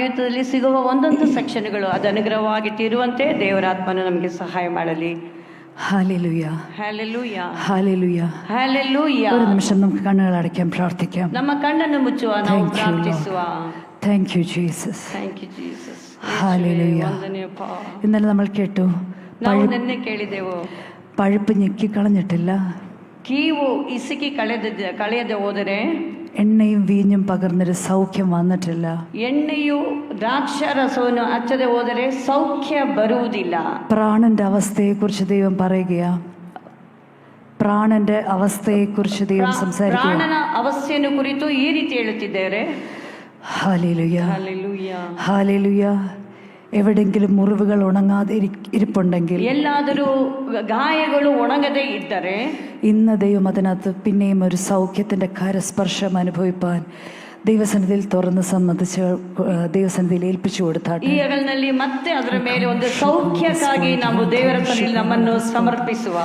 ಬರೆಯುತ್ತದಲ್ಲಿ ಸಿಗುವ ಒಂದೊಂದು ಸೆಕ್ಷನ್ಗಳು ಅದು ಅನುಗ್ರಹವಾಗಿ ತೀರುವಂತೆ ದೇವರಾತ್ಮನು ನಮಗೆ ಸಹಾಯ ಮಾಡಲಿ. Hallelujah hallelujah hallelujah hallelujah. ഒരു നിമിഷം നമുക്ക് കണ്ണുകൾ അടയ്ക്കാം, പ്രാർത്ഥിക്കാം. ನಮ್ಮ ಕಣ್ಣನ್ನು ಮುಚ್ಚುವ, ನಾವು ಪ್ರಾರ್ಥಿಸುವ. Thank you Jesus. Thank you Jesus. Hallelujah. ഇന്നലെ നമ്മൾ കേട്ടു, ನಾವು ನಿನ್ನೆ ಕೇಳಿದೆವು, പഴുപ്പ് ഞെക്കി കളഞ്ഞിട്ടില്ല, ಕೀವು ಇಸುಕಿ ಕಳೆಯದೆ ಹೋದರೆ, എണ്ണയും വീഞ്ഞും പകർന്നൊരു സൗഖ്യം വന്നിട്ടില്ല. ಎಣ್ಣೆಯು ദ്രാക്ഷാരസವನ್ನು ಹಚ್ಚದೆ ಹೋದರೆ ಸೌಖ್ಯ ಬರುವುದಿಲ್ಲ. പ്രാണന്റെ അവസ്ഥയെക്കുറിച്ച് ദൈവം പറയുകയാ. പ്രാണന്റെ അവസ്ഥയെക്കുറിച്ച് ദൈവം സംസാരിക്കുക. ಪ್ರಾಣನ ಅವಸ್ಥೆಯನ್ನು ಕುರಿತು ಈ ರೀತಿ ಹೇಳುತ್ತಿದ್ದಾರೆ. Hallelujah hallelujah hallelujah. എവിടെങ്കിലും മുറിവുകൾ ഉണങ്ങാതെ ഇരിപ്പുണ്ടെങ്കിൽ, ಎಲ್ಲಾದರೂ ಗಾಯಗಳು ಒಣಗದೆ ಇದ್ದರೆ, ഇന്ന് ദൈവം അതിനകത്ത് പിന്നെയും ഒരു സൗഖ്യത്തിന്റെ കരസ്പർശം അനുഭവിപ്പാൻ ദൈവസന്നിധിയിൽ തുറന്ന് സമ്മതിച്ച് ദൈവസന്നിധിയിൽ ഏൽപ്പിച്ചു കൊടുത്താട്ടെ. ಈ ಹಗಲಿನಲ್ಲಿ ಮತ್ತೆ ಅದರ ಮೇಲೆ ಒಂದು ಸೌಖ್ಯಕ್ಕಾಗಿ ನಾವು ದೇವರ ಸನ್ನಿಧಿಯಲ್ಲಿ ನಮ್ಮನ್ನು ಸಮರ್ಪಿಸುವ.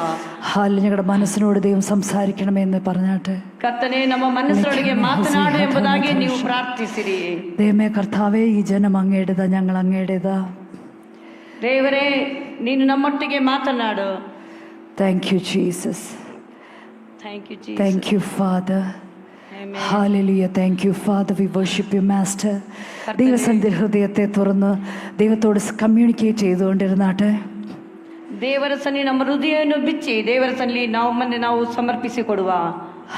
ഞങ്ങളുടെ മനസ്സിനോട് ദൈവം സംസാരിക്കണമെന്ന് പറഞ്ഞാട്ടെ. ಕರ್ತನೇ, ನಮ್ಮ ಮನಸ್ಸೊಳಗೆ ಮಾತನಾಡು ಎಂಬುದಾಗಿ ನೀವು ಪ್ರಾರ್ಥಿಸಿರಿ. ദൈവമേ കർത്താവേ, ഈ ജനം അങ്ങയുടേതാ, ഞങ്ങൾ അങ്ങയുടേതാ. ದೇವರೇ, ನೀನು ನಮ್ಮೊಟ್ಟಿಗೆ ಮಾತನಾಡು. Thank you Jesus. Thank you thank you father. Hallelujah. Thank you, Father. We worship you, Master. ദൈവസന്നിധിയിൽ ഹൃദയത്തെ തുറന്ന് ദൈവത്തോട് കമ്മ്യൂണിക്കേറ്റ് ചെയ്തുകൊണ്ടിരുന്നാട്ടെ. ದೇವರ ಸನ್ನಿಧಿ ನಮ್ಮ ಹೃದಯವನ್ನು ಬಿಚ್ಚಿ ದೇವರ ಸನ್ನಿಧಿ ನಾವು ಸಮರ್ಪಿಸಿಕೊಡುವ.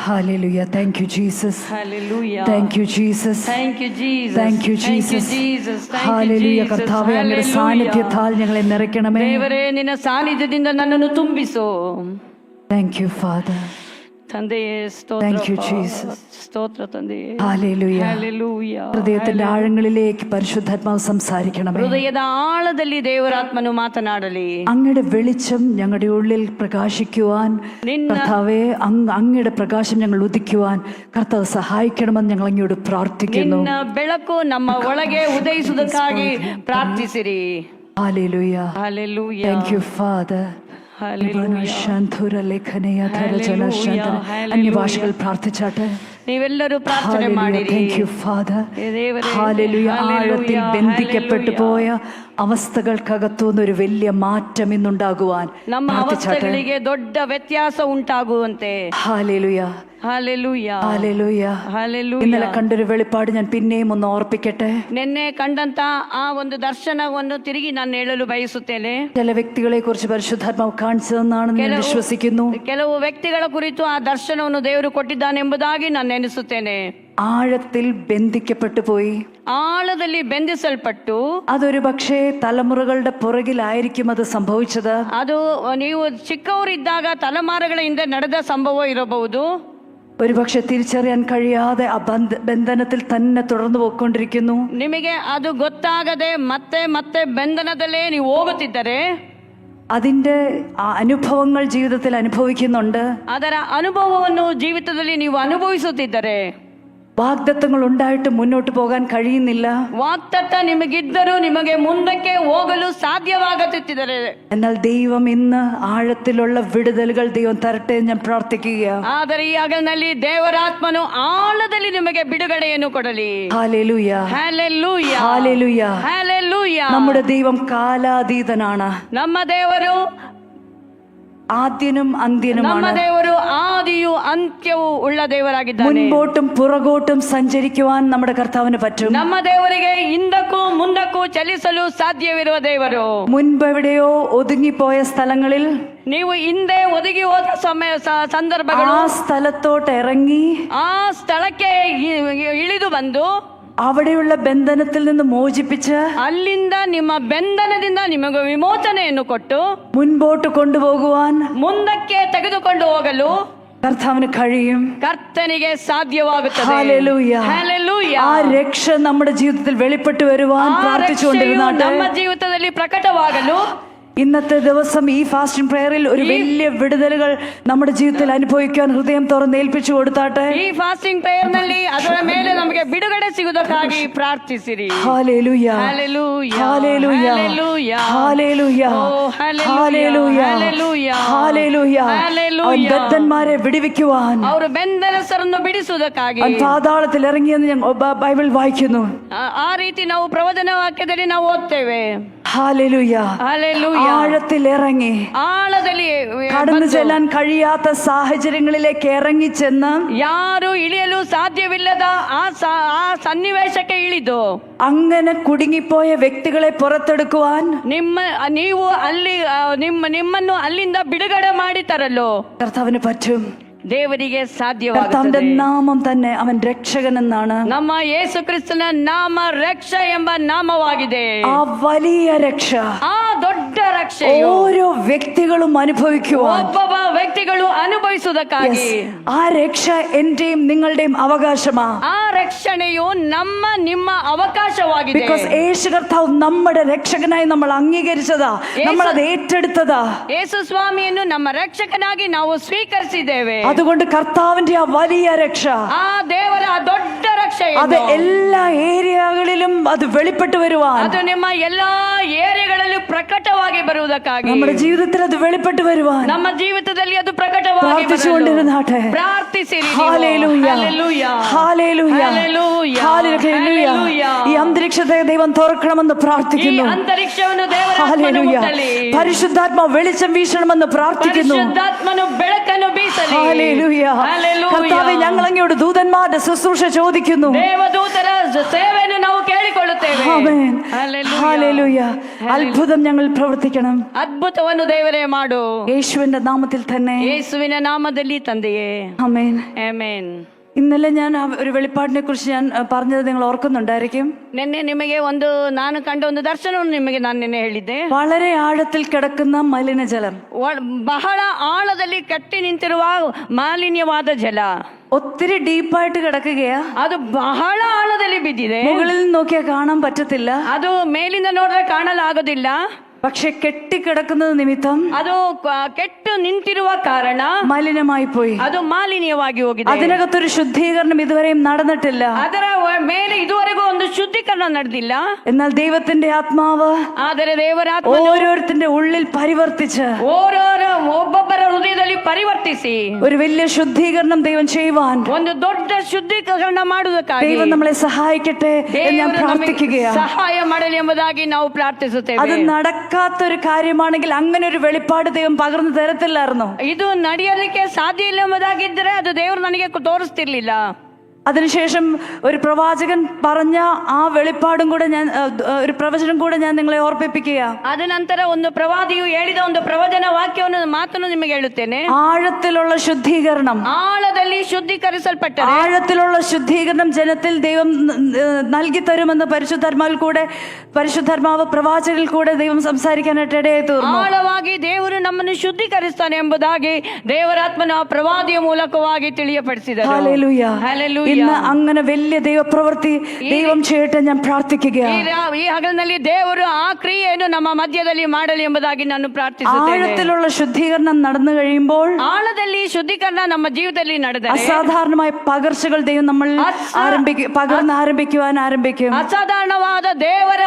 Hallelujah. Thank you, Jesus. Hallelujah. Thank you, Jesus. Thank you, Jesus. Thank you, Jesus. Hallelujah. കർത്താവേ, അങ്ങയുടെ സാന്നിധ്യത്താൽ ഞങ്ങളെ നിറയ്ക്കണമേ. ದೇವರೇ, ನಿನ್ನ ಸಾನ್ನಿಧ್ಯದಿಂದ ನನ್ನನ್ನು ತುಂಬಿಸು. Thank you, Father. ತಂದೆಯೇ, ಸ್ತೋತ್ರ. Thank you, Jesus. ಸ್ತೋತ್ರ ತಂದೆಯೇ. Hallelujah. Hallelujah. ഹൃദയത്തിന്റെ ആഴങ്ങളിലേക്ക് പരിശുദ്ധാത്മാവ് സംസാരിക്കണമേ. ഹൃദയದ ആഴದಲ್ಲಿ ದೇವರಾತ್ಮನು ಮಾತನಾಡಲಿ. അങ്ങയുടെ വെളിച്ചം ഞങ്ങളുടെ ഉള്ളിൽ പ്രകാശിക്കുവാൻ, കർത്താവേ, അങ്ങയുടെ പ്രകാശം ഞങ്ങൾ ഉദിക്കുവാൻ കർത്താവ് സഹായിക്കണമെന്ന് ഞങ്ങൾ അങ്ങയോട് പ്രാർത്ഥിക്കുന്നു. ನಿನ್ನ ಬೆಳಕು ನಮ್ಮ ಒಳಗೆ ಉದಯಿಸುವುದಕ್ಕಾಗಿ ಪ್ರಾರ್ಥಿಸಿರಿ. Hallelujah. Hallelujah. Thank you, Father. അന്യഭാഷകൾ പ്രാർത്ഥിച്ചാട്ടെ. ನೀವೆಲ್ಲರೂ ಪ್ರಾರ್ಥನೆ ಮಾಡಿರಿ. Thank you, Father. Hallelujah. ആഴത്തിൽ ബന്ധിക്കപ്പെട്ടു പോയ അവസ്ഥകൾക്കകത്തുനിന്ന് ഒരു വലിയ മാറ്റം ഇന്നുണ്ടാകുവാൻ ನಮ್ಮ ಅವಸ್ಥೆಗಳಿಗೆ ದೊಡ್ಡ ವ್ಯತ್ಯಾಸ ಉಂಟಾಗುವಂತೆ. Hallelujah. Hallelujah. Hallelujah. Hallelujah. ഇന്നലെ കണ്ടൊരു വെളിപ്പാട് ഞാൻ പിന്നെയും ഒന്ന് ഓർപ്പിക്കട്ടെ. ನಿನ್ನೆ ಕಂಡಂತ ಆ ಒಂದು ದರ್ಶನವನ್ನು ತಿರುಗಿ ನಾನು ಹೇಳಲು ಬಯಸುತ್ತೇನೆ. ചില വ്യക്തികളെ കുറിച്ച് പരിശുദ്ധാത്മാവ് കാണിച്ചതെന്നാണെന്ന് ഞാൻ വിശ്വസിക്കുന്നു. ಕೆಲವು ವ್ಯಕ್ತಿಗಳ ಕುರಿತು ಆ ದರ್ಶನವನ್ನು ದೇವರು ಕೊಟ್ಟಿದ್ದಾನೆ ಎಂಬುದಾಗಿ ನಾನು ನೆನೆಸುತ್ತೇನೆ. ആഴത്തിൽ ബന്ധിക്കപ്പെട്ടു പോയി, ആഴದಲ್ಲಿ ಬೆಂದಿಸಲ್ಪಟ್ಟು, അതൊരു പക്ഷേ തലമുറകളുടെ പുറകിലായിരിക്കും അത് സംഭവിച്ചത്. ಅದು ನೀವು ಚಿಕ್ಕವರಿದ್ದಾಗ ತಲೆಮಾರುಗಳ ಹಿಂದೆ ನಡೆದ ಸಂಭವ ಇರಬಹುದು. ഒരു പക്ഷെ തിരിച്ചറിയാൻ കഴിയാതെ ആ ബന്ധനത്തിൽ തന്നെ തുടർന്നു പോയിക്കൊണ്ടിരിക്കുന്നു. ನಿಮಗೆ ಅದು ಗೊತ್ತಾಗದೆ ಮತ್ತೆ ಮತ್ತೆ ಬಂಧನದಲ್ಲೇ ನೀವು ಹೋಗುತ್ತಿದ್ದರೆ, അതിന്റെ അനുഭവങ്ങൾ ജീവിതത്തിൽ അനുഭവിക്കുന്നുണ്ട്. ಅದರ ಅನುಭವವನ್ನು ಜೀವಿತದಲ್ಲಿ ನೀವು ಅನುಭವಿಸುತ್ತಿದ್ದರೆ, വാഗ്ദത്തങ്ങൾ ഉണ്ടായിട്ട് മുന്നോട്ട് പോകാൻ കഴിയുന്നില്ല. ವಾಗ್ದತ್ತ ನಿಮಗಿದ್ದರೂ ನಿಮಗೆ ಮುಂದಕ್ಕೆ ಹೋಗಲು ಸಾಧ್ಯವಾಗುತ್ತಿದ್ದರೆ, എന്നാൽ ദൈവം ഇന്ന് ആഴത്തിലുള്ള വിടുതലുകൾ ദൈവം തരട്ടെ ഞാൻ പ്രാർത്ഥിക്കുകയാണ്. ಆದರೆ ಈ ಹಗಲಿನಲ್ಲಿ ದೇವರಾತ್ಮನು ಆಳದಲ್ಲಿ ನಿಮಗೆ ಬಿಡುಗಡೆಯನ್ನು ಕೊಡಲಿ. ഹല്ലേലൂയ. ಹಲ್ಲೆಲೂಯಾ. ഹല്ലേലൂയ. ಹಲ್ಲೆಲೂಯಾ. നമ്മുടെ ദൈവം കാലാതീതനാണ്. ನಮ್ಮ ದೇವರು ആദ്യനും അന്ത്യനുമാണ്. ನಮ್ಮ ದೇವರು ಆದಿಯು ಅಂತ್ಯವೂ ಉಳ್ಳ ದೇವರಾಗಿದ್ದಾನೆ. മുൻപോട്ടും പുറകോട്ടും സഞ്ചരിക്കുവാൻ നമ്മുടെ കർത്താവിന് പറ്റും. ನಮ್ಮ ದೇವರಿಗೆ ಹಿಂದಕ್ಕೂ ಮುಂದಕ್ಕೂ ಚಲಿಸಲು ಸಾಧ್ಯವಿರುವ ದೇವರು. മുൻപ് എവിടെയോ ഒതുങ്ങിപ്പോയ സ്ഥലങ്ങളിൽ ನೀವು ಹಿಂದೆ ಒದಗಿ ಹೋದ ಸಂದರ್ಭಗಳು, ആ സ്ഥലത്തോട്ട് ഇറങ്ങി ಆ ಸ್ಥಳಕ್ಕೆ ಇಳಿದು ಬಂದು അവിടെയുള്ള ബന്ധനത്തിൽ നിന്ന് മോചിപ്പിച്ച് ಅಲ್ಲಿಂದ ನಿಮ್ಮ ಬಂಧನದಿಂದ ನಿಮಗೆ ವಿಮೋಚನೆಯನ್ನು ಕೊಟ್ಟು മുൻപോട്ട് കൊണ്ടുപോകുവാൻ ಮುಂದಕ್ಕೆ ತೆಗೆದುಕೊಂಡು ಹೋಗಲು കർത്താവിന് കഴിയും. ಕರ್ತನಿಗೆ ಸಾಧ್ಯವಾಗುತ್ತದೆ. ഹല്ലേലൂയ. ಹಲ್ಲೆಲೂಯಾ. ആ രക്ഷ നമ്മുടെ ജീവിതത്തിൽ വെളിപ്പെട്ടു വരുവാൻ പ്രാർത്ഥിച്ചുകൊണ്ടിരുന്നാട്ടെ. ನಮ್ಮ ಜೀವಿತದಲ್ಲಿ ಪ್ರಕಟವಾಗಲು ഇന്നത്തെ ദിവസം ഈ ഫാസ്റ്റിംഗ് പ്രയറിൽ ഒരു വലിയ വിടുതലുകൾ നമ്മുടെ ജീവിതത്തിൽ അനുഭവിക്കാൻ ഹൃദയം തുറന്ന് ഏൽപ്പിച്ചു കൊടുത്താട്ടെ. ಈ ಫಾಸ್ಟಿಂಗ್ ಪ್ರೇಯರ್ ನಲ್ಲಿ ಅದರ ಮೇಲೆ ನಮಗೆ ಬಿಡುಗಡೆ ಸಿಗುವುದಕ್ಕಾಗಿ ಪ್ರಾರ್ಥಿಸಿರಿ. Hallelujah. Hallelujah. Hallelujah. Hallelujah. Hallelujah. Hallelujah. Hallelujah. Hallelujah. ബദ്ധന്മാരെ വിടുവിക്കുവാൻ, ಅವರು ಬಂಧನ ನೆರೆಸರನ್ನು ಬಿಡಿಸುವುದಕ್ಕಾಗಿ അവൻ പാതാളത്തിൽ ഇറങ്ങിയെന്ന് ഞാൻ ബൈബിൾ വായിക്കുന്നു. ಆ ರೀತಿ ನಾವು ಪ್ರವಚನ ವಾಕ್ಯದಲ್ಲಿ ನಾವು ಓದ್ತೇವೆ. ഹല്ലേലൂയ. ഹല്ലേലൂയ. ആഴത്തിൽ ഇറങ്ങി ಆಳದಲ್ಲಿ കടന്നു ചെല്ലാൻ കഴിയാത്ത സാഹചര്യങ്ങളിലേക്ക് ഇറങ്ങി ചെന്ന് ಯಾರು ಇಳಿಯಲು ಸಾಧ್ಯವಿಲ್ಲದ ಆ ಸನ್ನಿವೇಶಕ್ಕೆ ಇಳಿದು അങ്ങനെ കുടുങ്ങിപ്പോയ വ്യക്തികളെ പുറത്തെടുക്കുവാൻ ನೀವು ಅಲ್ಲಿ ನಿಮ್ಮನ್ನು ಅಲ್ಲಿಂದ ಬಿಡುಗಡೆ ಮಾಡಿ ತರಲು കർത്താവിന് പറ്റും. ದೇವರಿಗೆ കർത്താവിന്റെ ಸಾಧ್ಯವಾಗುತ್ತದೆ. നാമം തന്നെ അവൻ രക്ഷകൻ എന്നാണ്. ನಮ್ಮ ಯೇಸು ಕ್ರಿಸ್ತನ ನಾಮ ರಕ್ಷ ಎಂಬ ನಾಮವಾಗಿದೆ. ആ വലിയ രക്ഷ ಆ ದೊಡ್ಡ ರಕ್ಷೆಯು ഓരോ വ്യക്തികളും അനുഭവിക്കുവാൻ, ಒಬ್ಬೊಬ್ಬ ವ್ಯಕ್ತಿಗಳು ಅನುಭವಿಸುವುದಕ್ಕಾಗಿ ആ രക്ഷ എന്റെയും നിങ്ങളുടെയും അവകാശമാ. ಆ ರಕ್ಷಣೆಯು ನಿಮ್ಮ ಅವಕಾಶವಾಗಿದೆ. ബിക്കോസ് യേശു കർത്താവ് നമ്മുടെ രക്ഷകനായി നമ്മൾ അംഗീകരിച്ചതാ, നമ്മൾ അത് ഏറ്റെടുത്തതാ. ಯೇಸು ಸ್ವಾಮಿಯನ್ನು ನಮ್ಮ ರಕ್ಷಕನಾಗಿ ನಾವು ಸ್ವೀಕರಿಸಿದ್ದೇವೆ. അതുകൊണ്ട് കർത്താവിന്റെ ആ വലിയ രക്ഷ, ಆ ದೇವರ ದೊಡ್ಡ ರಕ್ಷೆ അത് എല്ലാ ഏരിയകളിലും അത് വെളിപ്പെട്ടു വരുവാൻ, ಅದು ನಿಮ್ಮ ಎಲ್ಲಾ ಏರಿಯಾಗಳಲ್ಲಿ ಪ್ರಕಟವಾಗಿ ಬರುವುದಕ್ಕಾಗಿ, നമ്മുടെ ജീവിതത്തിൽ അത് വെളിപ്പെട്ടു വരുവാൻ ನಮ್ಮ ಜೀವಿತದಲ್ಲಿ ಅದು ಪ್ರಕಟವಾಗಿ പ്രാർത്ഥിച്ചുകൊണ്ടിരുന്നാട്ടെ. ಪ್ರಾರ್ಥಿಸಿರಿ. Hallelujah, hallelujah, hallelujah. ഈ അന്തരീക്ഷത്തെ ദൈവം തുറക്കണമെന്ന് പ്രാർത്ഥിക്കുന്നു. ಅಂತರಿಕ್ಷವನ್ನು ದೇವರ ഹല്ലേലൂയ. പരിശുദ്ധാത്മ വെളിച്ചം വീശണമെന്ന് പ്രാർത്ഥിക്കുന്നു. ಪರಿಶುದ್ಧಾತ್ಮನು ಬೆಳಕನ್ನು ಬೀಸಲಿ. ഹല്ലേലൂയ. കർത്താവേ, ഞങ്ങൾ അങ്ങയോട് ദൂതന്മാരുടെ ശുശ്രൂഷ ചോദിക്കുന്നു. ದೇವದೂತರ ಸೇವೆಯನ್ನು ನಾವು ಕೇಳಿಕೊಳ್ಳುತ್ತೇವೆ. ആമേൻ. ಹಲ್ಲೆಲೂಯ. ഹല്ലേലൂയ. അത്ഭുതം ഞങ്ങൾ പ്രവർത്തിക്കണം. ಅದ್ಭುತವನ್ನು ದೇವರೇ ಮಾಡು. യേശുവിന്റെ നാമത്തിൽ തന്നെ. ಯೇಸುವಿನ ನಾಮದಲ್ಲಿ ತಂದೆಯೇ. ആമേൻ. ಆಮೆನ್. ഇന്നലെ ഞാൻ ഒരു വെളിപ്പാടിനെ കുറിച്ച് ഞാൻ പറഞ്ഞത് നിങ്ങൾ ഓർക്കുന്നുണ്ടായിരിക്കും. ನಿನ್ನೆ ನಿಮಗೆ ನಾನು ಕಂಡ ಒಂದು ದರ್ಶನವನ್ನು ನಾನು ನಿನ್ನೆ ಹೇಳಿದ್ದೆ. വളരെ ആഴത്തിൽ കിടക്കുന്ന മലിനജലം, ಬಹಳ ಆಳದಲ್ಲಿ ಕಟ್ಟಿ ನಿಂತಿರುವ ಮಾಲಿನ್ಯವಾದ ಜಲ, ഒത്തിരി ഡീപ്പായിട്ട് കിടക്കുകയാ. ಅದು ಬಹಳ ಆಳದಲ್ಲಿ ಬಿದ್ದಿದೆ. മുകളിൽ നിന്ന് നോക്കിയാൽ കാണാൻ പറ്റത്തില്ല. ಅದು ಮೇಲಿಂದ ನೋಡಿದ್ರೆ ಕಾಣಲಾಗೋದಿಲ್ಲ. പക്ഷെ കെട്ടിക്കിടക്കുന്നത് നിമിത്തം ಅದು ಕೆಟ್ಟು ನಿಂತಿರುವ ಕಾರಣ മലിനമായി പോയി. ಅದು ಮಾಲಿನ್ಯವಾಗಿ ಹೋಗಿದೆ. അതിനകത്തൊരു ശുദ്ധീകരണം ഇതുവരെയും നടന്നിട്ടില്ല. ಅದರ ಮೇಲೆ ಇದುವರೆಗೂ ಒಂದು ಶುದ್ಧೀಕರಣ ನಡೆದಿಲ್ಲ. എന്നാൽ ദൈവത്തിന്റെ ആത്മാവ് ಆದರೆ ದೇವರ ഓരോരുത്തരുടെ ഉള്ളിൽ പരിവർത്തിച്ച് ಒಬ್ಬೊಬ್ಬರ ಹೃದಯದಲ್ಲಿ ಪರಿವರ್ತಿಸಿ ഒരു വലിയ ശുദ്ധീകരണം ദൈവം ചെയ്യുവാൻ ಒಂದು ದೊಡ್ಡ ಶುದ್ಧೀಕರಣ ಮಾಡುವುದಕ್ಕಾಗಿ ദൈവം നമ്മളെ സഹായിക്കട്ടെ എന്ന് ഞാൻ പ്രാർത്ഥിക്കുകയാണ്. ಸಹಾಯ ಮಾಡಲಿ ಎಂಬುದಾಗಿ ನಾವು ಪ್ರಾರ್ಥಿಸುತ್ತೇವೆ. അത് നടക്കാത്തൊരു കാര്യമാണെങ്കിൽ അങ്ങനെ ഒരു വെളിപ്പാട് ദൈവം പകർന്നു തരത്തില്ലായിരുന്നു. ಇದು ನಡೆಯಲಿಕ್ಕೆ ಸಾಧ್ಯ ಇಲ್ಲ ಎಂಬುದಾಗಿದ್ದರೆ ಅದು ದೇವರು ನನಗೆ ತೋರಿಸ್ತಿರ್ಲಿಲ್ಲ. അതിനുശേഷം ഒരു പ്രവാചകൻ പറഞ്ഞ ആ വെളിപ്പാടും കൂടെ ഞാൻ ഒരു പ്രവചനം കൂടെ ഞാൻ നിങ്ങളെ ഓർപ്പിപ്പിക്കുക. ಅದ ನಂತರ ಒಂದು ಪ್ರವಾದಿಯು ಹೇಳಿದ ಒಂದು ಪ್ರವಚನ ವಾಕ್ಯವನ್ನು ಮಾತನ್ನು ನಿಮಗೆ ಹೇಳುತ್ತೇನೆ. ആഴത്തിലുള്ള ശുദ്ധീകരണം, ಆಳದಲ್ಲಿ ಶುದ್ಧೀಕರಿಸಲ್ಪಟ್ಟ ആഴത്തിലുള്ള ശുദ്ധീകരണം ജനത്തിൽ ദൈവം നൽകി തരുമെന്ന് പരിശുദ്ധാത്മാവ് പ്രവാചകരിൽ കൂടെ ദൈവം സംസാരിക്കാനായിട്ട് ഇടയായി തീർന്നു. ಆಳವಾಗಿ ದೇವರು ನಮ್ಮನ್ನು ಶುದ್ಧೀಕರಿಸ್ತಾನೆ ಎಂಬುದಾಗಿ ದೇವರಾತ್ಮನ ಪ್ರವಾದಿಯ ಮೂಲಕವಾಗಿ ತಿಳಿಯಪಡಿಸಿದರು. ഹല്ലേലൂയ. ಹಲ್ಲೆಲೂಯ. ഇന്ന് അങ്ങനെ വലിയ ദൈവപ്രവൃത്തി ദൈവം ചെയ്യട്ടെ ഞാൻ പ്രാർത്ഥിക്കുകയാണ്. ಈ ಹಗಲಿನಲ್ಲಿ ದೇವರು ಆ ಕ್ರಿಯೆಯನ್ನು ನಮ್ಮ ಮಧ್ಯದಲ್ಲಿ ಮಾಡಲಿ ಎಂಬುದಾಗಿ ನಾನು ಪ್ರಾರ್ಥಿಸುತ್ತೇನೆ. ആഴത്തിലുള്ള ശുദ്ധീകരണം നടന്നു കഴിയുമ്പോൾ ಆಳದಲ್ಲಿ ಶುದ್ಧೀಕರಣ ನಮ್ಮ ಜೀವಿತದಲ್ಲಿ ನಡೆದರೆ അസാധാരണമായ പകർച്ചകൾ ദൈവം നമ്മൾ ആരംഭിക്കുവാൻ ആരംഭിക്കും. ಅಸಾಧಾರಣವಾದ ದೇವರ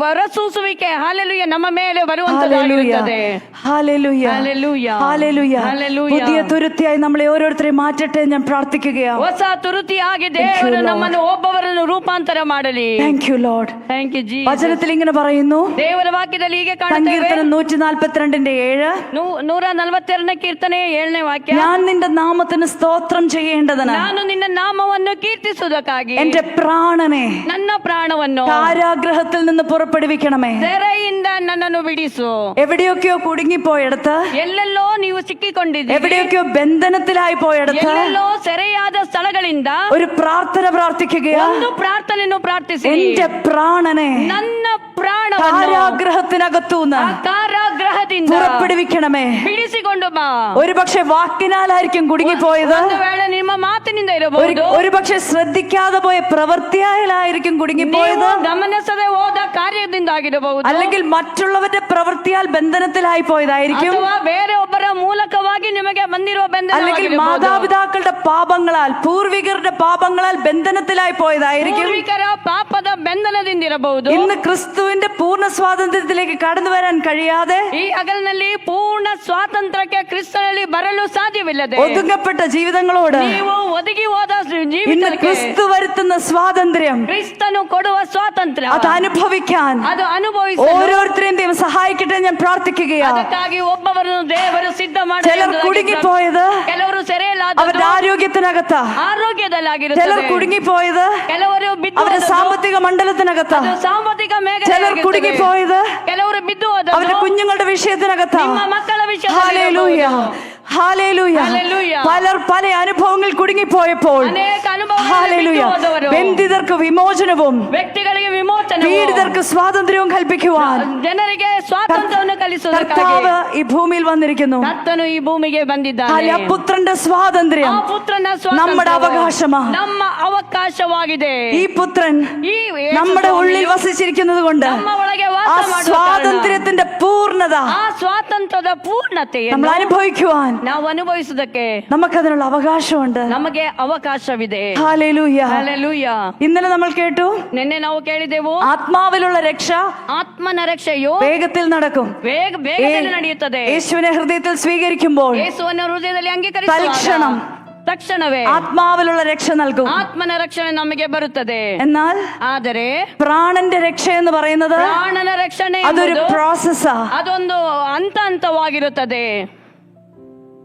ಹೊರಸೂಸುವಿಕೆ ಹಲ್ಲೆಲೂಯ ನಮ್ಮ ಮೇಲೆ ಬರುವಂತದ್ದಾಗಿರುತ್ತದೆ. ഹല്ലേലൂയ. ഹല്ലേലൂയ. ഹല്ലേലൂയ. ഹല്ലേലൂയ. പുതിയ തുരുത്തിയായി നമ്മളെ ഓരോരുത്തരെയും മാറ്റട്ടെ ഞാൻ പ്രാർത്ഥിക്കുകയാണ്. ಹೊಸ ತುರುತಿಯಾಗಿ ದೇವರು ನಮ್ಮನ್ನು ಒಬ್ಬವರನ್ನು ರೂಪಾಂತರ ಮಾಡಲಿ. Thank you lord. Thank you ಜೀ. വചനത്തിൽ ഇങ്ങനെ പറയുന്നു, ದೇವರ ವಾಕ್ಯದಲ್ಲಿ ಹೀಗೆ ಕಾಣುತ್ತೇವೆ. സങ്കീർത്തനം 142:7, 142 ಕೀರ್ತನೆ 7ನೇ ವಾಕ್ಯ. ഞാൻ നിന്റെ നാമത്തിന് സ്തോത്രം ചെയ്യേണ്ടതിന് ನಾನು ನಿನ್ನ ನಾಮವನ್ನು ಕೀರ್ತಿಸುವುದಕ್ಕಾಗಿ എന്റെ പ്രാണനെ ನನ್ನ ಪ್ರಾಣವನ್ನು കാരാഗ്രഹത്തിൽ നിന്ന് പുറപ്പെടുവിക്കണമേ. ಸೆರೆಯಿಂದ ನನ್ನನ್ನು ಬಿಡಿಸು. എവിടെയൊക്കെയോ കുടുങ്ങിപ്പോയെടുത്ത്, ಎಲ್ಲೆಲ್ಲೋ ನೀವು ಸಿಕ್ಕಿಕೊಂಡಿದ್ದೀರಿ, എവിടെയൊക്കെയോ ബന്ധനത്തിലായി പോയെടുത്ത് ಎಲ್ಲೆಲ್ಲೋ ಸೆರೆಯಾದ ಸ್ಥಳಗಳಿಂದ ഒരു പ്രാർത്ഥന പ്രാർത്ഥിക്കുകയാ. ಒಂದು ಪ್ರಾರ್ಥನೆಯನ್ನು ಪ್ರಾರ್ಥಿಸಿ. എന്റെ പ്രാണനെ ನನ್ನ ಪ್ರಾಣವನ್ನು കാരാഗ്രഹത്തിനകത്തുനിന്ന് ಆ ಕಾರಾಗೃಹದಿಂದ പുറപ്പെടുവിക്കണമേ. ಬಿಡಿಸಿಕೊಂಡು ಬಾ. ഒരുപക്ഷെ വാക്കിനാലായിരിക്കും കുടുങ്ങിപ്പോയത്, ಒಂದು ವೇಳೆ ನಿಮ್ಮ ಮಾತಿನಿಂದ ಇರಬಹುದು, ഒരുപക്ഷെ ശ്രദ്ധിക്കാതെ പോയ പ്രവൃത്തിയാലായിരിക്കും കുടുങ്ങിപ്പോയത്, ಗಮನಿಸದೆ ಹೋದ ಕಾರ್ಯದಿಂದ ಆಗಿರಬಹುದು, അല്ലെങ്കിൽ മറ്റുള്ളവരുടെ പ്രവൃത്തിയാൽ ബന്ധനത്തിലായി പോയതായിരിക്കും, ಅಥವಾ ಬೇರೆ ಒಬ್ಬರ ಮೂಲಕವಾಗಿ ನಿಮಗೆ ಬಂದಿರುವ അല്ലെങ്കിൽ ಬಂಧನ, മാതാപിതാക്കളുടെ പാപങ്ങളാൽ പൂർവികരുടെ പാപങ്ങളാൽ ബന്ധനത്തിലായി പോയതായിരിക്കും, ಪೂರ್ವಿಕರ ಪಾಪದ ಬಂಧನದಿಂದ ಇರಬಹುದು. ഇന്ന് ക്രിസ്തുവിന്റെ പൂർണ്ണ സ്വാതന്ത്ര്യത്തിലേക്ക് കടന്നു വരാൻ കഴിയാതെ ಈ ಹಗಲಿನಲ್ಲಿ ಪೂರ್ಣ ಸ್ವಾತಂತ್ರ್ಯಕ್ಕೆ ಕ್ರಿಸ್ತನಲ್ಲಿ ಬರಲು ಸಾಧ್ಯವಿಲ್ಲದೆ ഒതുങ്ങപ്പെട്ട ജീവിതങ്ങളോട് ನೀವು ಒದಗಿ ಹೋದ ഇന്ന് ಜೀವಿತಕ್ಕೆ ക്രിസ്തു വരുത്തുന്ന സ്വാതന്ത്ര്യം ಕ್ರಿಸ್ತನು ಕೊಡುವ ಸ್ವಾತಂತ್ರ್ಯ അത് അനുഭവിക്കാൻ ಅದು ಅನುಭವಿಸಲು ഓരോരുത്തരെയും ദൈവം സഹായിക്കട്ടെ ഞാൻ പ്രാർത്ഥിക്കുകയാണ്. ಅದಕ್ಕಾಗಿ ಒಬ್ಬವರನ್ನು ದೇವರು ಸಿದ್ಧ ചിലർ കുടുങ്ങിപ്പോയത് ಕೆಲವರು ಸೆರೆಯಲ್ಲಾದ അവരുടെ ആരോഗ്യത്തിനകത്താ, ചിലർ ಆರೋಗ್ಯದಲ್ಲಾಗಿರುತ್ತದೆ. കുടുങ്ങിപ്പോയത് ಕೆಲವರು ಬಿದ್ದು അവരുടെ ಹೋದದ್ದು, സാമ്പത്തിക മണ്ഡലത്തിനകത്താ, ಅದು ಸಾಂಬಾದಿಕ ചിലർ കുടുങ്ങിപ്പോയത് ಕೆಲವರು ಬಿದ್ದು ಹೋದದ್ದು, അവരുടെ കുഞ്ഞുങ്ങളുടെ വിഷയത്തിനകത്താ. ನಿಮ್ಮ ಮಕ್ಕಳ ഹല്ലേലൂയ, ഹല്ലേലൂയ. ഹല്ലേലൂയ. പലർ പല അനുഭവങ്ങൾ കുടുങ്ങിപ്പോയപ്പോൾ ಅನೇಕ ಅನುಭವಗಳಲ್ಲಿ ഹല്ലേലൂയ ಬಿದ್ದು ಹೋದವರು, ബന്ധിതർക്ക് വിമോചനവും ವ್ಯಕ್ತಿಗಳಿಗೆ ವಿಮೋಚನೆ, പീഡിതർക്ക് സ്വാതന്ത്ര്യവും കൽപ്പിക്കുവാൻ ಜನರಿಗೆ ಸ್ವಾತಂತ್ರ್ಯವನ್ನು ಕಲಿಸುವುದಕ್ಕಾಗಿ കർത്താവ് ഈ ഭൂമിയിൽ വന്നിരിക്കുന്നു. ಕರ್ತನು ಈ ಭೂಮಿಗೆ ಬಂದಿದ್ದಾನೆ. ആ പുത്രന്റെ സ്വാതന്ത്ര്യം ಆ ಪುತ್ರನ നമ്മുടെ ಸ್ವಾತಂತ್ರ್ಯವು അവകാശമാ. ನಮ್ಮ ಅವಕಾಶವಾಗಿದೆ. ഈ പുത്രൻ ಈ ಯೇಸು നമ്മുടെ ಸ್ವಾಮಿ ഉള്ളിൽ വസിച്ചിരിക്കുന്നത് കൊണ്ട് ನಮ್ಮ ಒಳಗೆ ವಾಸ ആ ಮಾಡುವ ಕಾರಣ, സ്വാതന്ത്ര്യത്തിന്റെ പൂർണ്ണത ಆ ಸ್ವಾತಂತ್ರ್ಯದ ಪೂರ್ಣತೆಯನ್ನು നമ്മൾ അനുഭവിക്കുവാൻ ನಾವು ಅನುಭವಿಸುವುದಕ್ಕೆ നമുക്കതിനുള്ള അവകാശമുണ്ട്. ನಮಗೆ ಅವಕಾಶವಿದೆ. ഹല്ലേലൂയ. ಹಲ್ಲೆಲೂಯ. ഇന്നലെ നമ്മൾ കേട്ടു, ನಿನ್ನೆ ನಾವು ಕೇಳಿದೆವು, ആത്മാവിലുള്ള രക്ഷ ಆತ್ಮನ ರಕ್ಷೆಯು വേഗത്തിൽ നടക്കും. ಬೇಗದಲ್ಲಿ ನಡೆಯುತ್ತದೆ. യേശുവിനെ ഹൃദയത്തിൽ സ്വീകരിക്കുമ്പോൾ ಯೇಸುವನ್ನು ಹೃದಯದಲ್ಲಿ തൽക്ഷണം ತಕ್ಷಣವೇ ആത്മാവിലുള്ള രക്ഷ നൽകും. ಆತ್ಮನ ರಕ್ಷಣೆ ನಮಗೆ ಬರುತ್ತದೆ. എന്നാൽ ಆದರೆ പ്രാണന്റെ രക്ഷ എന്ന് പറയുന്നത് ಪ್ರಾಣನ ರಕ್ಷಣೆ അതൊരു ಎಂಬುದು പ്രോസസ്സാ. ಅದೊಂದು ಹಂತವಾಗಿರುತ್ತದೆ.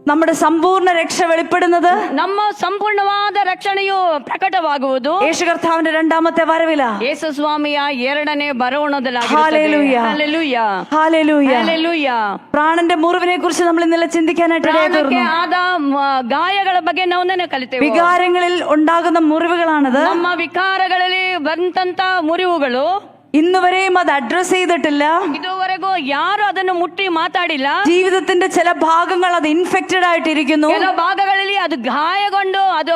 നമ്മുടെ സമ്പൂർണ്ണ രക്ഷ വെളിപ്പെടുന്നത് ನಮ್ಮ ಸಂಪೂರ್ಣವಾದ ರಕ್ಷಣೆಯು ಪ್ರಕಟವಾಗುವುದು യേശു കർത്താവിന്റെ രണ്ടാമത്തെ വരവില. ಯೇಸು ಸ್ವಾಮಿಯ ಎರಡನೇ ಬರೋಣದಲ್ಲಿ. ഹല്ലേലൂയ. ಹಲ್ಲೆಲೂಯ. ഹല്ലേലൂയ. ಹಲ್ಲೆಲೂಯ. പ്രാണന്റെ മുറിവിനെ കുറിച്ച് നമ്മൾ ഇന്നലെ ചിന്തിക്കാനായിട്ട് ಪ್ರಾಣಕ್ಕೆ ഇടയായിത്തീർന്നു. ಆದ ಗಾಯಗಳ ಬಗ್ಗೆ ನಾವು ನೆನೆ ಕಲಿತೇವೆ. വികാരങ്ങളിൽ ഉണ്ടാകുന്ന മുറിവുകളാണത്. ನಮ್ಮ ವಿಕಾರಗಳಲ್ಲಿ ಬಂದಂತ ಮುರಿವುಗಳು ഇന്നുവരെയും അത് അഡ്രസ് ചെയ്തിട്ടില്ല. ಇದುವರೆಗೂ ಯಾರು ಅದನ್ನು ಮುಟ್ಟಿ ಮಾತಾಡಿಲ್ಲ. ജീവിതത്തിന്റെ ചില ഭാഗങ്ങൾ അത് ഇൻഫെക്റ്റഡ് ആയിട്ടിരിക്കുന്നു. ಕೆಲ ಭಾಗಗಳಲ್ಲಿ ಅದು ಗಾಯಗೊಂಡು ಅದು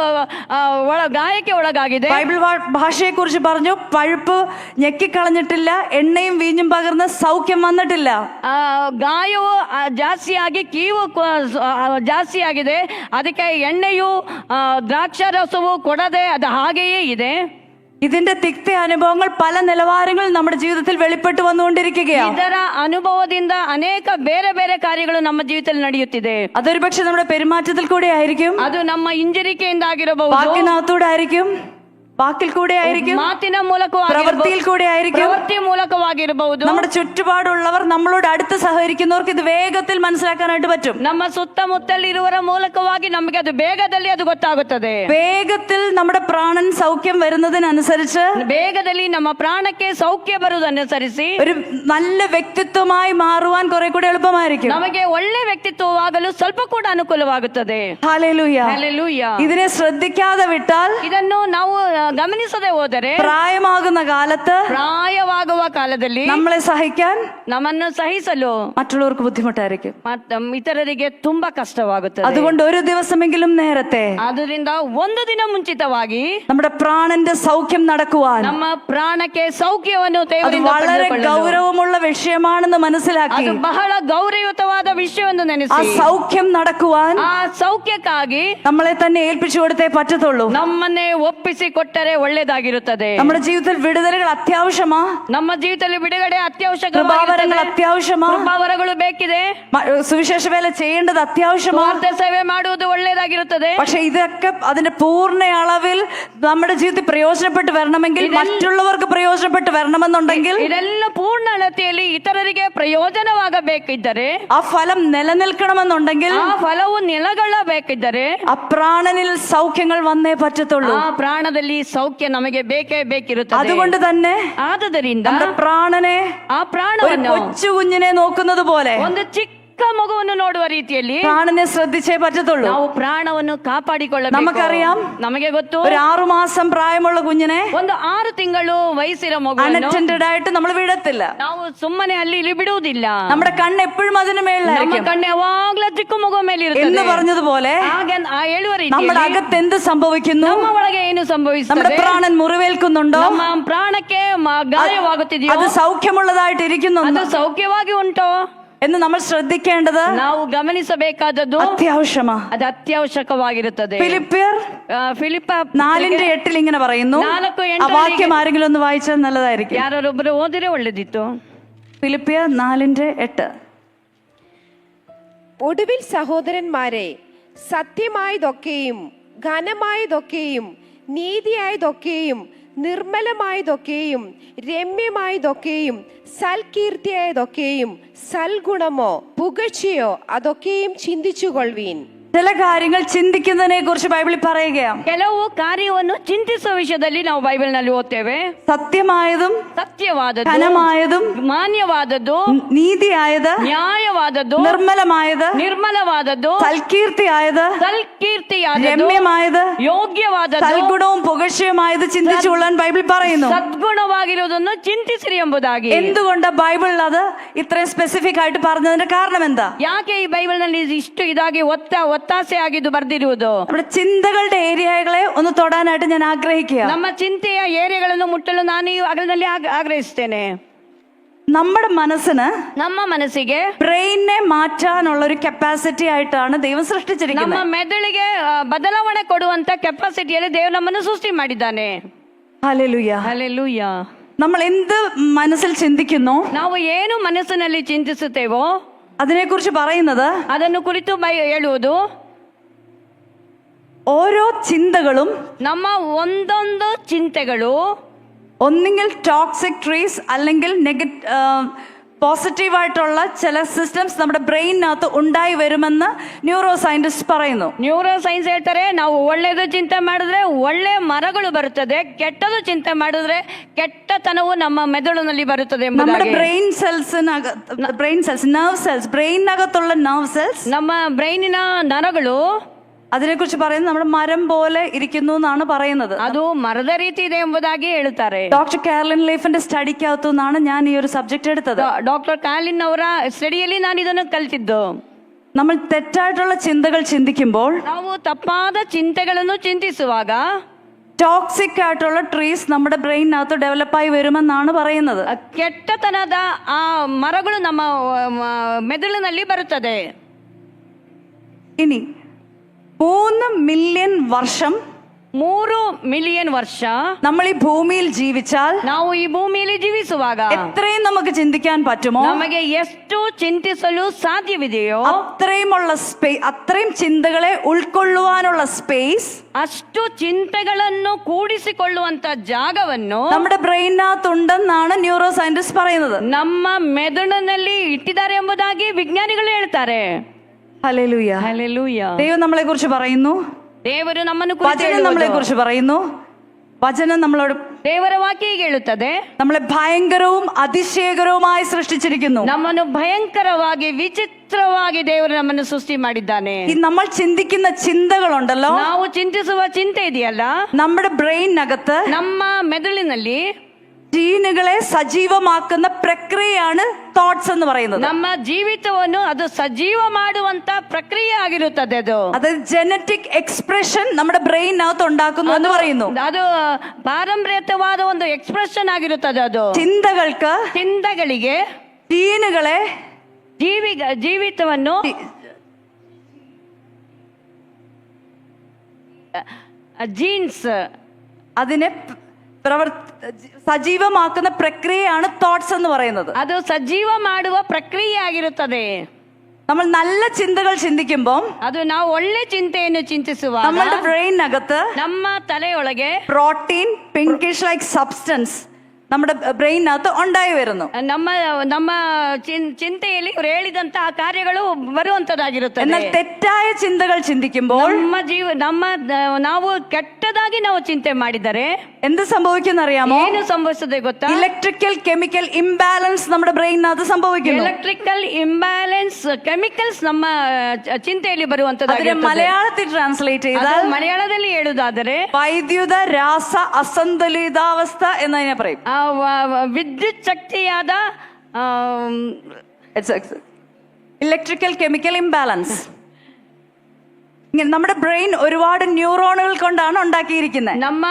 ಗಾಯಕ್ಕೆ ಒಳಗಾಗಿದೆ. ബൈബിൾ ഭാഷയെ കുറിച്ച് പറഞ്ഞു, പഴുപ്പ് ഞെക്കിക്കളഞ്ഞിട്ടില്ല, എണ്ണയും വീഞ്ഞും പകർന്ന് സൗഖ്യം വന്നിട്ടില്ല. ಗಾಯವು ಜಾಸ್ತಿಯಾಗಿ ಕೀವು ಜಾಸ್ತಿಯಾಗಿದೆ, ಅದಕ್ಕೆ ಎಣ್ಣೆಯು ದ್ರಾಕ್ಷಾರಸವು ಕೊಡದೆ ಅದು ಹಾಗೆಯೇ ಇದೆ. ഇതിന്റെ തിക്ത അനുഭവങ്ങൾ പല നിലവാരങ്ങളിൽ നമ്മുടെ ജീവിതത്തിൽ വെളിപ്പെട്ട് വന്നുകൊണ്ടിരിക്കുകയാണ്. ಇದರ ಅನುಭವದಿಂದ ಅನೇಕ ಬೇರೆ ಬೇರೆ ಕಾರ್ಯಗಳು ನಮ್ಮ ಜೀವಿತದಲ್ಲಿ ನಡೆಯುತ್ತಿದೆ. അതൊരു പക്ഷെ നമ്മുടെ പെരുമാറ്റത്തിൽ കൂടെ ആയിരിക്കും, ಅದು ನಮ್ಮ ಹಿಂಜರಿಕೆಯಿಂದ ಆಗಿರಬಹುದು, വാക്കിനകത്തൂടെ ആയിരിക്കും, വാക്കിൽ കൂടെ ആയിരിക്കും, ಮಾತಿನ ಮೂಲಕವೂ പ്രവൃത്തിയിൽ കൂടെ ആയിരിക്കും, ಪ್ರವೃತ್ತಿ ಮೂಲಕವಾಗಿರಬಹುದು. നമ്മുടെ ചുറ്റുപാടുള്ളവർ നമ്മളോട് അടുത്ത് സഹകരിക്കുന്നവർക്ക് ഇത് വേഗത്തിൽ മനസ്സിലാക്കാനായിട്ട് പറ്റും. ನಮ್ಮ ಸುತ್ತಮುತ್ತಲಿರುವವರ ಮೂಲಕವಾಗಿ ನಮಗೆ ಅದು ಬೇಗದಲ್ಲಿ ಅದು ಗೊತ್ತಾಗುತ್ತದೆ. വേഗത്തിൽ നമ്മുടെ പ്രാണൻ സൗഖ്യം വരുന്നതിനനുസരിച്ച് ಬೇಗದಲ್ಲಿ ನಮ್ಮ ಪ್ರಾಣಕ್ಕೆ ಸೌಖ್ಯ ಬರುವುದನುಸರಿಸಿ ഒരു നല്ല വ്യക്തിത്വമായി മാറുവാൻ കുറെ കൂടെ എളുപ്പമായിരിക്കും. ನಮಗೆ ಒಳ್ಳೆ ವ್ಯಕ್ತಿತ್ವವಾಗಲು ಸ್ವಲ್ಪ ಕೂಡ ಅನುಕೂಲವಾಗುತ್ತದೆ. ഹല്ലേലൂയ. ಹಲ್ಲೆಲೂಯ. ഇതിനെ ശ്രദ്ധിക്കാതെ വിട്ടാൽ ಇದನ್ನು ನಾವು ಗಮನಿಸದೆ ಹೋದರೆ പ്രായമാകുന്ന കാലത്ത് ಪ್ರಾಯವಾಗುವ ಕಾಲದಲ್ಲಿ നമ്മളെ സഹിക്കാൻ ನಮ್ಮನ್ನು ಸಹಿಸಲು മറ്റുള്ളവർക്ക് ബുദ്ധിമുട്ടായിരിക്കും. ಇತರರಿಗೆ ತುಂಬಾ ಕಷ್ಟವಾಗುತ್ತದೆ. അതുകൊണ്ട് ഒരു ദിവസമെങ്കിലും നേരത്തെ ಆದ್ದರಿಂದ ಒಂದು ದಿನ ಮುಂಚಿತವಾಗಿ നമ്മുടെ പ്രാണന്റെ സൗഖ്യം നടക്കുവാൻ ನಮ್ಮ ಪ್ರಾಣಕ್ಕೆ ಸೌಖ್ಯವನ್ನು അത് ದೇವರಿಂದ വളരെ ಪಡೆದುಕೊಳ್ಳಲು ഗൗരവമുള്ള വിഷയമാണെന്ന് മനസ്സിലാക്കി ಅದು ಬಹಳ ಗೌರವಯುತವಾದ ವಿಷಯವನ್ನು ആ ನೆನೆಸಿ സൗഖ്യം നടക്കുവാൻ ಆ ಸೌಖ್ಯಕ್ಕಾಗಿ നമ്മളെ തന്നെ ഏൽപ്പിച്ചു കൊടുത്തേ പറ്റത്തുള്ളൂ. ನಮ್ಮನ್ನೇ ಒಪ್ಪಿಸಿ ಕೊಟ್ಟರೆ ಒಳ್ಳೆಯದಾಗಿರುತ್ತದೆ. നമ്മുടെ ജീവിതത്തിൽ വിടുതലുകൾ അത്യാവശ്യമാ, ನಮ್ಮ ಜೀವಿತದಲ್ಲಿ ಬಿಡುಗಡೆ കൃപാവരങ്ങൾ അത്യാവശ്യമാ, ಕೃಪಾವರಗಳು ಬೇಕಿದೆ, സുവിശേഷ വേല ചെയ്യേണ്ടത് അത്യാവശ്യമാ. ಸ್ವಾರ್ಥ ಸೇವೆ ಮಾಡುವುದು ಒಳ್ಳೆಯದಾಗಿರುತ್ತದೆ. പക്ഷെ ഇതൊക്കെ അതിന്റെ പൂർണ്ണ അളവിൽ നമ്മുടെ ജീവിതത്തിൽ പ്രയോജനപ്പെട്ട് വരണമെങ്കിൽ, മറ്റുള്ളവർക്ക് പ്രയോജനപ്പെട്ട് വരണമെന്നുണ്ടെങ്കിൽ, ಇದೆಲ್ಲ ಪೂರ್ಣ ಅಳತೆಯಲ್ಲಿ ಇತರರಿಗೆ ಪ್ರಯೋಜನವಾಗಬೇಕಿದ್ದರೆ, ആ ഫലം നിലനിൽക്കണമെന്നുണ്ടെങ്കിൽ, ಆ ಫಲವು ನೆಲಗೊಳ್ಳಬೇಕಿದ್ದರೆ ആ പ്രാണനിൽ സൗഖ്യങ്ങൾ വന്നേ പറ്റത്തുള്ളൂ. ಆ ಪ್ರಾಣದಲ್ಲಿ ಸೌಖ್ಯ ನಮಗೆ ಬೇಕೇ ಬೇಕಿರುತ್ತದೆ. അതുകൊണ്ട് തന്നെ ಆದುದರಿಂದ നമ്മുടെ പ്രാണനെ ಆ ഒരു ಪ್ರಾಣವನ್ನು കൊച്ചു കുഞ്ഞിനെ നോക്കുന്നത് പോലെ ಒಂದು ಚಿಕ್ಕ ಮಗುವನ್ನು ನೋಡುವ ರೀತಿಯಲ್ಲಿ പ്രാണനെ ശ്രദ്ധിച്ചേ പറ്റത്തുള്ളൂ. ನಾವು ಪ್ರಾಣವನ್ನು ಕಾಪಾಡಿಕೊಳ್ಳಬೇಕು. നമുക്കറിയാം, ನಮಗೆ ಗೊತ್ತು, ഒരു 6 മാസം പ്രായമുള്ള കുഞ്ഞിനെ ಒಂದು 6 ತಿಂಗಳು ವಯಸ್ಸಿನ ಮಗುವನ್ನು അൺഅറ്റൻഡഡ് ആയിട്ട് നമ്മൾ വിടത്തില്ല. ನಾವು ಸುಮ್ಮನೆ ಅಲ್ಲಿ ಇಲ್ಲಿ ಬಿಡುವುದಿಲ್ಲ. നമ്മുടെ കണ്ണ് എപ്പോഴും അതിന് ನಮ್ಮ മേളിലായിരിക്കും. ಕಣ್ಣು ಯಾವಾಗ್ಲೂ ಚಿಕ್ಕ ಮಗುವ ಮೇಲೆ എന്ന് ಇರುತ್ತದೆ. പറഞ്ഞതുപോലെ ಹಾಗೆ ಆ ಹೇಳುವ നമ്മുടെ ರೀತಿಯಲ್ಲಿ അകത്ത് എന്ത് സംഭവിക്കുന്നു, ನಮ್ಮ ಒಳಗೆ ಏನು നമ്മുടെ ಸಂಭವಿಸುತ್ತದೆ, പ്രാണൻ മുറിവേൽക്കുന്നുണ്ടോ, ನಮ್ಮ ಪ್ರಾಣಕ್ಕೆ ಗಾಯವಾಗುತ್ತಿದೆಯೋ, അത് സൗഖ്യമുള്ളതായിട്ട് ഇരിക്കുന്നുണ്ടോ ಅದು ಸೌಖ್ಯವಾಗಿ ಉಂಟೋ എന്ന് നമ്മൾ ശ്രദ്ധിക്കേണ്ടത് ನಾವು ಗಮನಿಸಬೇಕಾದದ್ದು അത്യാവശ്യമാ. ಅದು ಅತ್ಯವಶ್ಯಕವಾಗಿರುತ್ತದೆ. ഫിലിപ്പിയർ ಫಿಲಿಪ್ಪ 4:8 ഇങ്ങനെ പറയുന്നു. 4:8 ആ വാക്യം ആരെങ്കിലും ഒന്ന് വായിച്ചാൽ നല്ലതായിരിക്കും. ಯಾರೊಬ್ಬರು ಓದಿದ್ರೆ ಒಳ್ಳೆದಿತ್ತು. ഫിലിപ്പിയർ 4:8. ഒടുവിൽ സഹോദരന്മാരെ, സത്യമായതൊക്കെയും ഘനമായതൊക്കെയും നീതിയായതൊക്കെയും നിർമ്മലമായതൊക്കെയും രമ്യമായതൊക്കെയും സൽകീർത്തിയായതൊക്കെയും സൽഗുണമോ പുകഴ്ചയോ അതൊക്കെയും ചിന്തിച്ചുകൊള്ളുവീൻ. ചില കാര്യങ്ങൾ ചിന്തിക്കുന്നതിനെ കുറിച്ച് ബൈബിളിൽ പറയുകയാണ്. ಕೆಲವು ಕಾರ್ಯವನ್ನು ಚಿಂತಿಸುವ ವಿಷಯದಲ್ಲಿ ನಾವು ಬೈಬಲ್ ನಲ್ಲಿ ಓದ್ತೇವೆ. സത്യമായതും ಸತ್ಯವಾದದ್ದು, ഘനമായതും ಮಾನ್ಯವಾದದ್ದು, നീതിയായത്, ನ್ಯಾಯವಾದದ್ದು, നിർമ്മലമായത്, ನಿರ್ಮಲವಾದದ್ದು, സൽകീർത്തിയായത്, ಸಲ್ಕೀರ್ತಿಯಾದದ್ದು, രമ്യമായത്, ಯೋಗ್ಯವಾದದ್ದು, സൽഗുണവും പുകഴ്ചയുമായത് ചിന്തിച്ചുകൊള്ളാൻ ബൈബിൾ പറയുന്നു. ಸದ್ಗುಣವಾಗಿರುವುದನ್ನು ಚಿಂತಿಸಿರಿ ಎಂಬುದಾಗಿ. എന്തുകൊണ്ട് ബൈബിളിൽ അത് ഇത്രയും സ്പെസിഫിക് ആയിട്ട് പറഞ്ഞതിന്റെ കാരണം എന്താ? ಯಾಕೆ ಈ ಬೈಬಲ್ ನಲ್ಲಿ ಇಷ್ಟು ಇದಾಗಿ ಒತ್ತಾಸೆ ಆಗಿದ್ದು ಬರ್ದಿರುವುದು? നമ്മുടെ ചിന്തകളുടെ ഏരിയകളെ ഒന്ന് തൊടാനായിട്ട് ഞാൻ ആഗ്രഹിക്കുക. ನಮ್ಮ ಚಿಂತೆಯ ಏರಿಯಾಗಳನ್ನು ಮುಟ್ಟಲು ನಾನು ಈ ಅಗಲದಲ್ಲಿ ಆಗ್ರಹಿಸ್ತೇನೆ. നമ്മുടെ മനസ്സിന്, ನಮ್ಮ ಮನಸ್ಸಿಗೆ ബ്രെയിനെ മാറ്റാനുള്ള ഒരു കപ്പാസിറ്റി ആയിട്ടാണ് ദൈവം സൃഷ്ടിച്ചിരിക്കുന്നത്. ನಮ್ಮ ಮೆದುಳಿಗೆ ಬದಲಾವಣೆ ಕೊಡುವಂತ ಕೆಪಾಸಿಟಿಯಲ್ಲಿ ದೇವರು ನಮ್ಮನ್ನು ಸೃಷ್ಟಿ ಮಾಡಿದ್ದಾನೆ. ഹല്ലേലൂയ. ಹಲ್ಲೆಲೂಯ. നമ്മൾ എന്ത് മനസ്സിൽ ചിന്തിക്കുന്നു, ನಾವು ಏನು ಮನಸ್ಸಿನಲ್ಲಿ ಚಿಂತಿಸುತ್ತೇವೋ അതിനെക്കുറിച്ച് പറയുന്നത്, ಅದನ್ನು ಕುರಿತು ಹೇಳುವುದು, ഓരോ ചിന്തകളും ನಮ್ಮ ಒಂದೊಂದು ಚಿಂತೆಗಳು ഒന്നുകിൽ ടോക്സിക് ട്രീസ് അല്ലെങ്കിൽ പോസിറ്റീവായിട്ടുള്ള ചില സിസ്റ്റംസ് നമ്മുടെ ബ്രെയിനകത്ത് ഉണ്ടായി വരുമെന്ന് ന്യൂറോ സയന്റിസ്റ്റ് പറയുന്നു. ನ್ಯೂರೋ ಸೈನ್ಸ್ ಹೇಳ್ತಾರೆ, ನಾವು ಒಳ್ಳೆಯದು ಚಿಂತೆ ಮಾಡಿದ್ರೆ ಒಳ್ಳೆ ಮರಗಳು ಬರುತ್ತದೆ, ಕೆಟ್ಟದು ಚಿಂತೆ ಮಾಡಿದ್ರೆ ಕೆಟ್ಟತನವು ನಮ್ಮ ಮೆದುಳಿನಲ್ಲಿ ಬರುತ್ತದೆ നമ്മുടെ ಎಂಬುದಾಗಿ. ബ്രെയിനകത്തുള്ള നർവ് സെൽസ്, ನಮ್ಮ ಬ್ರೈನಿನ ನರಗಳು അതിനെക്കുറിച്ച് പറയുന്നത് നമ്മുടെ മരം പോലെ ഇരിക്കുന്നു എന്നാണ് പറയുന്നത്. ಅದು ಮರದ ರೀತಿ ಇದೆ ಎಂಬುದಾಗಿ ಹೇಳುತ್ತಾರೆ. ഡോക്ടർ കാരലിൻ ലീഫിന്റെ സ്റ്റഡിക്കകത്തു നിന്നാണ് ഞാൻ ഈ ഒരു സബ്ജക്ട് എടുത്തത്. ಡಾಕ್ಟರ್ ಕಾಲಿನ್ ಅವರ ಸ್ಟಡಿಯಲ್ಲಿ ನಾನು ಇದನ್ನು ಕಲಿತಿದ್ದು. നമ്മൾ തെറ്റായിട്ടുള്ള ചിന്തകൾ ചിന്തിക്കുമ്പോൾ, ನಾವು ತಪ್ಪಾದ ಚಿಂತೆಗಳನ್ನು ಚಿಂತಿಸುವಾಗ ടോക്സിക് ആയിട്ടുള്ള ട്രീസ് നമ്മുടെ ബ്രെയിനകത്ത് ഡെവലപ്പായി വരുമെന്നാണ് പറയുന്നത്. ಕೆಟ್ಟತನದ ಆ ಮರಗಳು ನಮ್ಮ ಮೆದುಳಿನಲ್ಲಿ ಬರುತ್ತದೆ. ഇനി 3 മില്യൺ വർഷം 3 ಮಿಲಿಯನ್ ವರ್ಷ നമ്മൾ ഈ ഭൂമിയിൽ ജീവിച്ചാൽ ನಾವು ಈ ಭೂಮಿಯಲ್ಲಿ ಜೀವಿಸುವಾಗ എത്രയും നമുക്ക് ചിന്തിക്കാൻ പറ്റുമോ, ನಮಗೆ ಎಷ್ಟು ಚಿಂತಿಸಲು ಸಾಧ್ಯವಿದೆಯೋ അത്രയും ചിന്തകളെ ഉൾക്കൊള്ളുവാനുള്ള സ്പേസ്, ಅಷ್ಟು ಚಿಂತೆಗಳನ್ನು ಕೂಡಿಸಿಕೊಳ್ಳುವಂತ ಜಾಗವನ್ನು നമ്മുടെ ബ്രെയിനകത്തുണ്ടെന്നാണ് ന്യൂറോ സയന്റിസ്റ്റ് പറയുന്നത്. ನಮ್ಮ ಮೆದುಳಿನಲ್ಲಿ ಇಟ್ಟಿದ್ದಾರೆ ಎಂಬುದಾಗಿ ವಿಜ್ಞಾನಿಗಳು ಹೇಳ್ತಾರೆ. ഹല്ലേലൂയ. ಹಲ್ಲೆಲೂಯ. ദൈവം നമ്മളെ കുറിച്ച് പറയുന്നു, ದೇವರು ನಮ್ಮನ್ನು വചനം നമ്മളെ കുറിച്ച് പറയുന്നു. വചനം നമ്മളോട്, ದೇವರ ವಾಕ್ಯ ಹೀಗೆ ಹೇಳುತ್ತದೆ, നമ്മളെ ഭയങ്കരവും അതിശയകരവുമായി സൃഷ്ടിച്ചിരിക്കുന്നു. ನಮ್ಮನ್ನು ಭಯಂಕರವಾಗಿ ವಿಚಿತ್ರವಾಗಿ ದೇವರು ನಮ್ಮನ್ನು ಸೃಷ್ಟಿ ಮಾಡಿದ್ದಾನೆ. ഈ നമ്മൾ ചിന്തിക്കുന്ന ചിന്തകളുണ്ടല്ലോ, ನಾವು ಚಿಂತಿಸುವ ಚಿಂತೆ ಇದೆಯಲ್ಲ, നമ്മുടെ ബ്രെയിനകത്ത് ನಮ್ಮ ಮೆದುಳಿನಲ್ಲಿ ജീനുകളെ സജീവമാക്കുന്ന പ്രക്രിയയാണ് തോട്ട്സ് എന്ന് പറയുന്നത്. ನಮ್ಮ ಜೀವಿತವನ್ನು ಅದು ಸಜೀವ ಮಾಡುವಂತ ಪ್ರಕ್ರಿಯೆ ಆಗಿರುತ್ತದೆ. അത് ജനറ്റിക് എക്സ്പ്രഷൻ നമ്മുടെ ബ്രെയിനകത്ത് ഉണ്ടാക്കുന്നു എന്ന് പറയുന്നു. ಅದು ಪಾರಂಪರ್ಯವಾದ ಒಂದು ಎಕ್ಸ್ಪ್ರೆಷನ್ ಆಗಿರುತ್ತದೆ. ಅದು ചിന്തകൾക്ക് ജീനുകളെ ಜೀವಿತವನ್ನು ജീൻಸ್ അതിനെ സജീവമാക്കുന്ന പ്രക്രിയയാണ് തോട്ട്സ് എന്ന് പറയുന്നത്. ಅದು ಸಜೀವ ಮಾಡುವ ಪ್ರಕ್ರಿಯೆ ಆಗಿರುತ್ತದೆ. നമ്മൾ നല്ല ചിന്തകൾ ചിന്തിക്കുമ്പോൾ, ಅದು ನಾವು ಒಳ್ಳೆ ಚಿಂತೆಯನ್ನು ಚಿಂತಿಸುವಾಗ നമ്മുടെ ബ്രെയിനകത്ത് ನಮ್ಮ ತಲೆಯೊಳಗೆ പ്രോട്ടീൻ പിങ്കിഷ് ലൈക്ക് സബ്സ്റ്റൻസ് നമ്മുടെ ബ്രെയിനകത്ത് ഉണ്ടായി വരുന്നു. ನಮ್ಮ ನಮ್ಮ ಚಿಂತೆಯಲ್ಲಿ ಇವರು ಹೇಳಿದಂತಹ ಕಾರ್ಯಗಳು ಬರುವಂತದ್ದಾಗಿರುತ್ತದೆ. എന്നാൽ തെറ്റായ ചിന്തകൾ ചിന്തിക്കുമ്പോൾ, ನಾವು ಕೆಟ್ಟದಾಗಿ ನಾವು ಚಿಂತೆ ಮಾಡಿದರೆ എന്ത് സംഭവിക്കുന്ന അറിയാമോ? ಏನು ಸಂಭವಿಸುತ್ತದೆ ಗೊತ್ತಾ? ഇലക്ട്രിക്കൽ കെമിക്കൽ ഇംബാലൻസ് നമ്മുടെ ബ്രെയിനകത്ത് സംഭവിക്കുന്നു. ಎಲೆಕ್ಟ್ರಿಕಲ್ ಇಂಬ್ಯಾಲೆನ್ಸ್ ಕೆಮಿಕಲ್ಸ್ ನಮ್ಮ ಚಿಂತೆಯಲ್ಲಿ ಬರುವಂತದ್ದಾಗಿರುತ್ತದೆ. മലയാളത്തിൽ ട്രാൻസ്ലേറ്റ് ചെയ്താൽ, ಮಲಯಾಳದಲ್ಲಿ ಹೇಳುವುದಾದರೆ വൈദ്യുത രാസ അസന്തുലിതാവസ്ഥ എന്നതിനെ പറയും. ವಿದ್ಯುತ್ ಶಕ್ತಿಯಾದ ഇലക്ട്രിക്കൽ കെമിക്കൽ ഇംബാലൻസ്. ഇങ്ങനെ നമ്മുടെ ബ്രെയിൻ ഒരുപാട് ന്യൂറോണുകൾ കൊണ്ടാണ് ഉണ്ടാക്കിയിരിക്കുന്നത്. ನಮ್ಮ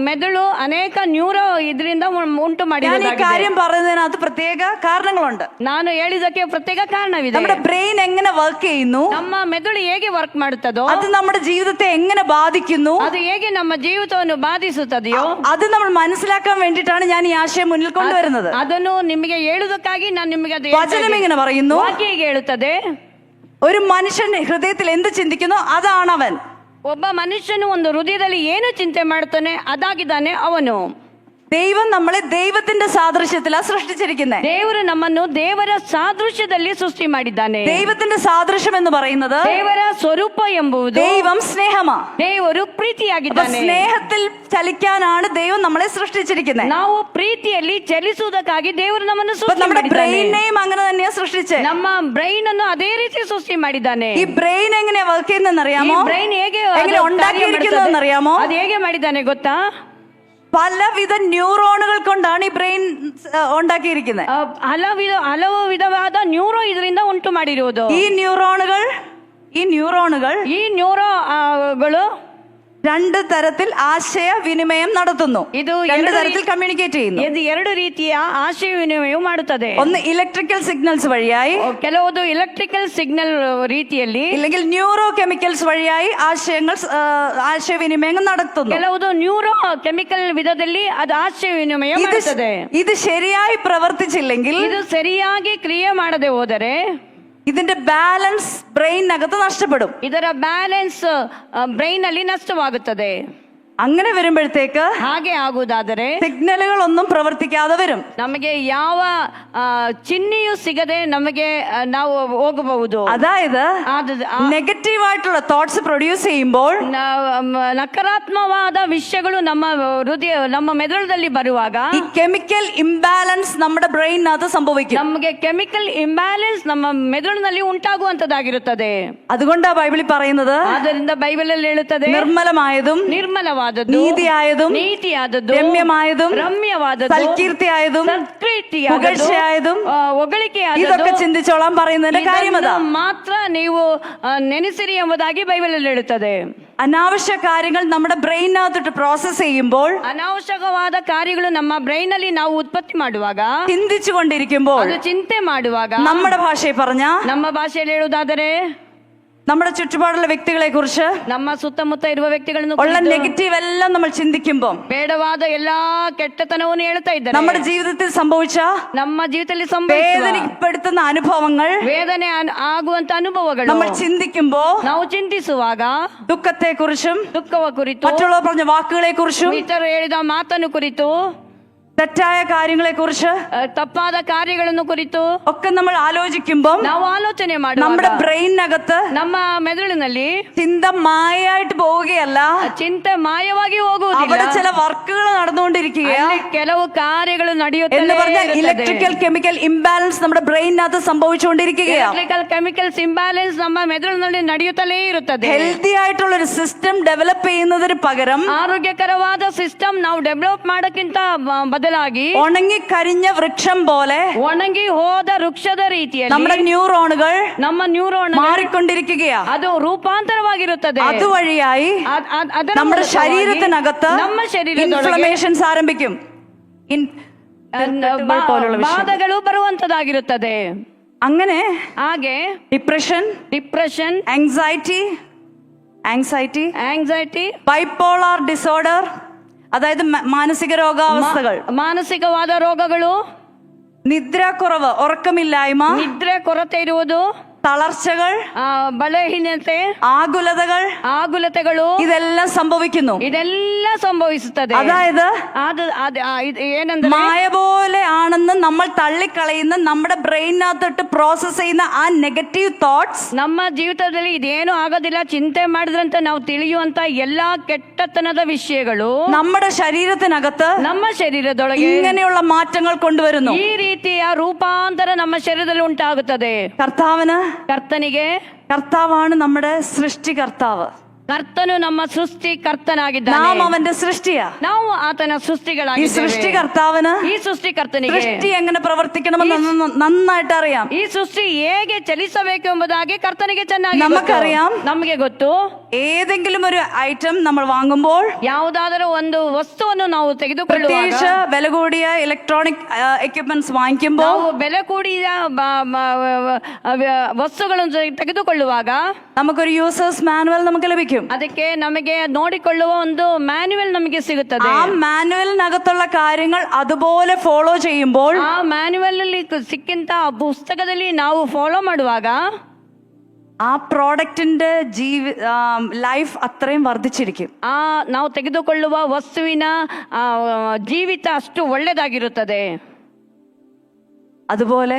ಮೆದುಳು ಅನೇಕ ನ್ಯೂರೋ ಇದರಿಂದ ಉಂಟು ഞാൻ ഈ ಮಾಡಿರೋದಾಗಿದೆ. കാര്യം പറയുന്നതിനകത്ത് പ്രത്യേക കാരണങ്ങളുണ്ട്. ನಾನು ಹೇಳಿದಕ್ಕೆ ಪ್ರತ್ಯೇಕ ಕಾರಣವಿದೆ. നമ്മുടെ ബ്രെയിൻ എങ്ങനെ വർക്ക് ചെയ്യുന്നു, ನಮ್ಮ ಮೆದುಳು ಹೇಗೆ ವರ್ಕ್ ಮಾಡುತ್ತದೋ അത് നമ്മുടെ ജീവിതത്തെ എങ്ങനെ ബാധിക്കുന്നു, ಅದು ಹೇಗೆ ನಮ್ಮ ಜೀವಿತವನ್ನು ಬಾಧಿಸುತ್ತದೆಯೋ അത് നമ്മൾ മനസ്സിലാക്കാൻ വേണ്ടിയിട്ടാണ് ഞാൻ ഈ ആശയം മുന്നിൽ കൊണ്ടുവരുന്നത്. ಅದನ್ನು ನಿಮಗೆ ಹೇಳುವುದಕ್ಕಾಗಿ ನಾನು ನಿಮಗೆ ಅದು വചനം ഇങ്ങനെ പറയുന്നു, ವಾಕ್ಯ ಹೀಗೆ ಹೇಳುತ್ತದೆ, ഒരു മനുഷ്യന്റെ ഹൃദയത്തിൽ എന്ത് ചിന്തിക്കുന്നു അതാണ് അവൻ. ಒಬ್ಬ ಮನುಷ್ಯನು ಒಂದು ಹೃದಯದಲ್ಲಿ ಏನು ಚಿಂತೆ ಮಾಡ್ತಾನೆ ಅದಾಗಿದ್ದಾನೆ ಅವನು. ദൈവം നമ്മളെ ദൈവത്തിന്റെ സാദൃശ്യത്തിലാണ് സൃഷ്ടിച്ചിരിക്കുന്നത്. ದೇವರು ನಮ್ಮನ್ನು ದೇವರ ಸಾದೃಶ್ಯದಲ್ಲಿ ಸೃಷ್ಟಿ ಮಾಡಿದ್ದಾನೆ. ദൈവത്തിന്റെ സാദൃശ്യം എന്ന് പറയുന്നത് ದೇವರ ಸ್ವರೂಪ ಎಂಬುದು ദൈവം സ്നേഹമാ. ದೇವರು ಪ್ರೀತಿಯಾಗಿದ್ದಾನೆ. സ്നേഹത്തിൽ ചലിക്കാനാണ് ദൈവം നമ്മളെ സൃഷ്ടിച്ചിരിക്കുന്നത്. ನಾವು ಪ್ರೀತಿಯಲ್ಲಿ ಚಲಿಸುವುದಕ್ಕಾಗಿ ದೇವರು ನಮ್ಮನ್ನು അപ്പൊ ಸೃಷ್ಟಿ നമ്മുടെ ಮಾಡಿದ್ದಾನೆ. ബ്രെയിനെയും അങ്ങനെ തന്നെയാ സൃഷ്ടിച്ചേ. ನಮ್ಮ ಬ್ರೈನ್ ಅನ್ನು ಅದೇ ರೀತಿ ಸೃಷ್ಟಿ ಮಾಡಿದ್ದಾನೆ. ഈ ബ്രെയിൻ എങ്ങനെയാ വർക്ക് ചെയ്യുന്നതെന്ന് അറിയാമോ? ಬ್ರೈನ್ ಹೇಗೆ എങ്ങനെ ഉണ്ടാക്കിയിരിക്കുന്നതെന്ന് അറിയാമോ? ಅದು ಹೇಗೆ ಮಾಡಿದ್ದಾನೆ ಗೊತ್ತಾ? പലവിധ ന്യൂറോണുകൾ കൊണ്ടാണ് ഈ ബ്രെയിൻ ഉണ്ടാക്കിയിരിക്കുന്നത്. ಹಲವು ವಿಧವಾದ ನ್ಯೂರೋ ಇದರಿಂದ ಉಂಟು ಮಾಡಿರುವುದು. ഈ ന്യൂറോണുകൾ ಈ ನ್ಯೂರೋಗಳು രണ്ട് തരത്തിൽ ആശയവിനിമയം നടത്തുന്നു. ಇದು രണ്ട് തരത്തിൽ കമ്മ്യൂണിക്കേറ്റ് ചെയ്യുന്നു. ಇದು ಎರಡು ರೀತಿಯ ಆಶಯ ವಿನಿಮಯ ಮಾಡುತ್ತದೆ. ഒന്ന് ഇലക്ട്രിക്കൽ സിഗ്നൽസ് വഴിയായി, ಕೆಲವುದು ಎಲೆಕ್ಟ್ರಿಕಲ್ ಸಿಗ್ನಲ್ ರೀತಿಯಲ್ಲಿ, ഇല്ലെങ്കിൽ ന്യൂറോ കെമിക്കൽസ് വഴിയായി ആശയവിനിമയം നടത്തുന്നു. ಕೆಲವುದು ನ್ಯೂರೋ ಕೆಮಿಕಲ್ ವಿಧದಲ್ಲಿ ಅದು ಆಶಯ ವಿನಿಮಯ ಮಾಡುತ್ತದೆ. ഇത് ശരിയായി പ്രവർത്തിച്ചില്ലെങ്കിൽ, ಇದು ಸರಿಯಾಗಿ ಕ್ರಿಯೆ ಮಾಡದೆ ಹೋದರೆ ഇതിന്റെ ബാലൻസ് ബ്രെയിനകത്ത് നഷ്ടപ്പെടും. ಇದರ ಬ್ಯಾಲೆನ್ಸ್ ಬ್ರೈನ್ ಅಲ್ಲಿ ನಷ್ಟವಾಗುತ್ತದೆ. അങ്ങനെ വരുമ്പോഴത്തേക്ക് ಹಾಗೆ ಆಗುವುದಾದರೆ സിഗ്നലുകൾ ഒന്നും പ്രവർത്തിക്കാതെ വരും. ನಮಗೆ ಯಾವ ಚಿಹ್ನೆಯೂ ಸಿಗದೆ ನಮಗೆ ನಾವು ಹೋಗಬಹುದು. അതായത് നെഗറ്റീവ് ആയിട്ടുള്ള തോട്ട്സ് പ്രൊഡ്യൂസ് ചെയ്യുമ്പോൾ, ನಕಾರಾತ್ಮಕವಾದ ವಿಷಯಗಳು ನಮ್ಮ ಮೆದುಳದಲ್ಲಿ ಬರುವಾಗ ഈ കെമിക്കൽ ഇംബാലൻസ് നമ്മുടെ ബ്രെയിനകത്ത് സംഭവിക്കും. ನಮಗೆ ಕೆಮಿಕಲ್ ಇಂಬ್ಯಾಲೆನ್ಸ್ ನಮ್ಮ ಮೆದುಳಿನಲ್ಲಿ ಉಂಟಾಗುವಂತದ್ದಾಗಿರುತ್ತದೆ. അതുകൊണ്ടാ ബൈബിളിൽ പറയുന്നത്, ಆದ್ದರಿಂದ ಬೈಬಲ್ ಅಲ್ಲಿ ಹೇಳುತ್ತದೆ, നിർമ്മലമായതും നീതിയായതും രമ്യമായതും സൽകീർത്തിയായതും പുകഴ്ചയായതും ഇതൊക്കെ ചിന്തിച്ചോളാൻ പറയുന്നതിന്റെ കാര്യം അതാ. ಮಾತ್ರ ನೀವು ನೆನೆಸಿರಿ ಎಂಬುದಾಗಿ ಬೈಬಲ್ ಅಲ್ಲಿ ಹೇಳುತ್ತದೆ. അനാവശ്യ കാര്യങ്ങൾ നമ്മുടെ ബ്രെയിനകത്തിട്ട് പ്രോസസ് ചെയ്യുമ്പോൾ, ಅನಾವಶ್ಯಕವಾದ ಕಾರ್ಯಗಳು ನಮ್ಮ ಬ್ರೈನ್ ಅಲ್ಲಿ ನಾವು ಉತ್ಪತ್ತಿ ಮಾಡುವಾಗ, ചിന്തിച്ചു കൊണ്ടിരിക്കുമ്പോൾ, ಅದು ಚಿಂತೆ ಮಾಡುವಾಗ, നമ്മുടെ ഭാഷയിൽ പറഞ്ഞ, ನಮ್ಮ ಭಾಷೆಯಲ್ಲಿ ಹೇಳುವುದಾದರೆ നമ്മുടെ ചുറ്റുപാടുള്ള വ്യക്തികളെ കുറിച്ച് ನಮ್ಮ ಸುತ್ತಮುತ್ತ ಇರುವ ವ್ಯಕ್ತಿಗಳನ್ನು ഉള്ള നെഗറ്റീവ് എല്ലാം നമ്മൾ ചിന്തിക്കുമ്പോൾ, ಬೇಡವಾದ ಎಲ್ಲಾ ಕೆಟ್ಟತನವನ್ನು ಹೇಳ್ತಾ ಇದ್ದಾರೆ. നമ്മുടെ ജീവിതത്തിൽ സംഭവിച്ച ನಮ್ಮ ಜೀವಿತದಲ್ಲಿ ಸಂಭವಿಸುವ വേദനപ്പെടുത്തുന്ന അനുഭവങ്ങൾ, ವೇದನೆ ಆಗುವಂತ ಅನುಭವಗಳು നമ്മൾ ചിന്തിക്കുമ്പോൾ, ನಾವು ಚಿಂತಿಸುವಾಗ ദുഃഖത്തെ കുറിച്ചും ದುಃಖವ ಕುರಿತು, മറ്റുള്ളവർ പറഞ്ഞ വാക്കുകളെ കുറിച്ചും, ಇತರರು ಹೇಳಿದ ಮಾತನ್ನು ಕುರಿತು, തെറ്റായ കാര്യങ്ങളെ കുറിച്ച്, ತಪ್ಪಾದ ಕಾರ್ಯಗಳನ್ನು ಕುರಿತು ഒക്കെ നമ്മൾ ആലോചിക്കുമ്പോൾ, ನಾವು ಆಲೋಚನೆ നമ്മുടെ ಮಾಡುವಾಗ ബ്രെയിനകത്ത് ನಮ್ಮ ಮೆದುಳಿನಲ್ಲಿ ചിന്ത മായായിട്ട് പോവുകയല്ല, ಚಿಂತೆ ಮಾಯವಾಗಿ ಹೋಗುವುದಿಲ್ಲ. അവിടെ ചില വർക്കുകൾ നടന്നുകൊണ്ടിരിക്കുകയാണ്. ಅಲ್ಲಿ ಕೆಲವು ಕಾರ್ಯಗಳು എന്ന് ನಡೆಯುತ್ತಲೇ പറഞ്ഞാൽ ಇರುತ್ತದೆ. ഇലക്ട്രിക്കൽ കെമിക്കൽ ഇംബാലൻസ് നമ്മുടെ ബ്രെയിനകത്ത് സംഭവിച്ചുകൊണ്ടിരിക്കുകയാണ്. ಎಲೆಕ್ಟ್ರಿಕಲ್ ಕೆಮಿಕಲ್ಸ್ ಇಂಬ್ಯಾಲೆನ್ಸ್ ನಮ್ಮ ಮೆದುಳಿನಲ್ಲಿ ನಡೆಯುತ್ತಲೇ ಇರುತ್ತದೆ. ഹെൽത്തി ആയിട്ടുള്ള ഒരു സിസ്റ്റം ഡെവലപ്പ് ചെയ്യുന്നതിന് പകരം ಆರೋಗ್ಯಕರವಾದ ಸಿಸ್ಟಮ್ ನಾವು ಡೆವಲಪ್ ಮಾಡೋಕ್ಕಿಂತ ಬದಲಾಗಿ ഉണങ്ങിക്കരിഞ്ഞ വൃക്ഷം പോലെ ಒಣಗಿ ಹೋದ ವೃಕ್ಷದ ರೀತಿಯಲ್ಲಿ നമ്മുടെ ന്യൂറോണുകൾ ನಮ್ಮ ನ್ಯೂರೋನ್ മാറിക്കൊണ്ടിരിക്കുകയാണ്. ಅದು ರೂಪಾಂತರವಾಗಿರುತ್ತದೆ. അതുവഴിയായി ಅದರ നമ്മുടെ ಮೂಲಕವಾಗಿ ശരീരത്തിനകത്ത് ನಮ್ಮ ಶರೀರದೊಳಗೆ ഇൻഫ്ലമേഷൻസ് ആരംഭിക്കും. ಬಾಧಗಳು ಬರುವಂತದಾಗಿರುತ್ತದೆ. അങ്ങനെ ಹಾಗೆ ഡിപ്രഷൻ, ആങ്സൈറ്റി, ബൈപോളാർ ഡിസോർഡർ, അതായത് മാനസിക രോഗാവസ്ഥകൾ, ಮಾನಸಿಕವಾದ ರೋಗಗಳು, നിദ്രാക്കുറവ്, ഉറക്കമില്ലായ്മ, ನಿದ್ರೆ ಕೊರತೆ ಇರುವುದು, തളർച്ചകൾ, ಬಲಹೀನತೆ, ആകുലതകൾ, ഇതെല്ലാം സംഭവിക്കുന്നു. ಇದೆಲ್ಲ ಸಂಭವಿಸುತ್ತದೆ. അതായത് ಏನಂದ್ರೆ മായ പോലെ ആണെന്ന് നമ്മൾ തള്ളിക്കളയുന്ന നമ്മുടെ ബ്രെയിനകത്തോട്ട് പ്രോസസ് ചെയ്യുന്ന ആ നെഗറ്റീവ് തോട്ട്സ് ನಮ್ಮ ಜೀವಿತದಲ್ಲಿ ಇದೇನು ಆಗೋದಿಲ್ಲ ಚಿಂತೆ ಮಾಡಿದ್ರಂತ ನಾವು ತಿಳಿಯುವಂತ ಎಲ್ಲಾ ಕೆಟ್ಟತನದ ವಿಷಯಗಳು നമ്മുടെ ശരീരത്തിനകത്ത് ನಮ್ಮ ಶರೀರದೊಳಗೆ ഇങ്ങനെയുള്ള മാറ്റങ്ങൾ കൊണ്ടുവരുന്നു. ಈ ರೀತಿಯ ರೂಪಾಂತರ ನಮ್ಮ ಶರೀರದಲ್ಲಿ ಉಂಟಾಗುತ್ತದೆ. കർത്താവാണ് നമ്മുടെ സൃഷ്ടികർത്താവ്. ಕರ್ತನು ನಮ್ಮ ಸೃಷ್ಟಿಕರ್ತನಾಗಿದ್ದಾನೆ. നാം അവന്റെ സൃഷ്ടിയാ. ನಾವು ಆತನ ഈ ಸೃಷ್ಟಿಗಳಾಗಿದ್ದೇವೆ. സൃഷ്ടികർത്താവിന് ಈ ಸೃಷ್ಟಿಕರ್ತನಿಗೆ സൃഷ്ടി എങ്ങനെ പ്രവർത്തിക്കണമെന്ന് നന്നായിട്ട് അറിയാം. ಈ ಸೃಷ್ಟಿ ಹೇಗೆ ಚಲಿಸಬೇಕು ಎಂಬುದಾಗಿ ಕರ್ತನಿಗೆ ಚೆನ್ನಾಗಿ നമുക്കറിയാം. ನಮಗೆ ಗೊತ್ತು. ഏതെങ്കിലും ഒരു ഐറ്റം നമ്മൾ വാങ്ങുമ്പോൾ, ಯಾವುದಾದರೂ ಒಂದು ವಸ್ತುವನ್ನು ನಾವು ತೆಗೆದುಕೊಳ್ಳುವಾಗ, പ്രത്യേകിച്ച് വില കൂടിയ ഇലക്ട്രോണിക് എക്യുപ്മെന്റ്സ് വാങ്ങിക്കുമ്പോൾ, ನಾವು ಬೆಲೆ ಕೂಡಿದ ವಸ್ತುಗಳನ್ನು ತೆಗೆದುಕೊಳ್ಳುವಾಗ നമുക്കൊരു യൂസേഴ്സ് മാനുവൽ നമുക്ക് ലഭിക്കും. ಅದಕ್ಕೆ ನಮಗೆ ನೋಡಿಕೊಳ್ಳುವ ಒಂದು ಮ್ಯಾನ್ಯುವಲ್ ನಮಗೆ ಸಿಗುತ್ತದೆ. ആ മാനുവലിനകത്തുള്ള കാര്യങ്ങൾ അതുപോലെ ഫോളോ ചെയ്യുമ്പോൾ, ಆ ಮ್ಯಾನ್ಯುವಲ್ ಅಲ್ಲಿ ಸಿಕ್ಕಿಂತ ಪುಸ್ತಕದಲ್ಲಿ ನಾವು ಫಾಲೋ ಮಾಡುವಾಗ ആ പ്രോഡക്റ്റിന്റെ ലൈഫ് അത്രയും വർദ്ധിച്ചിരിക്കും. ಆ ನಾವು ತೆಗೆದುಕೊಳ್ಳುವ ವಸ್ತುವಿನ ಜೀವಿತ ಅಷ್ಟು ಒಳ್ಳೆದಾಗಿರುತ್ತದೆ. അതുപോലെ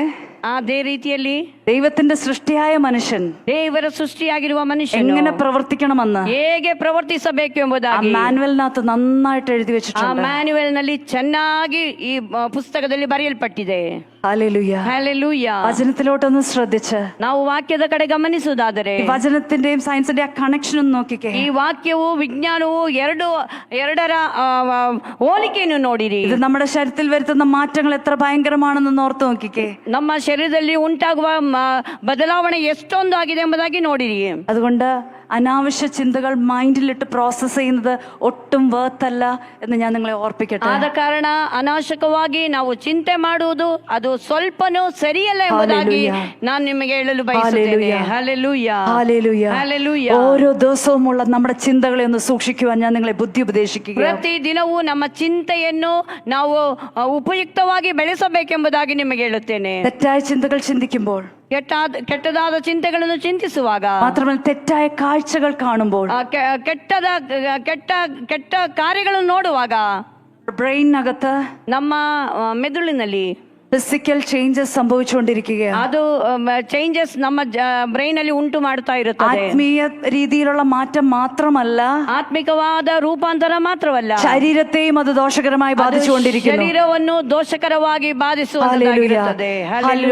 ಅದೇ ರೀತಿಯಲ್ಲಿ ദൈവത്തിന്റെ സൃഷ്ടിയായ മനുഷ്യൻ ದೇವರ ಸೃಷ್ಟಿಯಾಗಿರುವ ಮನುಷ್ಯನು എങ്ങനെ പ്രവർത്തിക്കണമെന്ന് ಹೇಗೆ ಪ್ರವರ್ತಿಸಬೇಕು ആ ಎಂಬುದಾಗಿ മാനുവലിനകത്ത് നന്നായിട്ട് എഴുതി ಆ വെച്ചിട്ടുണ്ട്. ಮ್ಯಾನ್ಯುವಲ್ ನಲ್ಲಿ ಚೆನ್ನಾಗಿ ಈ ಪುಸ್ತಕದಲ್ಲಿ ಬರೆಯಲ್ಪಟ್ಟಿದೆ. ഹല്ലേലൂയ. ಹಲ್ಲೆಲೂಯ. വചനത്തിലോട്ടൊന്ന് ശ്രദ്ധിച്ച് ನಾವು ವಾಕ್ಯದ ಕಡೆ ಗಮನಿಸುವುದಾದರೆ, ഈ വചനത്തിന്റെയും സയൻസിന്റെ ആ കണക്ഷൻ ഒന്ന് നോക്കിക്കേ. ಈ ವಾಕ್ಯವು ವಿಜ್ಞಾನವು ಎರಡರ ಹೋಲಿಕೆಯನ್ನು ನೋಡಿರಿ. ഇത് നമ്മുടെ ശരീരത്തിൽ വരുത്തുന്ന മാറ്റങ്ങൾ എത്ര ഭയങ്കരമാണെന്ന് ഓർത്ത് നോക്കിക്കേ. ನಮ್ಮ ಶರೀರದಲ್ಲಿ ಉಂಟಾಗುವ ಬದಲಾವಣೆ ಎಷ್ಟೊಂದು ಆಗಿದೆ ಎಂಬುದಾಗಿ ನೋಡಿರಿ. അതുകൊണ്ട് അനാവശ്യ ചിന്തകൾ മൈൻഡിലിട്ട് പ്രോസസ് ചെയ്യുന്നത് ഒട്ടും വേർത്തല്ല എന്ന് ഞാൻ നിങ്ങളെ ഓർപ്പിക്കട്ടെ. ಆದ ಕಾರಣ ಅನಾವಶ್ಯಕವಾಗಿ ನಾವು ಚಿಂತೆ ಮಾಡುವುದು ಅದು ಸ್ವಲ್ಪನೂ ಸರಿಯಲ್ಲ ಎಂಬುದಾಗಿ ನಾನು ನಿಮಗೆ ಹೇಳಲು ಬಯಸುತ್ತೇನೆ. ಹಲ್ಲೆಲೂಯ. ഹല്ലേലൂയ. ಹಲ್ಲೆಲೂಯ. ഓരോ ദിവസവുമുള്ള നമ്മുടെ ചിന്തകളെ ഒന്ന് സൂക്ഷിക്കുവാൻ ഞാൻ നിങ്ങളെ ബുദ്ധി ഉപദേശിക്കുക. ಪ್ರತಿ ದಿನವೂ ನಮ್ಮ ಚಿಂತೆಯನ್ನು ನಾವು ಉಪಯುಕ್ತವಾಗಿ ಬೆಳೆಸಬೇಕೆಂಬುದಾಗಿ ನಿಮಗೆ ಹೇಳುತ್ತೇನೆ. തെറ്റായ ചിന്തകൾ ചിന്തിക്കുമ്പോൾ, ಕೆಟ್ಟದಾದ ಚಿಂತೆಗಳನ್ನು ಚಿಂತಿಸುವಾಗ, മാത്രമല്ല തെറ്റായ കാഴ്ചകൾ കാണുമ്പോൾ, ಕೆಟ್ಟ ಕಾರ್ಯಗಳನ್ನು ನೋಡುವಾಗ ബ്രെയിനകത്ത് ನಮ್ಮ ಮೆದುಳಿನಲ್ಲಿ ഫിസിക്കൽ ചേഞ്ചസ് സംഭവിച്ചുകൊണ്ടിരിക്കുകയാണ്. ಅದು ಚೇಂಜಸ್ ನಮ್ಮ ಬ್ರೈನ್ ಅಲ್ಲಿ ಉಂಟು ಮಾಡ್ತಾ ಇರುತ್ತದೆ. ആത്മീയ രീതിയിലുള്ള മാറ്റം മാത്രമല്ല, ಆತ್ಮಿಕವಾದ ರೂಪಾಂತರ ಮಾತ್ರವಲ್ಲ, ശരീരത്തെയും അത് ദോഷകരമായി ബാധിച്ചുകൊണ്ടിരിക്കുന്നു. ಶರೀರವನ್ನು ದೋಷಕರವಾಗಿ ಬಾಧಿಸುವಂತಾಗಿರುತ್ತದೆ.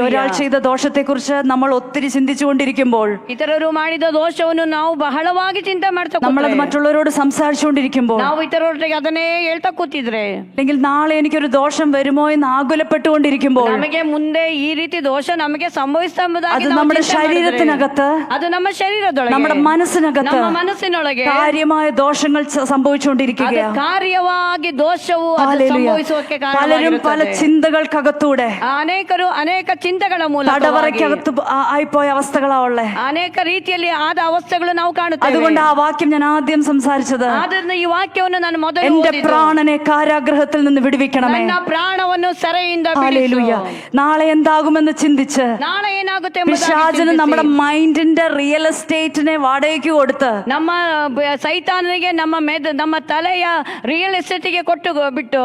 ഒരാൾ ചെയ്ത ദോഷത്തെ കുറിച്ച് നമ്മൾ ഒത്തിരി ചിന്തിച്ചുകൊണ്ടിരിക്കുമ്പോൾ, ಇತರರು ಮಾಡಿದ ದೋಷವನ್ನು ನಾವು ಬಹಳವಾಗಿ ಚಿಂತೆ ಮಾಡ್ತಾ നമ്മളത് മറ്റുള്ളവരോട് സംസാരിച്ചുകൊണ്ടിരിക്കുമ്പോൾ, ನಾವು ಇತರರೊಟ್ಟಿಗೆ ಅದನ್ನೇ ಹೇಳ್ತಾ ಕೂತಿದ್ರೆ, അല്ലെങ്കിൽ നാളെ എനിക്കൊരു ദോഷം വരുമോ എന്ന് ആകുലപ്പെട്ടുകൊണ്ടിരിക്കുമ്പോൾ, ನಮಗೆ ಮುಂದೆ ಈ ರೀತಿ ದೋಷ ನಮಗೆ ಸಂಭವಿಸುವುದಾಗಿ അത് നമ്മുടെ ശരീരത്തിനകത്ത്, ಅದು ನಮ್ಮ ಶರೀರದೊಳಗೆ, നമ്മുടെ മനസ്സിനകത്ത് ನಮ್ಮ ಮನಸ್ಸಿನೊಳಗೆ കാര്യമായ ദോഷങ്ങൾ സംഭവിച്ചുകൊണ്ടിരിക്കുകയാണ്. ಕಾರ್ಯವಾಗಿ ದೋಷವು ಅದು ಸಂಭವಿಸುವುದಕ್ಕೆ പലരും പല ಕಾರಣವಾಗಿರುತ್ತದೆ. ചിന്തകൾക്കകത്തൂടെ ಅನೇಕರು ಅನೇಕ ಚಿಂತೆಗಳ ಮೂಲಕ തടവറയ്ക്കകത്ത് ആയിപ്പോയ അവസ്ഥകളാവുള്ളേ. ಅನೇಕ ರೀತಿಯಲ್ಲಿ ಆದ ಅವಸ್ಥೆಗಳು ನಾವು ಕಾಣುತ್ತೇವೆ. അതുകൊണ്ട് ആ വാക്യം ഞാൻ ആദ്യം സംസാരിച്ചത്, ಆದ್ದರಿಂದ ಈ ವಾಕ್ಯವನ್ನು ನಾನು ಮೊದಲು എന്റെ ಓದಿದ್ದು, പ്രാണനെ കാരാഗ്രഹത്തിൽ നിന്ന് വിടുവിക്കണമേ. ನನ್ನ ಪ್ರಾಣವನ್ನು ಸೆರೆಯಿಂದ ಬಿಡಿಸು. നാളെ എന്താകുമെന്ന് ചിന്തിച്ച് ನಾಳೆ ಏನಾಗುತ್ತೆ ಎಂಬುದಾಗಿ പിശാചിന് ಚಿಂತಿಸಿ, നമ്മുടെ മൈൻഡിന്റെ റിയൽ എസ്റ്റേറ്റിനെ വാടകയ്ക്ക് കൊടുത്ത് ನಮ್ಮ ಸೈತಾನನಿಗೆ ನಮ್ಮ ತಲೆಯ ರಿಯಲ್ ಎಸ್ಟೇಟಿಗೆ ಕೊಟ್ಟು ಬಿಟ್ಟು,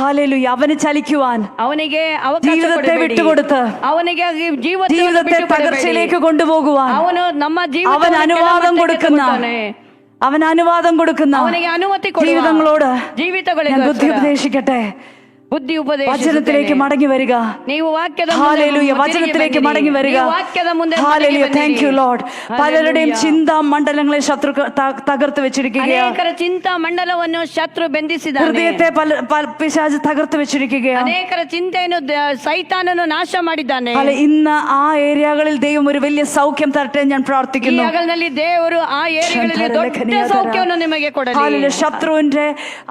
ഹല്ലേലൂയ, അവന് ചലിക്കുവാൻ ಅವನಿಗೆ ಅವಕಾಶ ജീവിതത്തെ ಕೊಡಬೇಡಿ. വിട്ടുകൊടുത്ത് ಅವನಿಗೆ ജീവിതത്തെ തകർച്ചയിലേക്ക് കൊണ്ടുപോകുവാൻ ಅವನು ನಮ್ಮ അവൻ അനുവാദം കൊടുക്കുന്ന ಅವನಿಗೆ ಅನುಮತಿ ಕೊಡುವ ജീവിതങ്ങളോട് ಜೀವಿತಗಳಿಗೆ ഞാൻ ബുദ്ധി ഉപദേശിക്കട്ടെ. ಬುದ್ಧಿ ಉಪದೇಶ. വചനത്തിലേക്ക് മടങ്ങി വരിക. ನೀವು ವಾಕ್ಯದ ഹല്ലേലൂയ, വചനത്തിലേക്ക് മടങ്ങി വരിക. ವಾಕ್ಯದ ಮುಂದೆ ഹല്ലേലൂയ, താങ്ക് യു ലോർഡ്. പലരുടെയും ചിന്താ മണ്ഡലങ്ങളെ ശത്രു തകർത്ത് വെച്ചിരിക്കുകയാണ്. ಅನೇಕರ ಚಿಂತಾ ಮಂಡಲವನ್ನು ಶತ್ರು ಬೆಂದಿಸಿದ್ದಾನೆ. ഹൃദയത്തെ പിശാച് തകർത്ത് വെച്ചിരിക്കുകയാണ്. ಅನೇಕರ ಚಿಂತೆಯನ್ನು ಸೈತಾನನು ನಾಶ ಮಾಡಿದ್ದಾನೆ. ഇന്ന് ആ ഏരിയകളിൽ ദൈവം ഒരു വലിയ സൗഖ്യം തരട്ടെ ഞാൻ പ്രാർത്ഥിക്കുന്നു. ಈ ಹಗಲಿನಲ್ಲಿ ದೇವರು ಆ ಏರಿಯಾಗಳಲ್ಲಿ ದೊಡ್ಡ ಸೌಖ್ಯವನ್ನು ನಿಮಗೆ ಕೊಡಲಿ. ഹല്ലേലൂയ, ശത്രുവിന്റെ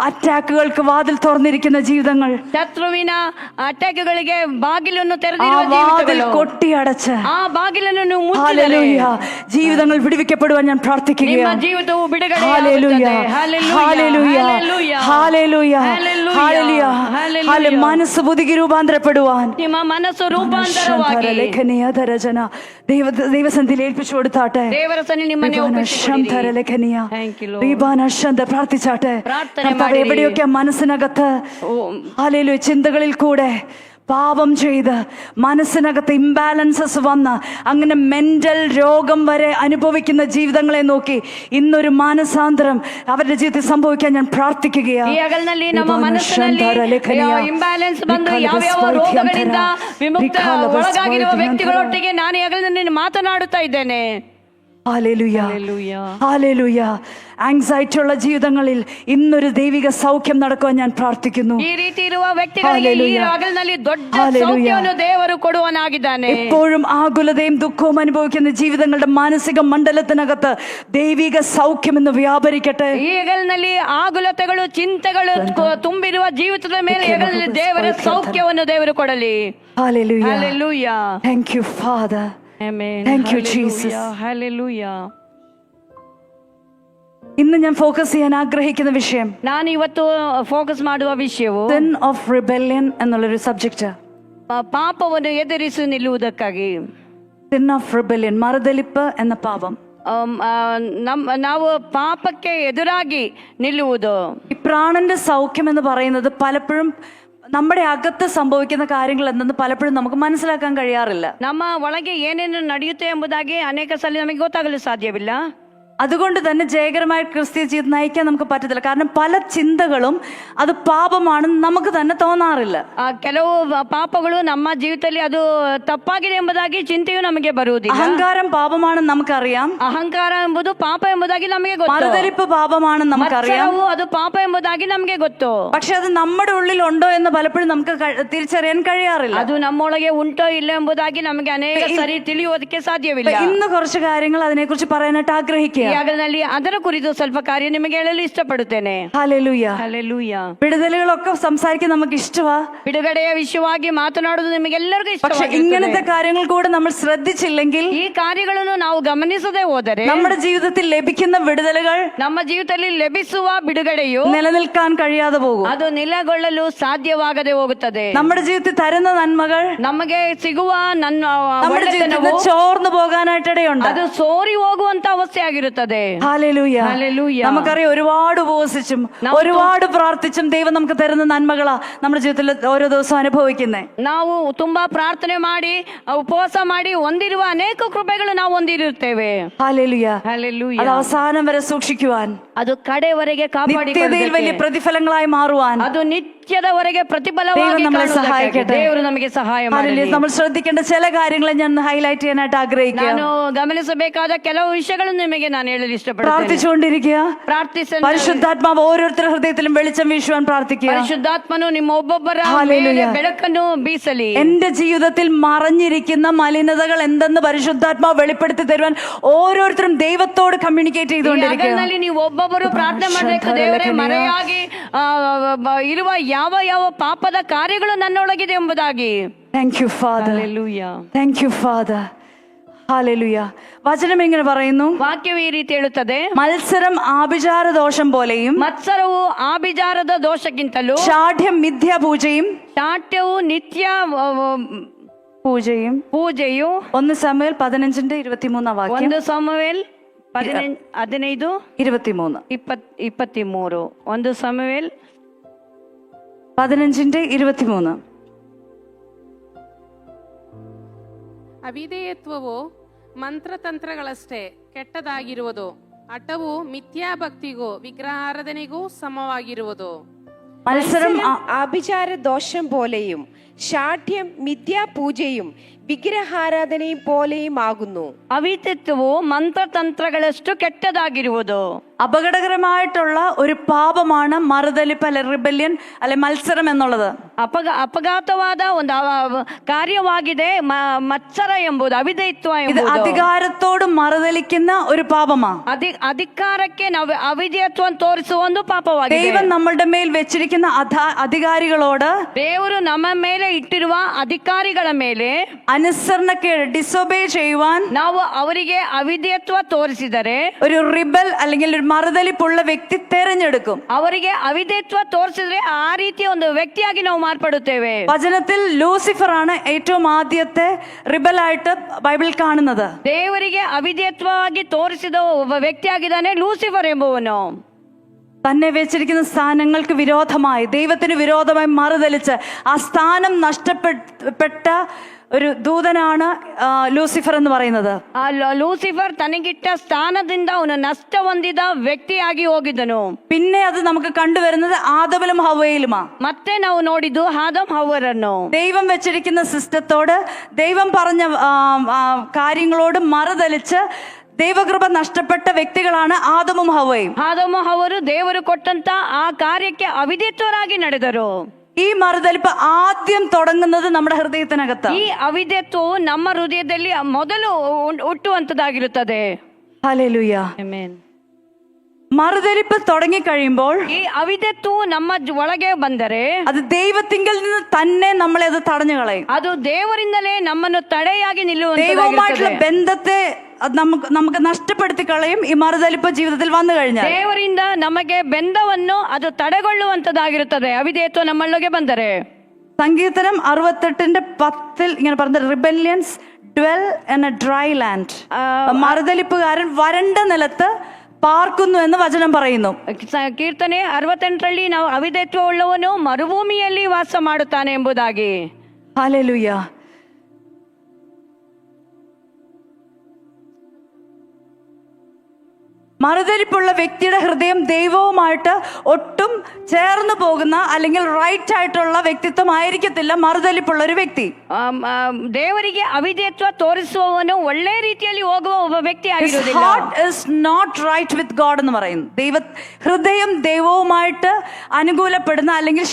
അറ്റാക്കുകൾക്ക് വാതിൽ തുറന്നിരിക്കുന്ന ജീവിതങ്ങൾ, ಶತ್ರುವಿನ ಅಟ್ಯಾಕ್ಗಳಿಗೆ ಬಾಗಿಲನ್ನು ആ ತೆರೆದಿರುವ വാതിൽ ಜೀವಿತಗಳು, കൊട്ടിയടച്ച് ಆ ಬಾಗಿಲನ್ನು ನೀವು ಮುಚ್ಚಿದರೆ ഹല്ലേലൂയ, ജീവിതങ്ങൾ വിടുവിക്കപ്പെടുവാൻ ഞാൻ ನಿಮ್ಮ പ്രാർത്ഥിക്കുകയാണ്. ಜೀವಿತವು ಬಿಡುಗಡೆ hallelujah, hallelujah, hallelujah, hallelujah, hallelujah. മനസ്സ് പുതുക്കി രൂപാന്തരപ്പെടുവാൻ ನಿಮ್ಮ ಮನಸ್ಸು ರೂಪಾಂತರವಾಗಿ ലേഖനീയധരചന ദൈവസന്ധിയിൽ ഏൽപ്പിച്ചു കൊടുത്താട്ടെ. ದೇವರ ಸನ್ನಿಧಿಯಲ್ಲಿ ನಿಮ್ಮನ್ನೇ ಒಪ್ಪಿಸಿಕೊಡಿರಿ. Thank you, Lord. പ്രാർത്ഥിച്ചാട്ടെ. പ്രാർത്ഥನೆ കർത്താവേ, ಮಾಡಿರಿ. എവിടെയൊക്കെ മനസ്സിനകത്ത് ഹല്ലേലൂയ ചിന്തകളിൽ കൂടെ പാപം ചെയ്ത് മനസ്സിനകത്ത് ഇംബാലൻസസ് വന്ന് അങ്ങനെ മെന്റൽ രോഗം വരെ അനുഭവിക്കുന്ന ജീവിതങ്ങളെ നോക്കി ഇന്നൊരു മാനസാന്തരം അവരുടെ ജീവിതത്തിൽ സംഭവിക്കാൻ ഞാൻ പ്രാർത്ഥിക്കുകയാണ്. ಈ ಹಗಲಿನಲ್ಲಿ ನಮ್ಮ ಮನಸ್ಸಿನಲ್ಲಿ ಇಂಬ್ಯಾಲೆನ್ಸ್ ಬಂದು ಯಾವ್ಯಾವ ರೋಗಗಳಿಂದ ವಿಮುಕ್ತ ಒಳಗಾಗಿರುವ ವ್ಯಕ್ತಿಗಳೊಟ್ಟಿಗೆ ನಾನು ಈ ಹಗಲಿನಲ್ಲಿ ಮಾತನಾಡುತ್ತಾ ಇದ್ದೇನೆ. ഹല്ലേലൂയ. Hallelujah. ഹല്ലേലൂയ. ആങ്സൈറ്റി ഉള്ള ജീവിതങ്ങളിൽ ഇന്നൊരു ദൈവിക സൗഖ്യം നടക്കുവാൻ ഞാൻ പ്രാർത്ഥിക്കുന്നു. ಈ ರೀತಿ ಇರುವ ವ್ಯಕ್ತಿಗಳಿಗೆ ಈ Hallelujah. ಹಗಲಿನಲ್ಲಿ ದೊಡ್ಡ Hallelujah. ಸೌಖ್ಯವನ್ನು ದೇವರು ಕೊಡುವನಾಗಿದ್ದಾನೆ. എപ്പോഴും ആകുലതയും ദുഃഖവും അനുഭവിക്കുന്ന ജീവിതങ്ങളുടെ മാനസിക മണ്ഡലത്തിനകത്ത് ദൈവിക സൗഖ്യം എന്ന് വ്യാപരിക്കട്ടെ. ಈ ಹಗಲಿನಲ್ಲಿ ಆಗುಲತೆಗಳು ಚಿಂತೆಗಳು ತುಂಬಿರುವ ಜೀವಿತದ ಮೇಲೆ ಹಗಲಿನಲ್ಲಿ ದೇವರ ಸೌಖ್ಯವನ್ನು ದೇವರು ಕೊಡಲಿ. Hallelujah. Hallelujah. Thank you, Father. Amen. Thank you, Hallelujah. Jesus. Hallelujah. ഇന്ന് ഞാൻ ഫോക്കസ് ചെയ്യാൻ ആഗ്രഹിക്കുന്ന വിഷയം ನಾನು ಇವತ್ತು ಫೋಕಸ್ ಮಾಡುವ ವಿಷಯವು sin of rebellion എന്നുള്ളൊരു സബ്ജക്റ്റ്. ಪಾಪವನ್ನು ಎದುರಿಸಿ ನಿಲ್ಲುವುದಕ್ಕಾಗಿ. sin of rebellion, മറുതലിപ്പ് എന്ന പാപം. ನಾವು ಪಾಪಕ್ಕೆ ಎದುರಾಗಿ ನಿಲ್ಲುವುದು. ഈ പ്രാണന്റെ സൗഖ്യം എന്ന് പറയുന്നത് പലപ്പോഴും നമ്മുടെ അകത്ത് സംഭവിക്കുന്ന കാര്യങ്ങൾ എന്തെന്ന് പലപ്പോഴും നമുക്ക് മനസ്സിലാക്കാൻ കഴിയാറില്ല. ನಮ್ಮ ಒಳಗೆ ಏನೇನು ನಡೆಯುತ್ತೆ ಎಂಬುದಾಗಿ ಅನೇಕ ಸಲ ನಮಗೆ ಗೊತ್ತಾಗಲು ಸಾಧ್ಯವಿಲ್ಲ. അതുകൊണ്ട് തന്നെ ജയകരമായ ക്രിസ്തീയ ജീവിതം നയിക്കാൻ നമുക്ക് പറ്റത്തില്ല. കാരണം പല ചിന്തകളും അത് പാപമാണെന്ന് നമുക്ക് തന്നെ തോന്നാറില്ല. ಕೆಲವು ಪಾಪಗಳು ನಮ್ಮ ಜೀವಿತದಲ್ಲಿ ಅದು ತಪ್ಪಾಗಿದೆ ಎಂಬುದಾಗಿ ಚಿಂತೆಯು ನಮಗೆ ಬರುವುದಿಲ್ಲ. അഹങ്കാരം പാപമാണെന്ന് നമുക്കറിയാം. ಅಹಂಕಾರ ಎಂಬುದು ಪಾಪ ಎಂಬುದಾಗಿ ನಮಗೆ ಗೊತ್ತು. മറുതലിപ്പ് പാപമാണെന്ന് നമുക്കറിയാം. ಮತ್ಸರವು ಅದು ಪಾಪ ಎಂಬುದಾಗಿ ನಮಗೆ ಗೊತ್ತು. പക്ഷെ അത് നമ്മുടെ ഉള്ളിൽ ഉണ്ടോ എന്ന് പലപ്പോഴും നമുക്ക് തിരിച്ചറിയാൻ കഴിയാറില്ല. ಅದು ನಮ್ಮೊಳಗೆ ಉಂಟೋ ಇಲ್ಲ ಎಂಬುದಾಗಿ ನಮಗೆ ಅನೇಕ ಸರಿ ತಿಳಿಯುವುದಕ್ಕೆ ಸಾಧ್ಯವಿಲ್ಲ. ഇന്ന് കുറച്ച് കാര്യങ്ങൾ അതിനെക്കുറിച്ച് പറയാനായിട്ട് ആഗ്രഹിക്കുക. ಈ ಹಗಲಿನಲ್ಲಿ ಅದರ ಕುರಿತು ಸ್ವಲ್ಪ ಕಾರ್ಯ ನಿಮಗೆ ಹೇಳಲು ಇಷ್ಟಪಡುತ್ತೇನೆ. ഹല്ലേലൂയ. Hallelujah. വിടുതലുകളൊക്കെ സംസാരിക്കാൻ നമുക്ക് ഇഷ്ടമാ. ಬಿಡುಗಡೆಯ ವಿಷಯವಾಗಿ ಮಾತನಾಡುವುದು ನಿಮಗೆಲ್ಲರಿಗೂ പക്ഷെ ಇಷ್ಟವಾಗಿರುತ್ತದೆ. ഇങ്ങനത്തെ കാര്യങ്ങൾ കൂടെ നമ്മൾ ശ്രദ്ധിച്ചില്ലെങ്കിൽ ಈ ಕಾರ್ಯಗಳನ್ನು ನಾವು ಗಮನಿಸದೆ ಹೋದರೆ നമ്മുടെ ജീവിതത്തിൽ ലഭിക്കുന്ന വിടുതലുകൾ ನಮ್ಮ ಜೀವಿತದಲ್ಲಿ ಲಭಿಸುವ ಬಿಡುಗಡೆಯು നിലനിൽക്കാൻ കഴിയാതെ പോകും. ಅದು ನಿಲಗೊಳ್ಳಲು ಸಾಧ್ಯವಾಗದೆ ಹೋಗುತ್ತದೆ. നമ്മുടെ ജീവിതത്തിൽ തരുന്ന നന്മകൾ ನಮಗೆ ಸಿಗುವ ನನ್ನ നമ്മുടെ ജീവിതത്തിൽ ചോർന്നു പോകാനായിട്ടിടയുണ്ട്. ಅದು ಸೋರಿ ಹೋಗುವಂತ ಅವಸ್ಥೆ ಆಗಿರುತ್ತದೆ. ഹല്ലേലൂയ. Hallelujah. നമുക്കറിയാം ഒരുപാട് ഉപവസിച്ചും ഒരുപാട് പ്രാർത്ഥിച്ചും ദൈവം നമുക്ക് തരുന്ന നന്മകളാ നമ്മുടെ ജീവിതത്തിൽ ഓരോ ദിവസവും അനുഭവിക്കുന്നേ. ನಾವು ತುಂಬಾ ಪ್ರಾರ್ಥನೆ ಮಾಡಿ ಉಪವಾಸ ಮಾಡಿ ಹೊಂದಿರುವ ಅನೇಕ ಕೃಪೆಗಳು ನಾವು ಹೊಂದಿರುತ್ತೇವೆ. ഹല്ലേലൂയ. Hallelujah. അത് അവസാനം വരെ സൂക്ഷിക്കുവാൻ, ಅದು ಕಡೆವರೆಗೆ നിത്യതയിൽ വലിയ പ്രതിഫലങ്ങളായി മാറുവാൻ ಅದು ನಿತ್ಯದವರೆಗೆ ಪ್ರತಿಫಲವಾಗಿ ദൈവം നമ്മളെ ಕಾಣುವುದಕ್ಕಾಗಿ സഹായിക്കട്ടെ. ದೇವರು ನಮಗೆ ಸಹಾಯ ಮಾಡಲಿ. നമ്മൾ ശ്രദ്ധിക്കേണ്ട ചില കാര്യങ്ങളെ ഞാൻ ഹൈലൈറ്റ് ചെയ്യാനായിട്ട് ആഗ്രഹിക്കുക. ನಾನು ಗಮನಿಸಬೇಕಾದ ಕೆಲವು ವಿಷಯಗಳನ್ನು ನಿಮಗೆ ನಾನು ಹೇಳಲು ಇಷ್ಟಪಡುತ್ತೇನೆ. പ്രാർത്ഥിച്ചുകൊണ്ടിരിക്കുക. ಪ್ರಾರ್ಥಿಸ പരിശുദ്ധാത്മാവ് ഓരോരുത്തരുടെ ഹൃദയത്തിലും വെളിച്ചം വീശുവാൻ പ്രാർത്ഥിക്കുക. ಪರಿಶುದ್ಧಾತ್ಮನು ನಿಮ್ಮ ಒಬ್ಬೊಬ್ಬರ Hallelujah. ಮೇಲೆ ಬೆಳಕನ್ನು ಬೀಸಲಿ. എന്റെ ജീവിതത്തിൽ മറഞ്ഞിരിക്കുന്ന മലിനതകൾ എന്തെന്ന് പരിശുദ്ധാത്മാവ് വെളിപ്പെടുത്തി തരുവാൻ ഓരോരുത്തരും ദൈവത്തോട് കമ്മ്യൂണിക്കേറ്റ് ചെയ്തുകൊണ്ടിരിക്കുക. ಹಗಲಿನಲ್ಲಿ ನೀವು ಒಬ್ಬೊಬ್ಬರು ಪ್ರಾರ್ಥನೆ ಮಾಡಬೇಕು. ದೇವರೇ, ಮರೆಯಾಗಿ ಇರುವ ಯಾವ ಯಾವ ಪಾಪದ ಕಾರ್ಯಗಳು ನನ್ನೊಳಗಿದೆ ಎಂಬುದಾಗಿ. Thank you father. Hallelujah. Thank you father. Hallelujah. വചനം ഇങ്ങനെ പറയുന്നു, ವಾಕ್ಯವು ಈ ರೀತಿ ಹೇಳುತ್ತದೆ, മത്സരം ആഭിചാര ദോഷം പോലെയും ಮತ್ಸರವು ಆಭಿಚಾರದ ದೋಷಕ್ಕಿಂತಲೂ ഷാഠ്യം മിഥ്യാപൂജയും ಶಾಠ್ಯವು ನಿತ್ಯ പൂജയും. ಪೂಜೆಯು 1 സമൂവേൽ 15:23 വാക്യം. 1 ಸಮುವೇಲ್ 15:23 1 ಸಮುವೇಲ್ 15:23. ಅವಿಧೇಯತ್ವವು ಮಂತ್ರತಂತ್ರಗಳಷ್ಟೇ ಕೆಟ್ಟದಾಗಿರುವುದು, ಹಠವು ಮಿಥ್ಯಾಭಕ್ತಿಗೂ ವಿಗ್ರಹಾರಾಧನೆಗೂ ಸಮವಾಗಿರುವುದು. മത്സരം ആഭിചാര ദോഷം പോലെയും ശാഠ്യം മിഥ്യാപൂജയും വിഗ്രഹാരാധനയും പോലെയും ആകുന്നു. ಅವಿಧೇಯತ್ವವು ಮಂತ್ರತಂತ್ರಗಳಷ್ಟು ಕೆಟ್ಟದಾಗಿರುವುದು. അപകടകരമായിട്ടുള്ള ഒരു പാപമാണ് മറുതലിപ്പ് അല്ലെ റിബല്യൻ അല്ലെ മത്സരം എന്നുള്ളത്. ಅಪಘಾತವಾದ ಒಂದು ಕಾರ್ಯವಾಗಿದೆ ಮತ್ಸರ ಎಂಬುದು, ಅವಿಧೇಯತ್ವ ഇത് ಎಂಬುದು. അധികാരത്തോട് മറുതലിക്കുന്ന ഒരു പാപമാ. ಅಧಿಕಾರಕ್ಕೆ ನಾವು ಅವಿಧೇಯತ್ವ ತೋರಿಸುವ ಒಂದು ಪಾಪವಾಗಿದೆ. ദൈവം നമ്മളുടെ മേൽ വെച്ചിരിക്കുന്ന അധികാരികളോട്, ದೇವರು ನಮ್ಮ ಮೇಲೆ ಇಟ್ಟಿರುವ ಅಧಿಕಾರಿಗಳ ಮೇಲೆ അനുസരണക്കേട് ഡിസൊബേ ചെയ്യുവാൻ ನಾವು ಅವರಿಗೆ ಅವಿಧೇಯತ್ವ ತೋರಿಸಿದರೆ ഒരു റിബൽ അല്ലെങ്കിൽ ഒരു മറുതലിപ്പുള്ള വ്യക്തി തെരഞ്ഞെടുക്കും. ಅವರಿಗೆ ಅವಿಧೇಯತ್ವ ತೋರಿಸಿದ್ರೆ ಆ ರೀತಿಯ ಒಂದು ವ್ಯಕ್ತಿಯಾಗಿ ನಾವು ಮಾರ್ಪಡುತ್ತೇವೆ. വചനത്തിൽ ലൂസിഫർ ആണ് ഏറ്റവും ആദ്യത്തെ റിബലായിട്ട് ബൈബിൾ കാണുന്നത്. ದೇವರಿಗೆ ಅವಿಧೇಯತ್ವವಾಗಿ ತೋರಿಸಿದ ಒಬ್ಬ ವ್ಯಕ್ತಿಯಾಗಿದ್ದಾನೆ ಲೂಸಿಫರ್ ಎಂಬುವನು. തന്നെ വെച്ചിരിക്കുന്ന സ്ഥാനങ്ങൾക്ക് വിരോധമായി, ദൈവത്തിന് വിരോധമായി മറുതലിച്ച് ആ സ്ഥാനം നഷ്ടപ്പെട്ട ഒരു ദൂതനാണ് ലൂസിഫർ എന്ന് പറയുന്നത്. ಆ ಲೂಸಿಫರ್ ತನಗಿಟ್ಟ ಸ್ಥಾನದಿಂದ ಅವನು ನಷ್ಟ ಹೊಂದಿದ ವ್ಯಕ್ತಿಯಾಗಿ ಹೋಗಿದ್ದನು. പിന്നെ അത് നമുക്ക് കണ്ടുവരുന്നത് ആദമിലും ഹവ്വയിലുമാ. ಮತ್ತೆ ನಾವು ನೋಡಿದ್ದು ಆದಮ್ ಹವ್ವರನ್ನು. ദൈവം വെച്ചിരിക്കുന്ന സിസ്റ്റത്തോട്, ദൈവം പറഞ്ഞ കാര്യങ്ങളോട് മറുതലിച്ച് ദൈവകൃപ നഷ്ടപ്പെട്ട വ്യക്തികളാണ് ആദമും ഹവ്വയും. ಆದಮ ಅವರು ದೇವರು ಕೊಟ್ಟಂತ ಆ ಕಾರ್ಯಕ್ಕೆ ಅವಿಧೇಯರಾಗಿ ನಡೆದರು. ഈ മറുതലിപ്പ് ആദ്യം തുടങ്ങുന്നത് നമ്മുടെ ഹൃദയത്തിനകത്ത്. ಈ ಅವಿಧೇಯತ್ವವು ನಮ್ಮ ಹೃದಯದಲ್ಲಿ ಮೊದಲು ಹುಟ್ಟುವಂತದ್ದಾಗಿರುತ್ತದೆ. ഹല്ലേലൂയ. ಆಮೆನ್. മറുതലിപ്പ് തുടങ്ങിക്കഴിയുമ്പോൾ ಈ ಅವಿಧೇಯತ್ವವು ನಮ್ಮ ಒಳಗೆ ಬಂದರೆ അത് ദൈവത്തിങ്കിൽ നിന്ന് തന്നെ നമ്മളെ അത് തടഞ്ഞു കളയും. ಅದು ದೇವರಿಂದಲೇ ನಮ್ಮನ್ನು ತಡೆಯಾಗಿ ദൈവവുമായിട്ടുള്ള ನಿಲ್ಲುವಂತದ್ದಾಗಿರುತ್ತದೆ. ബന്ധത്തെ അത് നമുക്ക് നഷ്ടപ്പെടുത്തി കളയും ഈ മറുതലിപ്പ് ജീവിതത്തിൽ വന്നു കഴിഞ്ഞാൽ. ದೇವರಿಂದ ನಮಗೆ ಬೆಂದವನ್ನು ಅದು ತಡೆಗೊಳ್ಳುವಂತದ್ದಾಗಿರುತ್ತದೆ ಅವಿಧೇಯತ್ವ ನಮ್ಮೊಳಗೆ ಬಂದರೆ. സങ്കീർത്തനം 68:10 ഇങ്ങനെ പറഞ്ഞ rebellions dwell in a dry land. മറുതലിപ്പുകാരൻ വരണ്ട നിലത്ത് പാർക്കുന്നു എന്ന് വചനം പറയുന്നു. ಕೀರ್ತನೆ 68ರಲ್ಲಿ ನಾವು ಅವಿಧೇಯತ್ವ ಉಳ್ಳವನು ಮರುಭೂಮಿಯಲ್ಲಿ ವಾಸ ಮಾಡುತ್ತಾನೆ ಎಂಬುದಾಗಿ. ഹല്ലേലൂയ. മറുതലിപ്പുള്ള വ്യക്തിയുടെ ഹൃദയം ദൈവവുമായിട്ട് ഒട്ടും ചേർന്ന് പോകുന്ന അല്ലെങ്കിൽ റൈറ്റ് ആയിട്ടുള്ള വ്യക്തിത്വം ആയിരിക്കത്തില്ല മറുതലിപ്പുള്ള ഒരു വ്യക്തി. ದೇವರಿಗೆ ಅವಿಧೇಯತ್ವ ತೋರಿಸುವವನು ಒಳ್ಳೆ ರೀತಿಯಲ್ಲಿ ಹೋಗುವ ಒಬ್ಬ ವ್ಯಕ್ತಿ ಆಗಿರುವುದಿಲ್ಲ. Heart is not right with God എന്ന് പറയുന്നു. ഹൃദയം ദൈവവുമായിട്ട് അനുകൂലപ്പെടുന്ന അല്ലെങ്കിൽ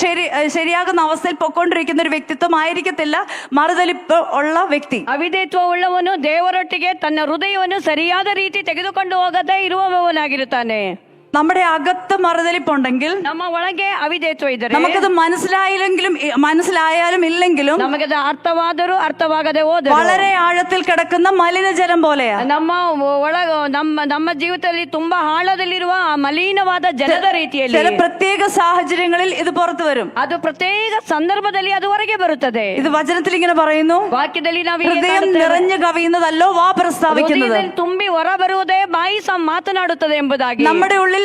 ശരിയാകുന്ന അവസ്ഥയിൽ പൊക്കൊണ്ടിരിക്കുന്ന ഒരു വ്യക്തിത്വം ആയിരിക്കത്തില്ല മറുതലിപ്പ് ഉള്ള വ്യക്തി. ಅವಿಧೇಯತ್ವ ಉಳ್ಳವನು ದೇವರೊಟ್ಟಿಗೆ ತನ್ನ ಹೃದಯವನ್ನು ಸರಿಯಾದ ರೀತಿ ತೆಗೆದುಕೊಂಡು ಹೋಗದೇ ಇರುವವನಾಗಿರುತ್ತಾನೆ. നമ്മുടെ അകത്ത് മറുതലിപ്പുണ്ടെങ്കിൽ ನಮ್ಮ ಒಳಗೆ ಅವಿಧೇಯತ್ವ ಇದ್ದರೆ നമുക്കത് മനസ്സിലായാലും ഇല്ലെങ്കിലും ನಮಗದು ಅರ್ಥವಾದರೂ ಅರ್ಥವಾಗದೆ ಹೋದರೆ വളരെ ആഴത്തിൽ കിടക്കുന്ന മലിനജലം പോലെയാ. ನಮ್ಮ ಜೀವಿತದಲ್ಲಿ ತುಂಬಾ ಆಳದಲ್ಲಿರುವ ಆ ಮಲಿನವಾದ ಜಲದ ರೀತಿಯಲ್ಲಿ ചില പ്രത്യേക സാഹചര്യങ്ങളിൽ ഇത് പുറത്തു വരും. ಅದು ಪ್ರತ್ಯೇಕ ಸಂದರ್ಭದಲ್ಲಿ ಅದು ಹೊರಗೆ ಬರುತ್ತದೆ. ഇത് വചനത്തിൽ ഇങ്ങനെ പറയുന്നു, ವಾಕ್ಯದಲ್ಲಿ ನಾವು ഹൃദയം നിറഞ്ഞു കവിയുന്നതല്ലോ വാ പ്രസ്താവിക്കുന്നത്. ತುಂಬಿ ಹೊರ ಬರುವುದೇ ಬಾಯಿ ಮಾತನಾಡುತ್ತದೆ ಎಂಬುದಾಗಿ. നമ്മുടെ ഉള്ളിൽ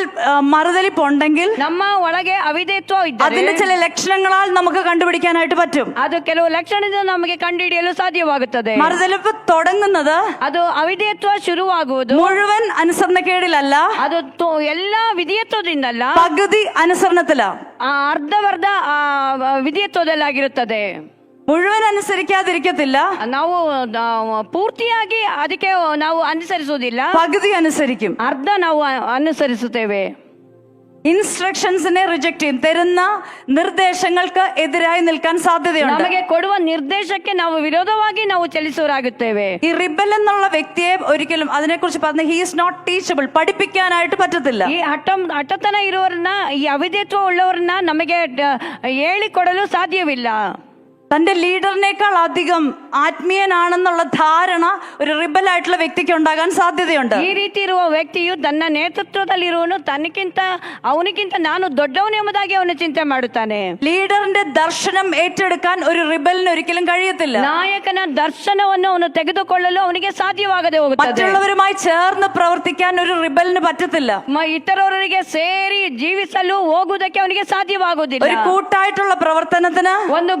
മറുതലിപ്പുണ്ടെങ്കിൽ ನಮ್ಮ ಒಳಗೆ ಅವಿಧೇಯತ್ವ ಇದ್ದರೆ അതിന്റെ ചില ലക്ഷണങ്ങളാൽ നമുക്ക് കണ്ടുപിടിക്കാനായിട്ട് പറ്റും. ಅದು ಕೆಲವು ಲಕ್ಷಣದಿಂದ ನಮಗೆ ಕಂಡುಹಿಡಿಯಲು ಸಾಧ್ಯವಾಗುತ್ತದೆ. മറുതലിപ്പ് തുടങ്ങുന്നത് ಅದು ಅವಿಧೇಯತ್ವ ಶುರುವಾಗುವುದು മുഴുവൻ അനുസരണക്കേടിലല്ല, ಅದು ಎಲ್ಲಾ ವಿಧೇಯತ್ವದಿಂದಲ್ಲ, പകുതി അനുസരണത്തില. ಅರ್ಧವರ್ಧ ವಿಧೇಯತ್ವದಲ್ಲಾಗಿರುತ್ತದೆ. മുഴുവൻ അനുസരിക്കാതിരിക്കത്തില്ല, ನಾವು ಪೂರ್ತಿಯಾಗಿ ಅದಕ್ಕೆ ನಾವು ಅನುಸರಿಸುವುದಿಲ್ಲ, പകുതി അനുസരിക്കും. ಅರ್ಧ ನಾವು ಅನುಸರಿಸುತ್ತೇವೆ. ഇൻസ്ട്രക്ഷൻസിനെ റിജക്ട് ചെയ്യും. തരുന്ന നിർദ്ദേശങ്ങൾക്ക് എതിരായി നിൽക്കാൻ സാധ്യതയുണ്ട്. ನಮಗೆ ಕೊಡುವ ನಿರ್ದೇಶಕ್ಕೆ ನಾವು ವಿರೋಧವಾಗಿ ನಾವು ಚಲಿಸುವರಾಗುತ್ತೇವೆ. ഈ റിബൽ എന്നുള്ള വ്യക്തിയെ ഒരിക്കലും അതിനെക്കുറിച്ച് പറഞ്ഞ ഹി ഈസ് നോട്ട് ടീച്ചബിൾ, പഠിപ്പിക്കാനായിട്ട് പറ്റത്തില്ല. ಈ ಹಠತನ ಇರುವವರನ್ನ, ಈ ಅವಿಧೇಯತ್ವ ಉಳ್ಳವರನ್ನ ನಮಗೆ ಹೇಳಿಕೊಡಲು ಸಾಧ್ಯವಿಲ್ಲ. തന്റെ ലീഡറിനേക്കാൾ അധികം ആത്മീയനാണെന്നുള്ള ധാരണ ഒരു റിബൽ ആയിട്ടുള്ള വ്യക്തിക്ക് ഉണ്ടാകാൻ സാധ്യതയുണ്ട്. ಈ ರೀತಿ ಇರುವ ವ್ಯಕ್ತಿಯು ತನ್ನ ನೇತೃತ್ವದಲ್ಲಿರುವನು ಅವನಿಗಿಂತ ನಾನು ದೊಡ್ಡವನು ಎಂಬುದಾಗಿ ಅವನು ಚಿಂತೆ ಮಾಡುತ್ತಾನೆ. ലീഡറിന്റെ ദർശനം ഏറ്റെടുക്കാൻ ഒരു റിബലിന് ഒരിക്കലും കഴിയത്തില്ല. ನಾಯಕನ ದರ್ಶನವನ್ನು ಅವನು ತೆಗೆದುಕೊಳ್ಳಲು ಅವನಿಗೆ ಸಾಧ್ಯವಾಗದೆ ಹೋಗುತ್ತದೆ. മറ്റുള്ളവരുമായി ചേർന്ന് പ്രവർത്തിക്കാൻ ഒരു റിബലിന് പറ്റത്തില്ല. ಇತರರಿಗೆ ಸೇರಿ ಜೀವಿಸಲು ಹೋಗುವುದಕ್ಕೆ ಅವನಿಗೆ ಸಾಧ್ಯವಾಗುವುದಿಲ್ಲ. ഒരു കൂട്ടായിട്ടുള്ള പ്രവർത്തനത്തിന്, ಒಂದು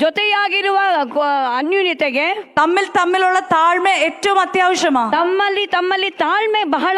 ಜೊತೆಯಾಗಿರುವ ಅನ್ಯೂನ್ಯತೆಗೆ തമ്മിലുള്ള താഴ്മ ഏറ്റവും അത്യാവശ്യമാണ്. ತಮ್ಮಲ್ಲಿ ತಾಳ್ಮೆ ಬಹಳ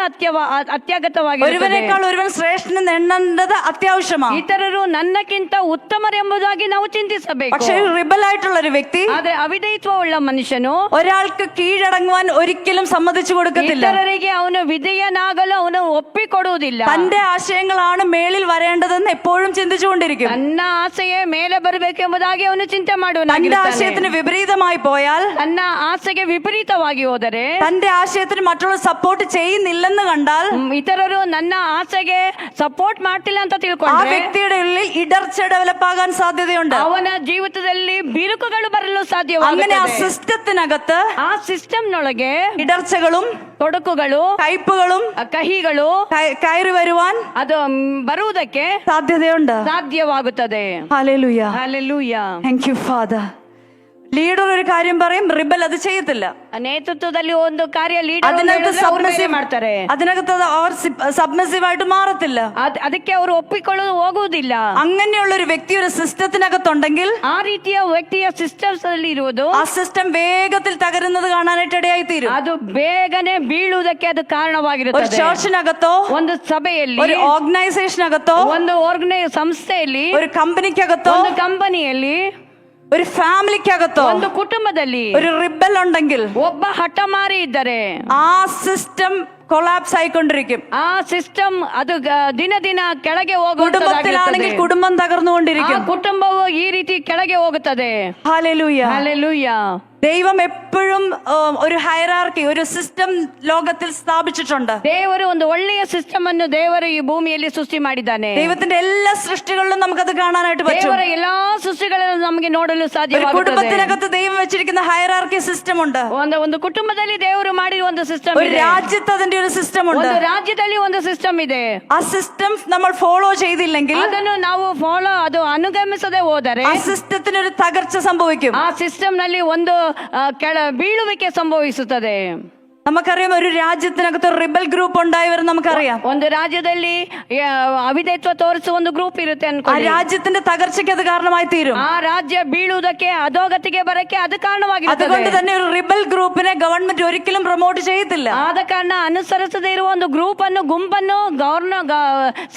ಅತ್ಯಗತವಾಗಿರುತ್ತದೆ. ഒരുവനേക്കാൾ ഒരുവൻ ശ്രേഷ്ഠനെന്ന് എണ്ണേണ്ടത് അത്യാവശ്യമാണ്. ಇತರರು ನನ್ನಕ್ಕಿಂತ ಉತ್ತಮರೆಂಬುದಾಗಿ ನಾವು ಚಿಂತಿಸಬೇಕು. പക്ഷേ റിബൽ ആയിട്ടുള്ള ഒരു വ്യക്തി, ಆದ್ರೆ ಅವಿಧೇಯತ್ವ ಉಳ್ಳ ಮನುಷ್ಯನು ഒരാൾക്ക് കീഴടങ്ങുവാൻ ഒരിക്കലും സമ്മതിച്ചു കൊടുക്കത്തില്ല. ಇತರರಿಗೆ ಅವನು ವಿಧೇಯನಾಗಲು ಅವನು ಒಪ್ಪಿಕೊಡುವುದಿಲ್ಲ. തന്റെ ആശയങ്ങളാണ് മേളിൽ വരേണ്ടതെന്ന് എപ്പോഴും ചിന്തിച്ചുകൊണ്ടിരിക്കും. ನನ್ನ ಆಸೆಯೇ ಮೇಲೆ ಬರಬೇಕೆಂಬುದಾಗಿ ಅವನು ಚಿಂತೆ ಮಾಡುವ. തന്റെ ആശയത്തിന് വിപരീതമായി പോയാൽ, ತನ್ನ ಆಸೆಗೆ ವಿಪರೀತವಾಗಿ ಹೋದರೆ, തന്റെ ആശയത്തിന് മറ്റുള്ളവർ സപ്പോർട്ട് ചെയ്യുന്നില്ലെന്ന് കണ്ടാൽ, ಇತರರು ನನ್ನ ಆಸೆಗೆ ಸಪೋರ್ಟ್ ಮಾಡ್ತಿಲ್ಲ ಅಂತ ആ ತಿಳ್ಕೊಂಡ್ರೆ വ്യക്തിയുടെ ഉള്ളിൽ ഇടർച്ച ഡെവലപ്പ് ആകാൻ സാധ്യതയുണ്ട്. ಅವನ ಜೀವಿತದಲ್ಲಿ ಬಿರುಕುಗಳು ಬರಲು അങ്ങനെ ആ ಸಾಧ್ಯವಾಗುತ್ತದೆ. സിസ്റ്റത്തിനകത്ത് ಆ ಸಿಸ್ಟಮ್ ನೊಳಗೆ ഇടർച്ചകളും ತೊಡಕುಗಳು, കയ്പുകളും ಕಹಿಗಳು കയറി വരുവാൻ ಅದು ಬರುವುದಕ್ಕೆ സാധ്യതയുണ്ട്. ಸಾಧ್ಯವಾಗುತ್ತದೆ. Hallelujah. Hallelujah. Thank you father. Leader ഒരു കാര്യം പറയും, റിബൽ അത് ചെയ്യത്തില്ല. ನೇತೃತ್ವದಲ್ಲಿ ಒಂದು ಕಾರ್ಯ ಲೀಡರ್ അതിനകത്ത് ಮಾಡ್ತಾರೆ, അതിനകത്ത് അവർ സബ്മിസീവ് ആയിട്ട് മാറത്തില്ല. ಅದಕ್ಕೆ ಅವರು ಒಪ್ಪಿಕೊಳ್ಳಲು ಹೋಗುವುದಿಲ್ಲ. അങ്ങനെയുള്ള ഒരു വ്യക്തി ഒരു സിസ്റ്റത്തിനകത്തുണ്ടെങ്കിൽ, ಆ ರೀತಿಯ ವ್ಯಕ್ತಿಯ ಸಿಸ್ಟಮ್ಸ್ ಅಲ್ಲಿ ಇರುವುದು, ആ സിസ്റ്റം വേഗത്തിൽ തകരുന്നത് കാണാനായിട്ട് ഇടയായി തീരും. ಅದು ಬೇಗನೆ ಬೀಳುವುದಕ್ಕೆ ಅದು ഒരു ಕಾರಣವಾಗಿರುತ್ತದೆ. ചർച്ചിനകത്തോ, ಒಂದು ಸಭೆಯಲ್ಲಿ, ഒരു ഓർഗനൈസേഷനകത്തോ, ಒಂದು ಸಂಸ್ಥೆಯಲ್ಲಿ, ഒരു കമ്പനിക്കകത്തോ, ಒಂದು ಕಂಪನಿಯಲ್ಲಿ ഒരു ഫാമിലിക്കകത്തോ ಒಂದು ಕುಟುಂಬದಲ್ಲಿ ഒരു റിബൽ ഉണ്ടെങ്കിൽ ಒಬ್ಬ ಹಠಮಾರಿ ಇದ್ದರೆ ആ സിസ്റ്റം കൊളാപ്സ് ആയിക്കൊണ്ടിരിക്കും. ಆ ಸಿಸ್ಟಮ್ ಅದು ದಿನ ದಿನ ಕೆಳಗೆ കുടുംബത്തിലാണെങ്കിൽ ಹೋಗುತ್ತದೆ. കുടുംബം ಆ തകർന്നുകൊണ്ടിരിക്കും. ಕುಟುಂಬವು ಈ ರೀತಿ ಕೆಳಗೆ ಹೋಗುತ್ತದೆ. ഹല്ലേലൂയ. ಹಲ್ಲೆಲೂಯಾ. ദൈവം എപ്പോഴും ഒരു ഹൈറാർക്കി, ഒരു സിസ്റ്റം ലോകത്തിൽ സ്ഥാപിച്ചിട്ടുണ്ട്. ದೇವರು ಒಂದು ಒಳ್ಳೆಯ ಸಿಸ್ಟಮ್ ಅನ್ನು ದೇವರು ಈ ಭೂಮಿಯಲ್ಲಿ ಸೃಷ್ಟಿ ಮಾಡಿದ್ದಾನೆ. ദൈവത്തിന്റെ എല്ലാ സൃഷ്ടികളിലും നമുക്കത് കാണാനായിട്ട് പറ്റും. ದೇವರ ಎಲ್ಲಾ ಸೃಷ್ಟಿಗಳನ್ನು ನಮಗೆ ನೋಡಲು ഒരു ಸಾಧ್ಯವಾಗುತ್ತದೆ. കുടുംബത്തിനകത്ത് ദൈവം വെച്ചിരിക്കുന്ന ഹൈറാർക്കി സിസ്റ്റം ഉണ്ട്. ಒಂದು ಕುಟುಂಬದಲ್ಲಿ ದೇವರು ಮಾಡಿರುವ ಒಂದು ಸಿಸ್ಟಮ್ ഒരു ಇದೆ. രാജ്യത്ത് അതിന്റെ ഒരു സിസ്റ്റം ഉണ്ട്. ಒಂದು ರಾಜ್ಯದಲ್ಲಿ ಒಂದು ಸಿಸ್ಟಮ್ ಇದೆ. ആ സിസ്റ്റം നമ്മൾ ഫോളോ ചെയ്തില്ലെങ്കിൽ ಅದನ್ನು ನಾವು ಅದು ಅನುಗಮಿಸದೆ ಹೋದರೆ ആ സിസ്റ്റത്തിന് ഒരു തകർച്ച സംഭവിക്കും. ಆ ಸಿಸ್ಟಮ್ ನಲ್ಲಿ ಒಂದು ಬೀಳುವಿಕೆ ಸಂಭವಿಸುತ್ತದೆ. നമുക്കറിയാം, ഒരു രാജ്യത്തിനകത്ത് ഒരു റിബൽ ഗ്രൂപ്പ് ഉണ്ടായവർ നമുക്കറിയാം. ಒಂದು ರಾಜ್ಯದಲ್ಲಿ ಅವಿಧೇಯತ್ವ ತೋರಿಸುವ ಒಂದು ಗ್ರೂಪ್ ಇರುತ್ತೆ ആ ಅನ್ಕೊಳ್ಳಿ. രാജ്യത്തിന്റെ തകർച്ചയ്ക്ക് അത് കാരണമായി തീരും. ಆ ರಾಜ್ಯ ಬೀಳುವುದಕ್ಕೆ ಅಧೋಗತಿಗೆ ಬರಕ್ಕೆ ಅದು ಕಾರಣವಾಗಿರುತ್ತದೆ. അതുകൊണ്ട് തന്നെ ഒരു റിബൽ ഗ്രൂപ്പിനെ ഗവൺമെന്റ് ഒരിക്കലും പ്രൊമോട്ട് ചെയ്യത്തില്ല. ಆದ ಕಾರಣ ಅನುಸರಿಸದೇ ಇರುವ ಒಂದು ಗ್ರೂಪ್ ಅನ್ನು ಗುಂಪನ್ನು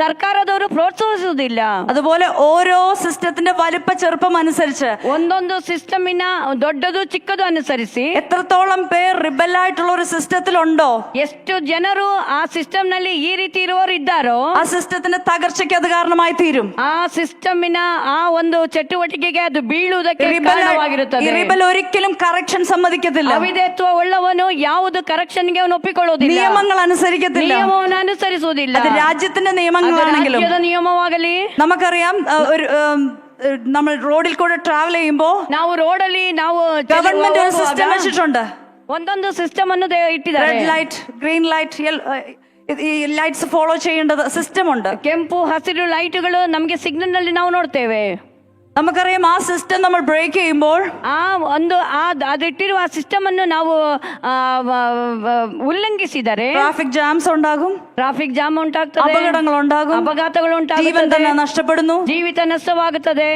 ಸರ್ಕಾರದವರು ಪ್ರೋತ್ಸಾಹಿಸುವುದಿಲ್ಲ. അതുപോലെ ഓരോ സിസ്റ്റത്തിന്റെ വലിപ്പ ചെറുപ്പം അനുസരിച്ച് ಒಂದೊಂದು ಸಿಸ್ಟಮಿನ ದೊಡ್ಡದು ಚಿಕ್ಕದು ಅನುಸರಿಸಿ എത്രത്തോളം പേർ റിബൽ ആയിട്ടുള്ള ഒരു സിസ്റ്റത്തിലുണ്ടോ, ಎಷ್ಟು ಜನರು ಆ ಸಿಸ್ಟಮ್ ನಲ್ಲಿ ಈ ರೀತಿ ಇರುವವರು ಇದ್ದಾರೋ ആ സിസ്റ്റത്തിന്റെ തകർച്ചയ്ക്ക് അത് കാരണമായി തീരും. ಆ ಸಿಸ್ಟಮಿನ ಆ ಒಂದು ಚಟುವಟಿಕೆಗೆ ಅದು ಬೀಳುವುದಕ್ಕೆ ഈ ಕಾರಣವಾಗಿರುತ್ತದೆ. റിബൽ ഒരിക്കലും കറക്ഷൻ സമ്മതിക്കത്തില്ല. ಅವಿಧೇಯತ್ವ ಉಳ್ಳವನು ಯಾವುದು ಕರೆಕ್ಷನ್ಗೆ ಅವನು ಒಪ್ಪಿಕೊಳ್ಳುವುದಿಲ್ಲ. നിയമങ്ങൾ അനുസരിക്കത്തില്ല. ನಿಯಮವನ್ನು ಅನುಸರಿಸುವುದಿಲ್ಲ. അത് രാജ്യത്തിന്റെ ಅದು നിയമങ്ങളാണെങ്കിലും ರಾಜ್ಯದ ನಿಯಮವಾಗಲಿ. നമുക്കറിയാം, ഒരു നമ്മൾ റോഡിൽ കൂടെ ട്രാവൽ ചെയ്യുമ്പോ ನಾವು ರೋಡಲ್ಲಿ ನಾವು ഗവൺമെന്റ് ഒരു ಹೋಗುವಾಗ സിസ്റ്റം വെച്ചിട്ടുണ്ട്. ಒಂದೊಂದು ಸಿಸ್ಟಮ್ ಅನ್ನು ಇಟ್ಟಿದ್ದಾರೆ. റെഡ് ലൈറ്റ്, ഗ്രീൻ ലൈറ്റ്, ഈ ലൈറ്റ്സ് ഫോളോ ചെയ്യേണ്ടത് സിസ്റ്റം ഉണ്ട്. ಕೆಂಪು ಹಸಿರು ಲೈಟ್ಗಳು ನಮಗೆ ಸಿಗ್ನಲ್ ನಲ್ಲಿ ನಾವು ನೋಡ್ತೇವೆ. നമുക്കറിയാം, ആ സിസ്റ്റം നമ്മൾ ബ്രേക്ക് ചെയ്യുമ്പോൾ ಆ ಒಂದು ಅದಿಟ್ಟಿರುವ ಆ ಸಿಸ್ಟಮ್ ಅನ್ನು ನಾವು ಉಲ್ಲಂಘಿಸಿದರೆ ട്രാഫിക് ജാംസ് ഉണ്ടാകും, ಟ್ರಾಫಿಕ್ ಜಾಮ್ ಉಂಟಾಗ್ತದೆ, അപകടങ്ങൾ ഉണ്ടാകും, ಅಪಘಾತಗಳು ജീവൻ ಉಂಟಾಗುತ್ತದೆ, തന്നെ നഷ്ടപ്പെടുന്നു, ಜೀವಿತ ನಷ್ಟವಾಗುತ್ತದೆ,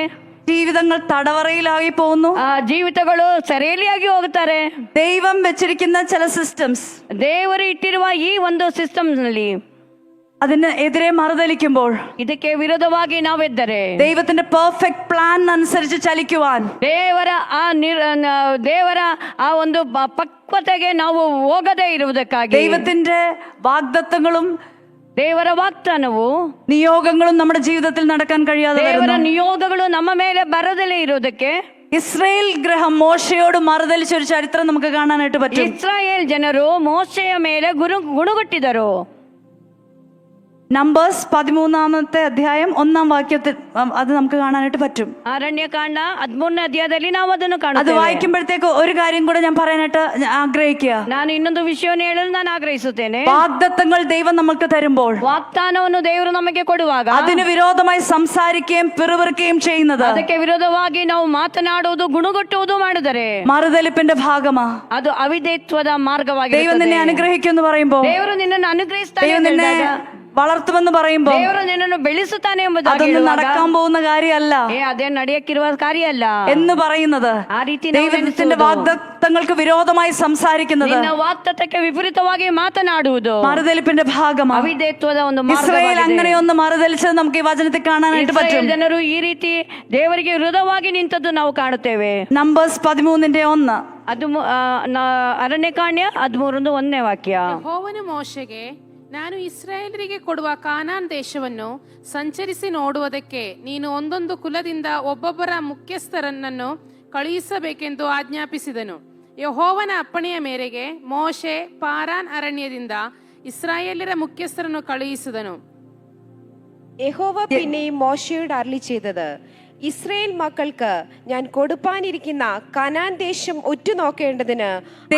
ജീവിതങ്ങൾ തടവറയിലായി പോകുന്നു. ಜೀವಿತಗಳು ಸೆರೆಯಲಿಯಾಗಿ ಹೋಗುತ್ತಾರೆ. ദൈവം വെച്ചിരിക്കുന്ന ചില സിസ്റ്റംസ് ದೇವರು ಇಟ್ಟಿರುವ ಈ ಒಂದು ಸಿಸ್ಟಮ್ ನಲ್ಲಿ അതിന് എതിരെ മറുതലിക്കുമ്പോൾ ಇದಕ್ಕೆ ವಿರೋಧವಾಗಿ ನಾವೆದ್ದರೆ ദൈവത്തിന്റെ പെർഫെക്റ്റ് പ്ലാൻ അനുസരിച്ച് ചലിക്കുവാൻ ದೇವರ ಆ ಒಂದು ಪಕ್ವತೆಗೆ ನಾವು ಹೋಗದೇ ಇರುವುದಕ್ಕಾಗಿ ദൈവത്തിന്റെ വാഗ്ദത്തങ്ങളും ದೇವರ ವಾಗ್ದಾನವು നിയോഗങ്ങളും നമ്മുടെ ജീവിതത്തിൽ നടക്കാൻ കഴിയാതെ ದೇವರ വരുന്നു. ನಿಯೋಗಗಳು ನಮ್ಮ ಮೇಲೆ ಬರದಲೇ ಇರುವುದಕ್ಕೆ ഇസ്രായേൽ ഗ്രഹം മോശയോട് മറുതലിച്ച ഒരു ചരിത്രം നമുക്ക് കാണാനായിട്ട് പറ്റും. ಇಸ್ರಾಯೇಲ್ ಜನರು ಮೋಶೆಯ ಮೇಲೆ ಗುಣಗುಟ್ಟಿದರು. നമ്പേഴ്സ് 13-ാമത്തെ അധ്യായം 1-ാം വാക്യത്തിൽ അത് നമുക്ക് കാണാനായിട്ട് പറ്റും. ಅರಣ್ಯಕಾಂಡ 13ನೇ ಅಧ್ಯಾಯದಲ್ಲಿ ನಾವು ಅದನ್ನು അത് ಕಾಣುತ್ತೇವೆ. വായിക്കുമ്പോഴത്തേക്ക് ഒരു കാര്യം കൂടെ ഞാൻ പറയാനായിട്ട് ആഗ്രഹിക്കുക. ನಾನು ಇನ್ನೊಂದು ವಿಷಯವನ್ನು ಹೇಳಲು ನಾನು ಆಗ್ರಹಿಸುತ್ತೇನೆ. വാഗ്ദത്തങ്ങൾ ദൈവം നമുക്ക് തരുമ്പോൾ ವಾಗ್ದಾನವನ್ನು ದೇವರು ನಮಗೆ ಕೊಡುವಾಗ അതിന് വിരോധമായി സംസാരിക്കുകയും പിറുപിറുക്കുകയും ചെയ്യുന്നത് ಅದಕ್ಕೆ ವಿರೋಧವಾಗಿ ನಾವು ಮಾತನಾಡುವುದು ಗುಣಗುಟ್ಟುವುದು ಮಾಡಿದರೆ മറുതലിപ്പിന്റെ ഭാഗമാ. ಅದು ಅವಿಧೇಯತ್ವದ ദൈവം ಮಾರ್ಗವಾಗಿರುತ್ತದೆ. നിന്നെ അനുഗ്രഹിക്കുമെന്ന് പറയുമ്പോ, ದೇವರು ನಿನ್ನನ್ನು ಅನುಗ್ರಹಿಸ್ತಾನೆ ദൈവം ಅಂತ നിന്നെ ಹೇಳಿದಾಗ, വളർത്തുമെന്ന് പറയുമ്പോ ದೇವರು ನಿನ್ನನ್ನು ಬೆಳೆಸುತ್ತಾನೆ ಎಂಬುದಾಗಿ അതൊന്നും ಹೇಳುವಾಗ, നടക്കാൻ പോകുന്ന കാര്യമല്ല ಅದೇ ನಡೆಯಕ್ಕಿರುವ ಕಾರ್ಯ ಅಲ್ಲ എന്ന് പറയുന്നത്. ಆ ರೀತಿ ನಾವು ദൈവത്തിന്റെ ನೆನೆಸುವುದು. വാഗ്ദത്തങ്ങൾക്ക് വിരോധമായി സംസാരിക്കുന്നത് ನಿನ್ನ ವಾಗ್ದತ್ತಕ್ಕೆ ವಿಪರೀತವಾಗಿ ಮಾತನಾಡುವುದು മറുതലിപ്പിന്റെ ഭാഗമാണ്. ಅವಿಧೇಯತ್ವದ ಒಂದು ഇസ്രായേൽ ಮಾರ್ಗವಾಗಿದೆ. അങ്ങനെയൊന്ന് മറുതലിച്ചത് നമുക്ക് ഈ വചനത്തിൽ കാണാനായിട്ട് പറ്റും. ಇಸ್ರಾಯೇಲ್ ಜನರು ಈ ರೀತಿ ದೇವರಿಗೆ ವಿರೋಧವಾಗಿ ನಿಂತದ್ದು ನಾವು ಕಾಣುತ್ತೇವೆ. നമ്പേഴ്സ് 13-ന്റെ 1. ಅದು ಅರಣ್ಯಕಾಂಡ 13:1 ವಾಕ್ಯ. ಯೆಹೋವನು ಮೋಶೆಗೆ, ನಾನು ಇಸ್ರಾಯೇಲರಿಗೆ ಕೊಡುವ ಕಾನಾನ್ ದೇಶವನ್ನು ಸಂಚರಿಸಿ ನೋಡುವುದಕ್ಕೆ ನೀನು ಒಂದೊಂದು ಕುಲದಿಂದ ಒಬ್ಬೊಬ್ಬರ ಮುಖ್ಯಸ್ಥರನ್ನು ಕಳುಹಿಸಬೇಕೆಂದು ಆಜ್ಞಾಪಿಸಿದನು. ಯೆಹೋವನ ಅಪ್ಪಣೆಯ ಮೇರೆಗೆ ಮೋಶೆ ಪಾರಾನ್ ಅರಣ್ಯದಿಂದ ഇസ്രായേലിന്റെ മുഖ്യസ്ഥരನ್ನು കಳುಹಿಸಿದನು. യഹോവ പിന്നെയും മോശയോട് അരുളി ചെയ്തത്, ഇസ്രായേൽ മക്കൾക്ക് ഞാൻ കൊടുപ്പാനിരിക്കുന്ന കനാൻ ദേശം ഒറ്റുനോക്കേണ്ടതിന്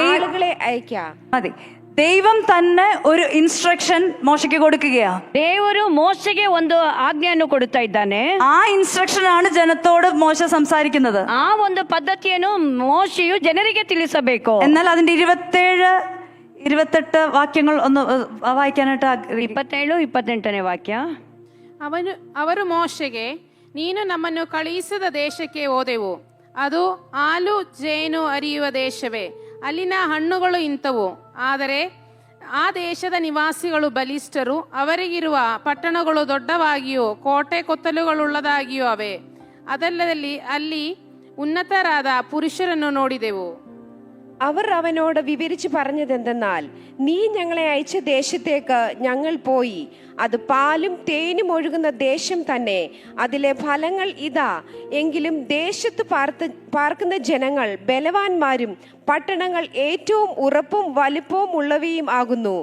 ആളുകളെ അയക്കാം. മതി. ദൈവം തന്നെ ഒരു ഇൻസ്ട്രക്ഷൻ മോശയ്ക്ക് കൊടുക്കുകയാ. ದೇವರು ಮೋಶೆಗೆ ಒಂದು ಆಜ್ಞೆಯನ್ನು ಕೊಡುತ್ತಾ ಇದ್ದಾನೆ. ആ ഇൻസ്ട്രക്ഷൻ ആണ് ജനത്തോട് മോശ സംസാരിക്കുന്നത്. ಆ ಒಂದು ಪದ್ಧತಿಯನ್ನು ಮೋಶೆಯು ಜನರಿಗೆ ತಿಳಿಸಬೇಕು. എന്നാൽ അതിന്റെ 27-28 വാക്യങ്ങൾ ഒന്ന് വായിക്കാനായിട്ട് 27-28 ವಾಕ್ಯ. ಅವರು ಮೋಶೆಗೆ, ನೀನು ನಮ್ಮನ್ನು ಕಳುಹಿಸಿದ ದೇಶಕ್ಕೆ ಹೋದೆವು. ಅದು ಹಾಲು ಜೇನು ಹರಿಯುವ ದೇಶವೇ. ಅಲ್ಲಿನ ಹಣ್ಣುಗಳು ಇಂಥವು. ಆದರೆ ಆ ದೇಶದ ನಿವಾಸಿಗಳು ಬಲಿಷ್ಠರು. ಅವರಿಗಿರುವ ಪಟ್ಟಣಗಳು ದೊಡ್ಡವಾಗಿಯೂ ಕೋಟೆ ಕೊತ್ತಲುಗಳುಳ್ಳದಾಗಿಯೂ ಅವೆ. ಅದಲ್ಲದಲ್ಲಿ ಅಲ್ಲಿ ഉന്നതരാದ പുരുഷರನ್ನು ನೋಡಿದೆವು. അവർ അവനോട് വിവരിച്ചു പറഞ്ഞതെന്തെന്നാൽ, നീ ഞങ്ങളെ അയച്ച ദേശത്തേക്ക് ഞങ്ങൾ പോയി. അത് പാലും തേനും ഒഴുകുന്ന ദേശം തന്നെ. അതിലെ ഫലങ്ങൾ ഇതാ. എങ്കിലും ദേശത്ത് പാർക്കുന്ന ജനങ്ങൾ ബലവാന്മാരും പട്ടണങ്ങൾ ഏറ്റവും ഉറപ്പും വലിപ്പവും ഉള്ളവയും ആകുന്നു.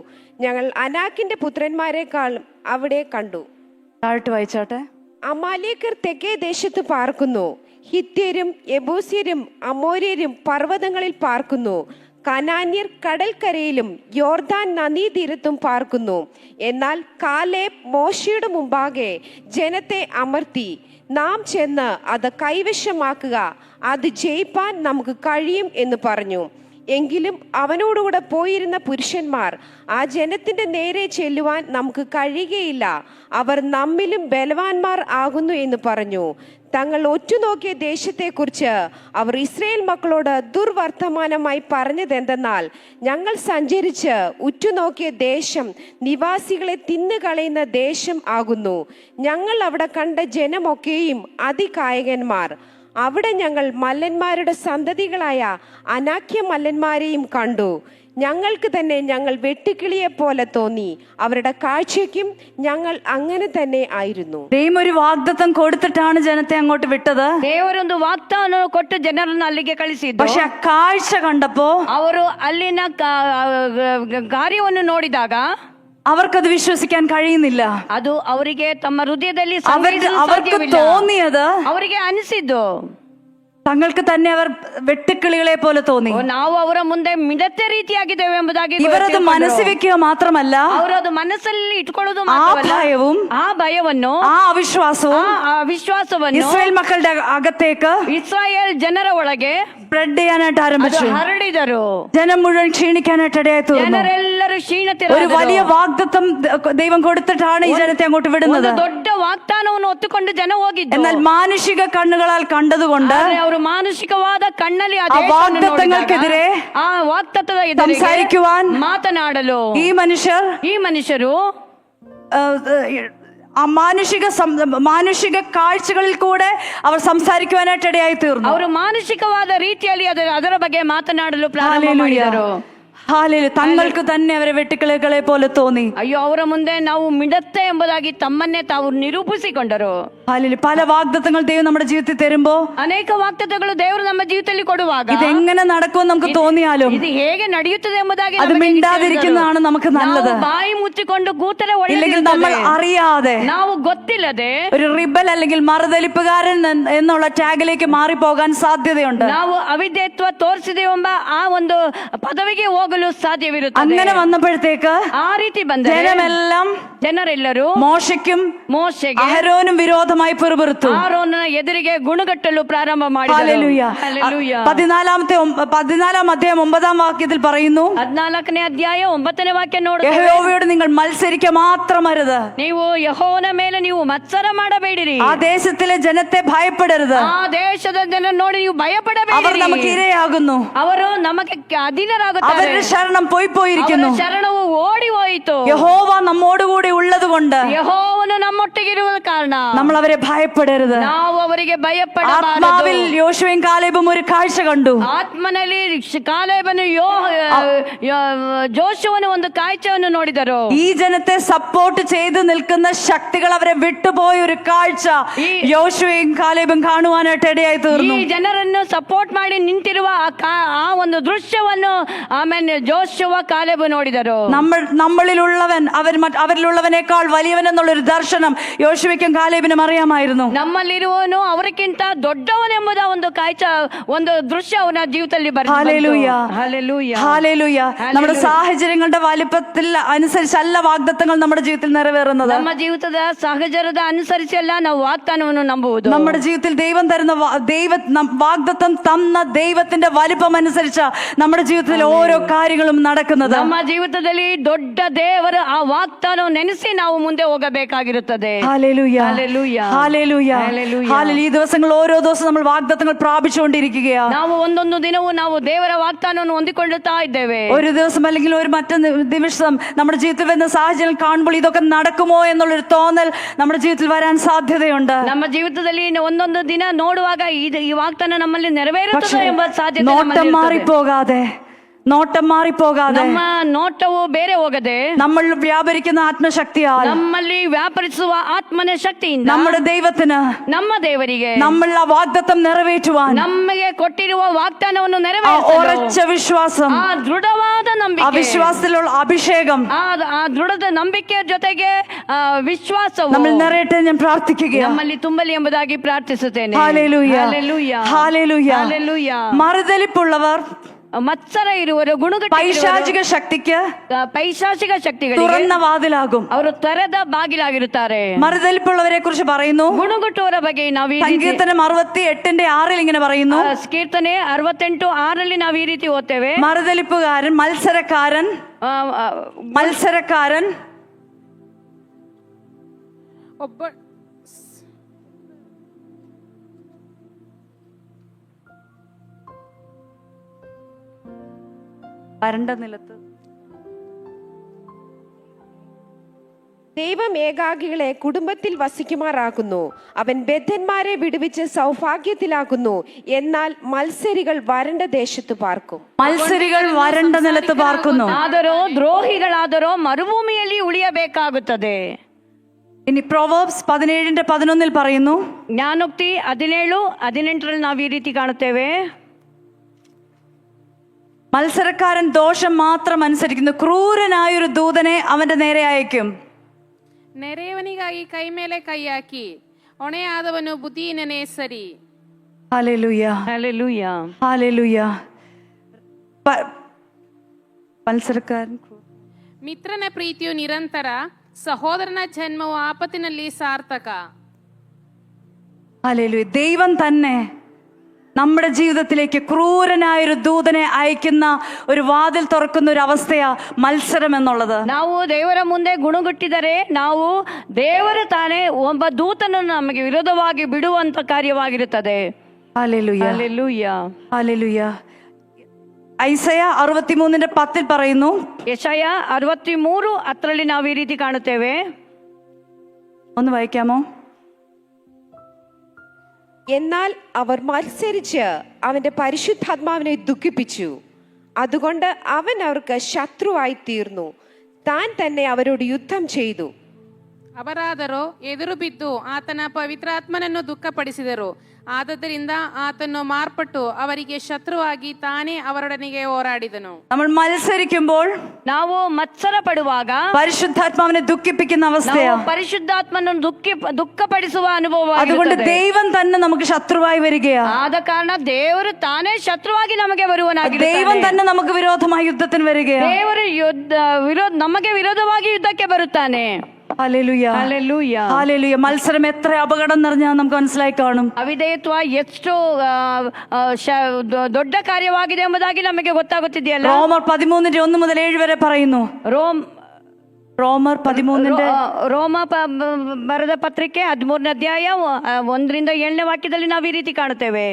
ഞങ്ങൾ അനാക്കിന്റെ പുത്രന്മാരെക്കാൾ അവിടെ കണ്ടു. താഴ്ത്ത് വായിച്ചാട്ടെ. അമാലേക്കർ തെക്കേ ദേശത്ത് പാർക്കുന്നു. ഹിത്യരും യെബൂസ്യരും അമോര്യരും പർവ്വതങ്ങളിൽ പാർക്കുന്നു. കനാന്യർ കടൽക്കരയിലും യോർദാൻ നദീതീരത്തും പാർക്കുന്നു. എന്നാൽ കാലേബ് മോശയുടെ മുമ്പാകെ ജനത്തെ അമർത്തി, നാം ചെന്ന് അത് കൈവശമാക്കുക, അത് ജയിപ്പാൻ നമുക്ക് കഴിയും എന്ന് പറഞ്ഞു. എങ്കിലും അവനോടുകൂടെ പോയിരുന്ന പുരുഷന്മാർ, ആ ജനത്തിന്റെ നേരെ ചെല്ലുവാൻ നമുക്ക് കഴിയുകയില്ല, അവർ നമ്മിലും ബലവാന്മാർ ആകുന്നു എന്ന് പറഞ്ഞു. തങ്ങൾ ഒറ്റുനോക്കിയ ദേശത്തെക്കുറിച്ച് അവർ ഇസ്രായേൽ മക്കളോട് ദുർവർത്തമാനമായി പറഞ്ഞതെന്തെന്നാൽ, ഞങ്ങൾ സഞ്ചരിച്ച് ഉറ്റുനോക്കിയ ദേശം നിവാസികളെ തിന്നുകളയുന്ന ദേശം ആകുന്നു. ഞങ്ങൾ അവിടെ കണ്ട ജനമൊക്കെയും അതികായകന്മാർ. അവിടെ ഞങ്ങൾ മല്ലന്മാരുടെ സന്തതികളായ അനാക്യ മല്ലന്മാരെയും കണ്ടു. ഞങ്ങൾക്ക് തന്നെ ഞങ്ങൾ വെട്ടുക്കിളിയെ പോലെ തോന്നി. അവരുടെ കാഴ്ചയ്ക്കും ഞങ്ങൾ അങ്ങനെ തന്നെ ಆയിരുന്നു. ദൈവം ഒരു വാഗ്ദത്തം കൊടുത്തിട്ടാണ് ജനത്തെ അങ്ങോട്ട് വിട്ടത്. ದೇವರೊಂದು ವಾಗ್ದಾನ ಕೊಟ್ಟು ಜನರನ್ನು ಅಲ್ಲಿಗೆ ಕಳಿಸಿದ್ದು. പക്ഷെ ആ കാഴ്ച കണ്ടപ്പോ ಅವರು ಅಲ್ಲಿನ ಕಾರ್ಯವನ್ನು ನೋಡಿದಾಗ അവർക്കത് വിശ്വസിക്കാൻ കഴിയുന്നില്ല. ಅದು ಅವರಿಗೆ ತಮ್ಮ ಹೃದಯದಲ್ಲಿ അവർക്ക് തോന്നിയത്, ಅವರಿಗೆ ಅನಿಸಿದ್ದು, തങ്ങൾക്ക് തന്നെ അവർ വെട്ടുക്കിളികളെ പോലെ തോന്നി. ನಾವು ಅವರ ಮುಂದೆ ಮಿಡತೆ ರೀತಿಯಾಗಿದ್ದೇವೆ ಎಂಬುದಾಗಿ ഇവരത് മനസ്സിൽ വെക്കുക മാത്രമല്ല, ಅವರು ಅದು ಮನಸ್ಸಲ್ಲಿ ಇಟ್ಕೊಳ್ಳೋದು ആ ഭയവും ಆ ಭಯವನ್ನು, ആ അവിശ്വാസവും ಆ ವಿಶ್ವಾಸವನ್ನು ഇസ്രായേൽ മക്കളുടെ അകത്തേക്ക് ಇಸ್ರಾಯೇಲ್ ಜನರ ಒಳಗೆ സ്പ്രെഡ് ചെയ്യാനായിട്ട് ആരംഭിച്ചു. ಹರಡಿದರು. ജനം മുഴുവൻ ക്ഷീണിക്കാനായിട്ട് ഇടയായി തീർന്നു. ಜನರೆಲ್ಲರೂ ಕ್ಷೀಣತೆ. ഒരു വലിയ വാഗ്ദത്തം ദൈവം കൊടുത്തിട്ടാണ് ഈ ജനത്തെ അങ്ങോട്ട് വിടുന്നത്. ದೊಡ್ಡ ವಾಗ್ದಾನವನ್ನು ಹೊತ್ತುಕೊಂಡು ಜನ ಹೋಗಿದ್ದು. എന്നാൽ മാനുഷിക കണ്ണുകളാൽ കണ്ടതുകൊണ്ട് ಅವರು ಮಾನಸಿಕವಾದ ಕಣ್ಣಲ್ಲಿ ആ വാഗ്ദത്തങ്ങൾക്കെതിരെ ಆ ವಾಗ್ದತ್ತದ ಎದುರಿಗೆ സംസാരിക്കുവാൻ ಮಾತನಾಡಲು ഈ ಮನುಷ್ಯರು ആ മാനുഷിക കാഴ്ചകളിൽ കൂടെ അവർ സംസാരിക്കുവാനായിട്ട് ഇടയായി തീർന്നു. ಅವರು ಮಾನಸಿಕವಾದ ರೀತಿಯಲ್ಲಿ ಅದರ ಬಗ್ಗೆ ಮಾತನಾಡಲು ಪ್ರಾರಂಭ ಮಾಡಿದರು. തങ്ങൾക്ക് തന്നെ അവരെ വെട്ടുക്കിളികളെ പോലെ തോന്നി. ಅಯ್ಯೋ, ಅವರ ಮುಂದೆ ನಾವು ಮಿಡತ್ತೆ ಎಂಬುದಾಗಿ ತಮ್ಮನ್ನೇ ತಾವು ನಿರೂಪಿಸಿಕೊಂಡರು. പല വാഗ്ദത്തങ്ങൾ ദൈവം നമ്മുടെ ജീവിതത്തിൽ തരുമ്പോ, ಅನೇಕ ವಾಗ್ದತ್ತಗಳು ದೇವರು ನಮ್ಮ ಜೀವಿತದಲ್ಲಿ ಕೊಡುವಾಗ ഇതെങ്ങനെ നടക്കുമെന്ന് നമുക്ക് തോന്നിയാലും ಇದು ಹೇಗೆ ನಡೆಯುತ್ತದೆ ಎಂಬುದಾಗಿ അത് മിണ്ടാതിരിക്കുന്നതാണ് നമുക്ക് നല്ലത്. ಬಾಯಿ ಮುಚ್ಚಿಕೊಂಡು ಕೂತರೆ ഇല്ലെങ്കിൽ നമ്മൾ അറിയാതെ ನಾವು ಗೊತ್ತಿಲ್ಲದೆ ഒരു റിബൽ അല്ലെങ്കിൽ മറുതലിപ്പുകാരൻ എന്നുള്ള ടാഗിലേക്ക് മാറിപ്പോകാൻ സാധ്യതയുണ്ട്. ನಾವು ಅವಿಧೇಯತ್ವ ತೋರಿಸಿದೆವೆಂಬ ಆ ಒಂದು ಪದವಿಗೆ ಹೋಗಲು ಸಾಧ್ಯವಿರುತ್ತದೆ. അങ്ങനെ വന്നപ്പോഴത്തേക്ക് ಆ ರೀತಿ ಬಂದರೆ ಜನರೆಲ್ಲರೂ ಮೋಶೆಗೆ അഹരോനും വിരോധമായി പിറുപിറുത്തു. ಆರೋನನ ಎದುರಿಗೆ ಗುಣಗಟ್ಟಲು ಪ್ರಾರಂಭ ಮಾಡಿದರು. ഹല്ലേലൂയ. 14-ാം അധ്യായം 9-ാം വാക്യത്തിൽ പറയുന്നു, 14ನೇ ಅಧ್ಯಾಯ 9ನೇ ವಾಕ್ಯ ನೋಡುತ್ತೇವೆ, യഹോവയോട് നിങ്ങൾ മത്സരിക്കുക മാത്രമരുത്. ನೀವು ಯೆಹೋವನ ಮೇಲೆ ನೀವು ಮತ್ಸರ ಮಾಡಬೇಡಿರಿ. ആ ദേശത്തിലെ ജനത്തെ ഭയപ്പെടരുത്. ಆ ದೇಶದ ಜನ ನೋಡಿ ನೀವು അവർ ಭಯಪಡಬೇಡಿರಿ. നമുക്ക് ഇരയാകുന്നു. ಅವರು ನಮಗೆ ಅಧೀನರಾಗುತ್ತಾರೆ. അവരുടെ ശരണം പോയിരിക്കുന്നു. ಅವರ ಶರಣವು ಓಡಿ ಹೋಯಿತು. യഹോവ നമ്മോടുകൂടി ഉള്ളത് കൊണ്ട് ಯೆಹೋವನು ನಮ್ಮೊಟ್ಟಿಗಿರುವ ಕಾರಣ നമ്മൾ അവരെ ഭയപ്പെടരുത്. ನಾವು ಅವರಿಗೆ ಭಯಪಡಬಾರದು. ആത്മാവിൽ യോശുവയും കാലേബും ഒരു കാഴ്ച കണ്ടു. ಆತ್ಮನಲ್ಲಿ ಕಾಲೇಬನು ಜೋಶುವನು ಒಂದು ಕಾഴ്ചವನ್ನು ನೋಡಿದರು. ഈ ജനത്തെ സപ്പോർട്ട് ചെയ്ത് നിൽക്കുന്ന ശക്തികൾ അവരെ വിട്ടുപോയ ഒരു കാഴ്ച യോശുവയും കാലേബും കാണുവാനായിട്ട് ഇടയായി തീർന്നു. ಈ ಜನರನ್ನು ಸಪೋರ್ಟ್ ಮಾಡಿ ನಿಂತಿರುವ ಆ ಒಂದು ದೃಶ್ಯವನ್ನು ಆಮೇಲೆ ಜೋಶುವ ಕಾಲೇಬು ನೋಡಿದರು. അവരിലുള്ളവനേക്കാൾ വലിയവൻ എന്നുള്ളൊരു ദർശനം യോശുവയ്ക്കും കാലേബിനും അറിയാമായിരുന്നു. ನಮ್ಮಲ್ಲಿರುವವನು ಅವರಿಗಿಂತ ದೊಡ್ಡವನೆಂಬುದ ಒಂದು ಕಾಯ್ಚ ಒಂದು ದೃಶ್ಯ ಅವನ ಜೀವಿತದಲ್ಲಿ നമ്മുടെ സാഹചര്യങ്ങളുടെ വലിപ്പത്തിൽ അനുസരിച്ചല്ല വാഗ്ദത്തങ്ങൾ നമ്മുടെ ജീവിതത്തിൽ നിറവേറുന്നത്. ನಮ್ಮ ಜೀವಿತದ ಸಾಹಚರ್ಯದ ಅನುಸರಿಸಲ್ಲ ನಾವು ವಾಗ್ದಾನವನ್ನು ನಂಬುವುದು. നമ്മുടെ ജീവിതത്തിൽ ദൈവം തരുന്ന വാഗ്ദത്തം തന്ന ദൈവത്തിന്റെ വലിപ്പം അനുസരിച്ച് നമ്മുടെ ജീവിതത്തിൽ ഓരോ കാര്യങ്ങളും നടക്കുന്നത്. ನಮ್ಮ ಜೀವಿತದಲ್ಲಿ ದೊಡ್ಡ ದೇವರು ಆ ವಾಗ್ದಾನವನ್ನು ನೆನೆಸಿ ನಾವು ಮುಂದೆ ಹೋಗಬೇಕಾಗಿರುತ್ತದೆ. ഹല്ലേലൂയ. ഹല്ലേലൂയ. ഹല്ലേലൂയ. ഈ ദിവസങ്ങൾ ഓരോ ദിവസം നമ്മൾ വാഗ്ദത്തങ്ങൾ പ്രാപിച്ചുകൊണ്ടിരിക്കുകയാ. ನಾವು ಒಂದೊಂದು ದಿನವೂ ನಾವು ದೇವರ ವಾಗ್ದಾನವನ್ನು ಹೊಂದಿಕೊಳ್ಳುತ್ತಾ ಇದ್ದೇವೆ. ഒരു ദിവസം അല്ലെങ്കിൽ ഒരു മറ്റൊരു ദിവസം നമ്മുടെ ജീവിതത്തിൽ വരുന്ന സാഹചര്യം കാണുമ്പോൾ ഇതൊക്കെ നടക്കുമോ എന്നുള്ളൊരു തോന്നൽ നമ്മുടെ ജീവിതത്തിൽ വരാൻ സാധ്യതയുണ്ട്. ನಮ್ಮ ಜೀವಿತದಲ್ಲಿ ಒಂದೊಂದು ದಿನ ನೋಡುವಾಗ ಈ ವಾಗ್ದಾನ ನಮ್ಮಲ್ಲಿ ನೆರವೇರುತ್ತದೆ ಎಂಬ ಸಾಧ್ಯತೆ നോട്ടം ನಮ್ಮಲ್ಲಿ ಇರುತ್ತದೆ. മാറിപ്പോകാതെ, നോട്ടം മാറിപ്പോകാതെ, ನಮ್ಮ ನೋಟವು ಬೇರೆ ಹೋಗದೆ നമ്മൾ വ്യാപരിക്കുന്ന ആത്മശക്തിയാൽ ನಮ್ಮಲ್ಲಿ ವ್ಯಾಪರಿಸುವ ಆತ್ಮನ ಶಕ್ತಿಯಿಂದ നമ്മുടെ ദൈവത്തിന് ನಮ್ಮ ದೇವರಿಗೆ നമ്മൾ ആ വാഗ്ദത്തം നിറവേറ്റുവാൻ ನಮಗೆ ಕೊಟ್ಟಿರುವ ವಾಗ್ದಾನವನ್ನು ആ ನೆರವೇರಿಸಲು ഉറച്ച വിശ്വാസം, ಆ ದೃಢವಾದ ആ ನಂಬಿಕೆ, വിശ്വാസത്തിലുള്ള അഭിഷേകം ಆ ದೃಢದ ನಂಬಿಕೆಯ ಜೊತೆಗೆ ವಿಶ್ವಾಸವು നമ്മൾ നിറയട്ടെ ഞാൻ പ്രാർത്ഥിക്കുകയാണ്. ನಮ್ಮಲ್ಲಿ ತುಂಬಲಿ ಎಂಬುದಾಗಿ ಪ್ರಾರ್ಥಿಸುತ್ತೇನೆ. ഹല്ലേലൂയ. ಹಲ್ಲೆಲೂಯ. ഹല്ലേലൂയ. ಹಲ್ಲೆಲೂಯ. മറുതലിപ്പുള്ളവർ ಮತ್ಸರ ಇರುವರು, പൈശാചിക ശക്തിക്ക് ಪೈಶಾಚಿಕ ಶಕ್ತಿಗಳಿಗೆ തുറന്ന വാതിലാകും. ಅವರು ತೆರೆದ ಬಾಗಿಲಾಗಿರುತ್ತಾರೆ. മറുതലിപ്പുള്ളവരെ കുറിച്ച് പറയുന്നു. ಗುಣಗುಟ್ಟುವರ ಬಗ್ಗೆ ನಾವು ಈ ರೀತಿ സങ്കീർത്തനം 68:6 ഇങ്ങനെ പറയുന്നു. ಕೀರ್ತನೆ 68:6 ನಾವು ಈ ರೀತಿ ಓದ್ತೇವೆ. മറുതലിപ്പുകാരൻ, മത്സരക്കാരൻ, മത്സരക്കാരൻ ಒಬ್ಬ വരണ്ട നിലത്ത് ദൈവം ഏകാകികളെ കുടുംബത്തിൽ വസിക്കുമാറാക്കുന്നു. അവൻ ബദ്ധന്മാരെ വിടുവിച്ച് സൗഭാഗ്യത്തിലാക്കുന്നു. എന്നാൽ മത്സരികൾ വരണ്ട ദേശത്ത് പാർക്കും. മത്സരികൾ വരണ്ട നിലത്ത് പാർക്കുന്നു. ಆದರೂ ದ್ರೋಹಿಗಳಾದರೂ ಮರುಭೂಮಿಯಲ್ಲಿ ಉಳಿಯಬೇಕಾಗುತ್ತದೆ. ഇനി പ്രൊവേർബ്സ് 17:11 പറയുന്നു. ಜ್ಞಾನೋಕ್ತಿ 17:18 ನಾವು ಈ ರೀತಿ ಕಾಣುತ್ತೇವೆ. മത്സരക്കാരൻ ദോഷം മാത്രം അനുസരിക്കുന്നു, ക്രൂരനായൊരു ദൂതനെ അവന്റെ നേരെ അയക്കും. ನೆರೆಯವನಿಗಾಗಿ ಕೈ ಮೇಲೆ ಕೈ ಹಾಕಿ ಹೊಣೆಯಾದವನು ಬುದ್ಧಿಹೀನನೇ ಸರಿ. ഹല്ലേലൂയ. ಹಲ್ಲೆಲೂಯ. ഹല്ലേലൂയ. മത്സരക്കാരൻ ಮಿತ್ರನ ಪ್ರೀತಿಯು ನಿರಂತರ, സഹോദരನ ജന്മವು ആപത്തിನಲ್ಲಿ ಸಾರ್ಥಕ. ഹല്ലേലൂയ. ദൈവം തന്നെ നമ്മുടെ ജീവിതത്തിലേക്ക് ക്രൂരനായൊരു ദൂതനെ അയക്കുന്ന ഒരു വാതിൽ തുറക്കുന്ന ഒരു അവസ്ഥയാ മത്സരം എന്നുള്ളത്. ನಾವು ದೇವರ ಮುಂದೆ ಗುಣಗುಟ್ಟಿದರೆ ನಾವು ದೇವರು ತಾನೇ ಒಬ್ಬ ದೂತನನ್ನು ನಮಗೆ ವಿರೋಧವಾಗಿ ಬಿಡುವಂತ ಕಾರ್ಯವಾಗಿರುತ್ತದೆ. ഹല്ലേലൂയ. ಹಲ್ಲೆಲೂಯ. ഹല്ലേലൂയ. ഐസയ 63:10 പറയുന്നു. ಯೆಶಾಯ 63:10 ನಾವು ಈ ರೀತಿ ಕಾಣುತ್ತೇವೆ. ഒന്ന് വായിക്കാമോ? എന്നാൽ അവർ മത്സരിച്ച് അവന്റെ പരിശുദ്ധാത്മാവിനെ ദുഃഖിപ്പിച്ചു. അതുകൊണ്ട് അവൻ അവർക്ക് ശത്രുവായി തീർന്നു. താൻ തന്നെ അവരോട് യുദ്ധം ചെയ്തു. ಅವರಾದರೋ ಎದುರು ಬಿದ್ದು ಆತನ ಪವಿತ್ರಾತ್ಮನನ್ನು ದುಃಖಪಡಿಸಿದರು. ಆದದರಿಂದ ಆತನು ಮಾರ್ಪಟ್ಟು ಅವರಿಗೆ ಶತ್ರುವಾಗಿ ತಾನೇ ಅವರೊಡನೆಗೆ ಹೋರಾಡಿದನು. നമ്മൾ മത്സരിക്കുമ്പോൾ ನಾವು ಮತ್ಸರ ಪಡುವಾಗ പരിശുദ്ധാത്മാവിനെ ദുഃഖിപ്പിക്കുന്ന അവസ്ഥയാ. ನಾವು ಪರಿಶುದ್ಧಾತ್ಮನನ್ನು ದುಃಖಪಡಿಸುವ ಅನುಭವ. അതുകൊണ്ട് ദൈവം തന്നെ നമുക്ക് ശത്രുവായി വരികയാ. ಆದ ಕಾರಣ ದೇವರು ತಾನೇ ಶತ್ರುವಾಗಿ ನಮಗೆ ಬರುವನಾಗಿರುತ್ತಾನೆ. ദൈവം തന്നെ നമുക്ക് വിരോധമായി യുദ്ധത്തിന് വരികയാ. ದೇವರು ನಮಗೆ ವಿರೋಧವಾಗಿ ಯುದ್ಧಕ್ಕೆ ಬರುತ್ತಾನೆ. ഹല്ലേലൂയ. ಹಲ್ಲೆಲೂಯ. ഹല്ലേലൂയ. മത്സരം എത്ര അപകടം നിറഞ്ഞാൽ നമുക്ക് മനസ്സിലായി കാണും. ಅವಿಧೇಯತ್ವ ಎಷ್ಟು ದೊಡ್ಡ ಕಾರ್ಯವಾಗಿದೆ ಎಂಬುದಾಗಿ ನಮಗೆ ಗೊತ್ತಾಗುತ್ತಿದೆಯಲ್ಲ. റോമർ 13:1-7 വരെ പറയുന്നു. റോമർ 13 ರೋಮ ಬರೆದ ಪತ್ರಿಕೆ 13ನೇ ಅಧ್ಯಾಯ 1-7 ವಾಕ್ಯದಲ್ಲಿ ನಾವು ಈ ರೀತಿ ಕಾಣುತ್ತೇವೆ.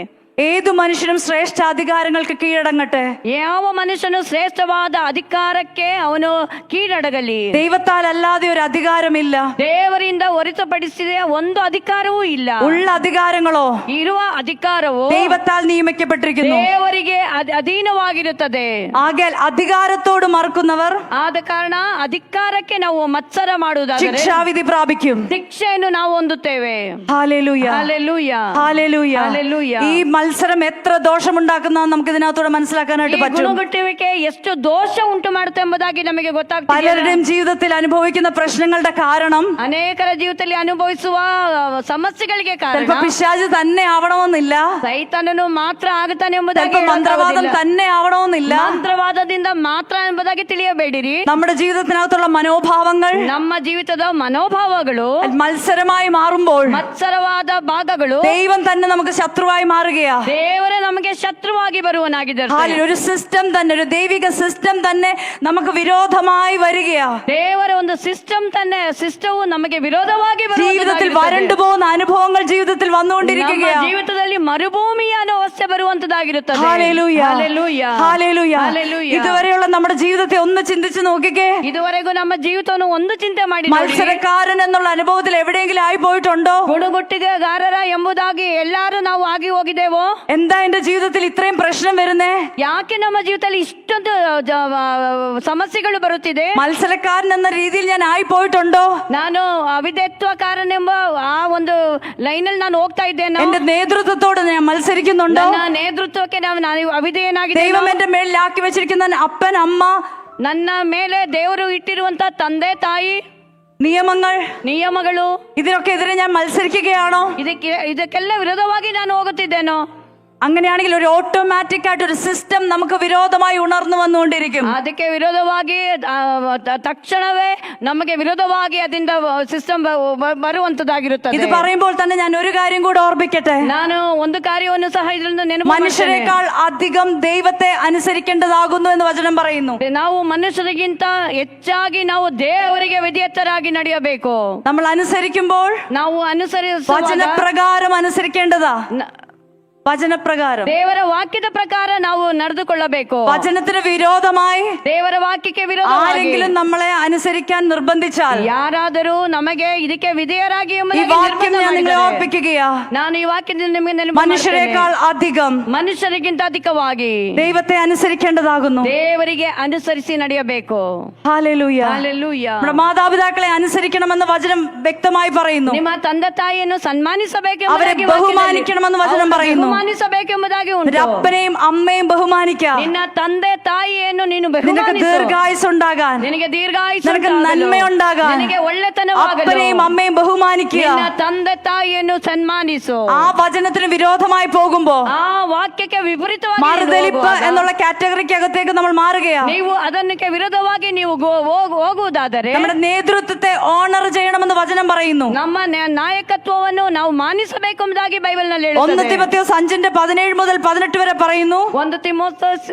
ഏതു മനുഷ്യനും ശ്രേഷ്ഠ അധികാരങ്ങൾക്ക് കീഴടങ്ങട്ടെ. ಯಾವ ಮನುಷ್ಯನು ಶ್ರೇಷ್ಠವಾದ ಅಧಿಕಾರಕ್ಕೆ ಅವನು ಕೀഴಡಗಲಿ. ദൈവത്താൽ അല്ലാതെ ഒരു അധികാരമില്ല. ದೇವರಿಂದ ಹೊರತುಪಡಿಸಿದ ಒಂದು ಅಧಿಕಾರವೂ ಇಲ್ಲ. ഉള്ള അധികാരങ്ങളോ ಇರುವ ಅಧಿಕಾರವು ദൈവത്താൽ നിയമിക്കപ്പെട്ടിരിക്കുന്നു. ದೇವರಿಗೆ ಅಧೀನವಾಗಿರುತ್ತದೆ. ആകയാൽ അധികാരത്തോട് മറക്കുന്നവർ ಆದ ಕಾರಣ ಅಧಿಕಾರಕ್ಕೆ ನಾವು ಮತ್ಸರ ಮಾಡುವುದಾದರೆ ശിക്ഷാവിധി പ്രാപിക്കും. ಶಿಕ್ಷೆಯನ್ನು ನಾವು ಹೊಂದುತ್ತೇವೆ. ഹല്ലേലൂയ. ಹಲ್ಲೆಲೂಯ. ഹല്ലേലൂയ. ഹല്ലേലൂയ. ഈ മത്സരം എത്ര ദോഷമുണ്ടാക്കുന്ന നമുക്ക് ഇതിനകത്തൂടെ മനസ്സിലാക്കാനായിട്ട് ಈ പറ്റും. ಗುಣಗುಟ್ಟುವಿಕೆ ಎಷ್ಟು ದೋಷ ಉಂಟು ಮಾಡುತ್ತೆ ಎಂಬುದಾಗಿ ನಮಗೆ ಗೊತ್ತಾಗ್ತದೆ. പലരുടെയും ജീവിതത്തിൽ അനുഭവിക്കുന്ന പ്രശ്നങ്ങളുടെ കാരണം ಅನೇಕರ ಜೀವಿತದಲ್ಲಿ ಅನುಭವಿಸುವ ಸಮಸ್ಯೆಗಳಿಗೆ ಕಾರಣ ചിലപ്പോ പിശാച് തന്നെ ആവണമെന്നില്ല, ಸೈತಾನನು ಮಾತ್ರ ಆಗುತ್ತಾನೆ ಎಂಬುದಾಗಿ ചിലപ്പോ മന്ത്രവാദം തന്നെ ആവണമെന്നില്ല. ಮಂತ್ರವಾದದಿಂದ ಮಾತ್ರ ಎಂಬುದಾಗಿ ತಿಳಿಯಬೇಡಿರಿ. നമ്മുടെ ജീവിതത്തിനകത്തുള്ള മനോഭാവങ്ങൾ ನಮ್ಮ ಜೀವಿತದ ಮನೋಭಾವಗಳು മത്സരമായി മാറുമ്പോൾ ಮತ್ಸರವಾದ ಭಾಗಗಳು ദൈവം തന്നെ നമുക്ക് ശത്രുവായി മാറുകയാ. ದೇವರೇ ನಮಗೆ ശത്രുವಾಗಿ ಬರುವನಾಗಿದ್ದಾರೆ. ഹാലലൂയ. ഒരു സിസ്റ്റം തന്നെ, ഒരു ദൈവിക സിസ്റ്റം തന്നെ നമുക്ക് വിരോധമായി വരികയാ. ದೇವರ ಒಂದು ಸಿಸ್ಟಮ್ ನಮಗೆ ವಿರೋಧವಾಗಿ ജീവിതത്തിൽ വരണ്ടു പോകുന്ന അനുഭവങ്ങൾ ജീവിതത്തിൽ വന്നുകൊണ്ടിരിക്കുകയാണ്. ಜೀವಿತದಲ್ಲಿ ಮರುಭೂಮಿಯ ಅವಸ್ಥೆ ಬರುವಂತದಾಗಿರುತ್ತದೆ. ഹല്ലേലൂയ. ಹಲ್ಲೆಲೂಯ. ഹല്ലേലൂയ. ഹല്ലേലൂയ. ഇതുവരെയുള്ള നമ്മുടെ ജീവിതത്തെ ഒന്ന് ചിന്തിച്ചു നോക്കിക്കേ. ಇದುವರೆಗೂ ನಮ್ಮ ಜೀವಿತವನ್ನು ಒಂದು ಚಿಂತೆ ಮಾಡಿ ನೋಡಿ. മത്സരക്കാരൻ എന്നുള്ള അനുഭവത്തിൽ എവിടെയെങ്കിലും ആയി പോയിട്ടുണ്ടോ? ಗುಣಗುಟ್ಟಿಗೆಗಾರರ ಎಂಬುದಾಗಿ ಎಲ್ಲಾರು ನಾವು ಆಗಿ ಹೋಗಿದ್ದೇವೋ? എന്താ എന്റെ ജീവിതത്തിൽ ഇത്രയും പ്രശ്നം വരുന്നേ? ಯಾಕೆ ನಮ್ಮ ಜೀವಿತದಲ್ಲಿ ಇಷ್ಟೊಂದು ಸಮಸ್ಯೆಗಳು ಬರುತ್ತಿದೆ? മത്സരക്കാരൻ എന്ന രീതിയിൽ ഞാൻ ആയി പോയിട്ടുണ്ടോ? ನಾನು ಅವಿಧೇತ್ವಕಾರನೆಂಬ ಆ ಒಂದು ಲೈನಲ್ಲಿ ನಾನು ಹೋಗ್ತಾ ಇದ್ದೇನೆ. എന്റെ നേതൃത്വത്തോട് ഞാൻ മത്സരിക്കുന്നുണ്ടോ? ನನ್ನ ನೇತೃತ್ವಕ್ಕೆ ನಾನು ಅವಿಧೇಯನಾಗಿದ್ದೇನೆ. ദൈവം എന്റെ മേളിൽ ആക്കി വെച്ചിരിക്കുന്ന അപ്പൻ അമ്മ, ನನ್ನ ಮೇಲೆ ದೇವರು ಇಟ್ಟಿರುವಂತ ತಂದೆ ತಾಯಿ ನಿಯಮಗಳು ഇതിനൊക്കെ എതിരെ ഞാൻ മത്സരിക്കുകയാണോ? ಇದಕ್ಕೆಲ್ಲ ವಿರೋಧವಾಗಿ ನಾನು ಹೋಗುತ್ತಿದ್ದೇನೋ? അങ്ങനെയാണെങ്കിൽ ഒരു ഓട്ടോമാറ്റിക് ആയിട്ട് ഒരു സിസ്റ്റം നമുക്ക് വിരോധമായി ഉണർന്നു വന്നുകൊണ്ടിരിക്കും. ಅದಕ್ಕೆ ವಿರೋಧವಾಗಿ ತಕ್ಷಣವೇ ನಮಗೆ ವಿರೋಧವಾಗಿ ಅದರಿಂದ ಸಿಸ್ಟಮ್ ಬರುವಂತದ್ದಾಗಿರುತ್ತದೆ. ഇത് പറയുമ്പോൾ തന്നെ ഞാൻ ഒരു കാര്യം കൂടെ ഓർമ്മിക്കട്ടെ. ನಾನು ಒಂದು ಕಾರ್ಯವನ್ನು ಸಹ ಇದರಿಂದ ನೆನಪು മനുഷ്യരെക്കാൾ അധികം ദൈവത്തെ അനുസരിക്കേണ്ടതാകുന്നു എന്ന് വചനം പറയുന്നു. ನಾವು ಮನುಷ್ಯರಿಗಿಂತ ಹೆಚ್ಚಾಗಿ ನಾವು ದೇವರಿಗೆ ವಿಧೇಯತರಾಗಿ ನಡೆಯಬೇಕು. നമ്മൾ അനുസരിക്കുമ്പോൾ ನಾವು വചനപ്രകാരം അനുസരിക്കേണ്ടതാ. വചനപ്രകാരം, ದೇವರ ವಾಕ್ಯದ ಪ್ರಕಾರ ನಾವು ನಡೆದುಕೊಳ್ಳಬೇಕು. വചനത്തിന് വിരോധമായി ದೇವರ ವಾಕ್ಯಕ್ಕೆ ವಿರೋಧವಾಗಿ ആരെങ്കിലും നമ്മളെ അനുസരിക്കാൻ നിർബന്ധിച്ചാൽ, ಯಾರಾದರೂ ನಮಗೆ ಇದಕ್ಕೆ ವಿಧೇಯರಾಗಿ ഈ വാക്യം ഞാൻ നിങ്ങളെ ഓർപ്പിക്കുകയാ. ನಾನು ಈ ವಾಕ್ಯದಿಂದ ನಿಮಗೆ ನೆನಪು മനുഷ്യരെക്കാൾ അധികം ಮನುಷ್ಯರಿಗಿಂತ ಅಧಿಕವಾಗಿ ദൈവത്തെ അനുസരിക്കേണ്ടതാകുന്നു. ದೇವರಿಗೆ ಅನುಸರಿಸಿ ನಡೆಯಬೇಕು. ഹല്ലേലൂയ. ಹಲ್ಲೆಲೂಯ. നമ്മുടെ മാതാപിതാക്കളെ അനുസരിക്കണമെന്ന് വചനം വ്യക്തമായി പറയുന്നു. ನಿಮ್ಮ ತಂದೆ ತಾಯಿಯನ್ನು ಸನ್ಮಾನಿಸಬೇಕು, അവരെ ബഹുമാനിക്കണമെന്ന് വചനം പറയുന്നു. ಬಹುಮಾನಿಸಬೇಕೆಂಬುದಾಗಿ ಉಂಟು. അപ്പനെയും അമ്മയും ബഹുമാനിക്കുക. ನಿನ್ನ ತಂದೆ ತಾಯಿಯನ್ನು ನೀನು നിനക്ക് ಬಹುಮಾನಿಸು. ദീർഘായുസ് ഉണ്ടാകാൻ, ನಿನಗೆ ದೀರ್ಘಾಯುಸ್ಸು നിനക്ക് ಉಂಟಾಗಲು, നന്മയുണ്ടാകാൻ ನಿನಗೆ ಒಳ್ಳೆತನವಾಗಲು അപ്പനെയും അമ്മയും ബഹുമാനിക്കുക. ನಿನ್ನ ತಂದೆ ತಾಯಿಯನ್ನು ಸನ್ಮಾನಿಸು. ആ വചനത്തിന് വിരോധമായി പോകുമ്പോ ಆ ವಾಕ್ಯಕ್ಕೆ ವಿಪರೀತವಾಗಿ മറുതലിപ്പ് എന്നുള്ള കാറ്റഗറിക്കകത്തേക്ക് നമ്മൾ മാറുകയാണ്. ನೀವು ಅದಕ್ಕೆ ವಿರೋಧವಾಗಿ ನೀವು ಹೋಗುವುದಾದರೆ നമ്മുടെ നേതൃത്വത്തെ ഓണർ ചെയ്യണമെന്ന് വചനം പറയുന്നു. ನಮ್ಮ ನಾಯಕತ್ವವನ್ನು ನಾವು ಮಾನಿಸಬೇಕು ಎಂಬುದಾಗಿ ಬೈಬಲ್ ನಲ್ಲಿ 1 തിമോഥെയോസ് 5:17 മുതൽ 18 വരെ പറയുന്നു. 1 ತಿಮೋಥೆಯೋಸ್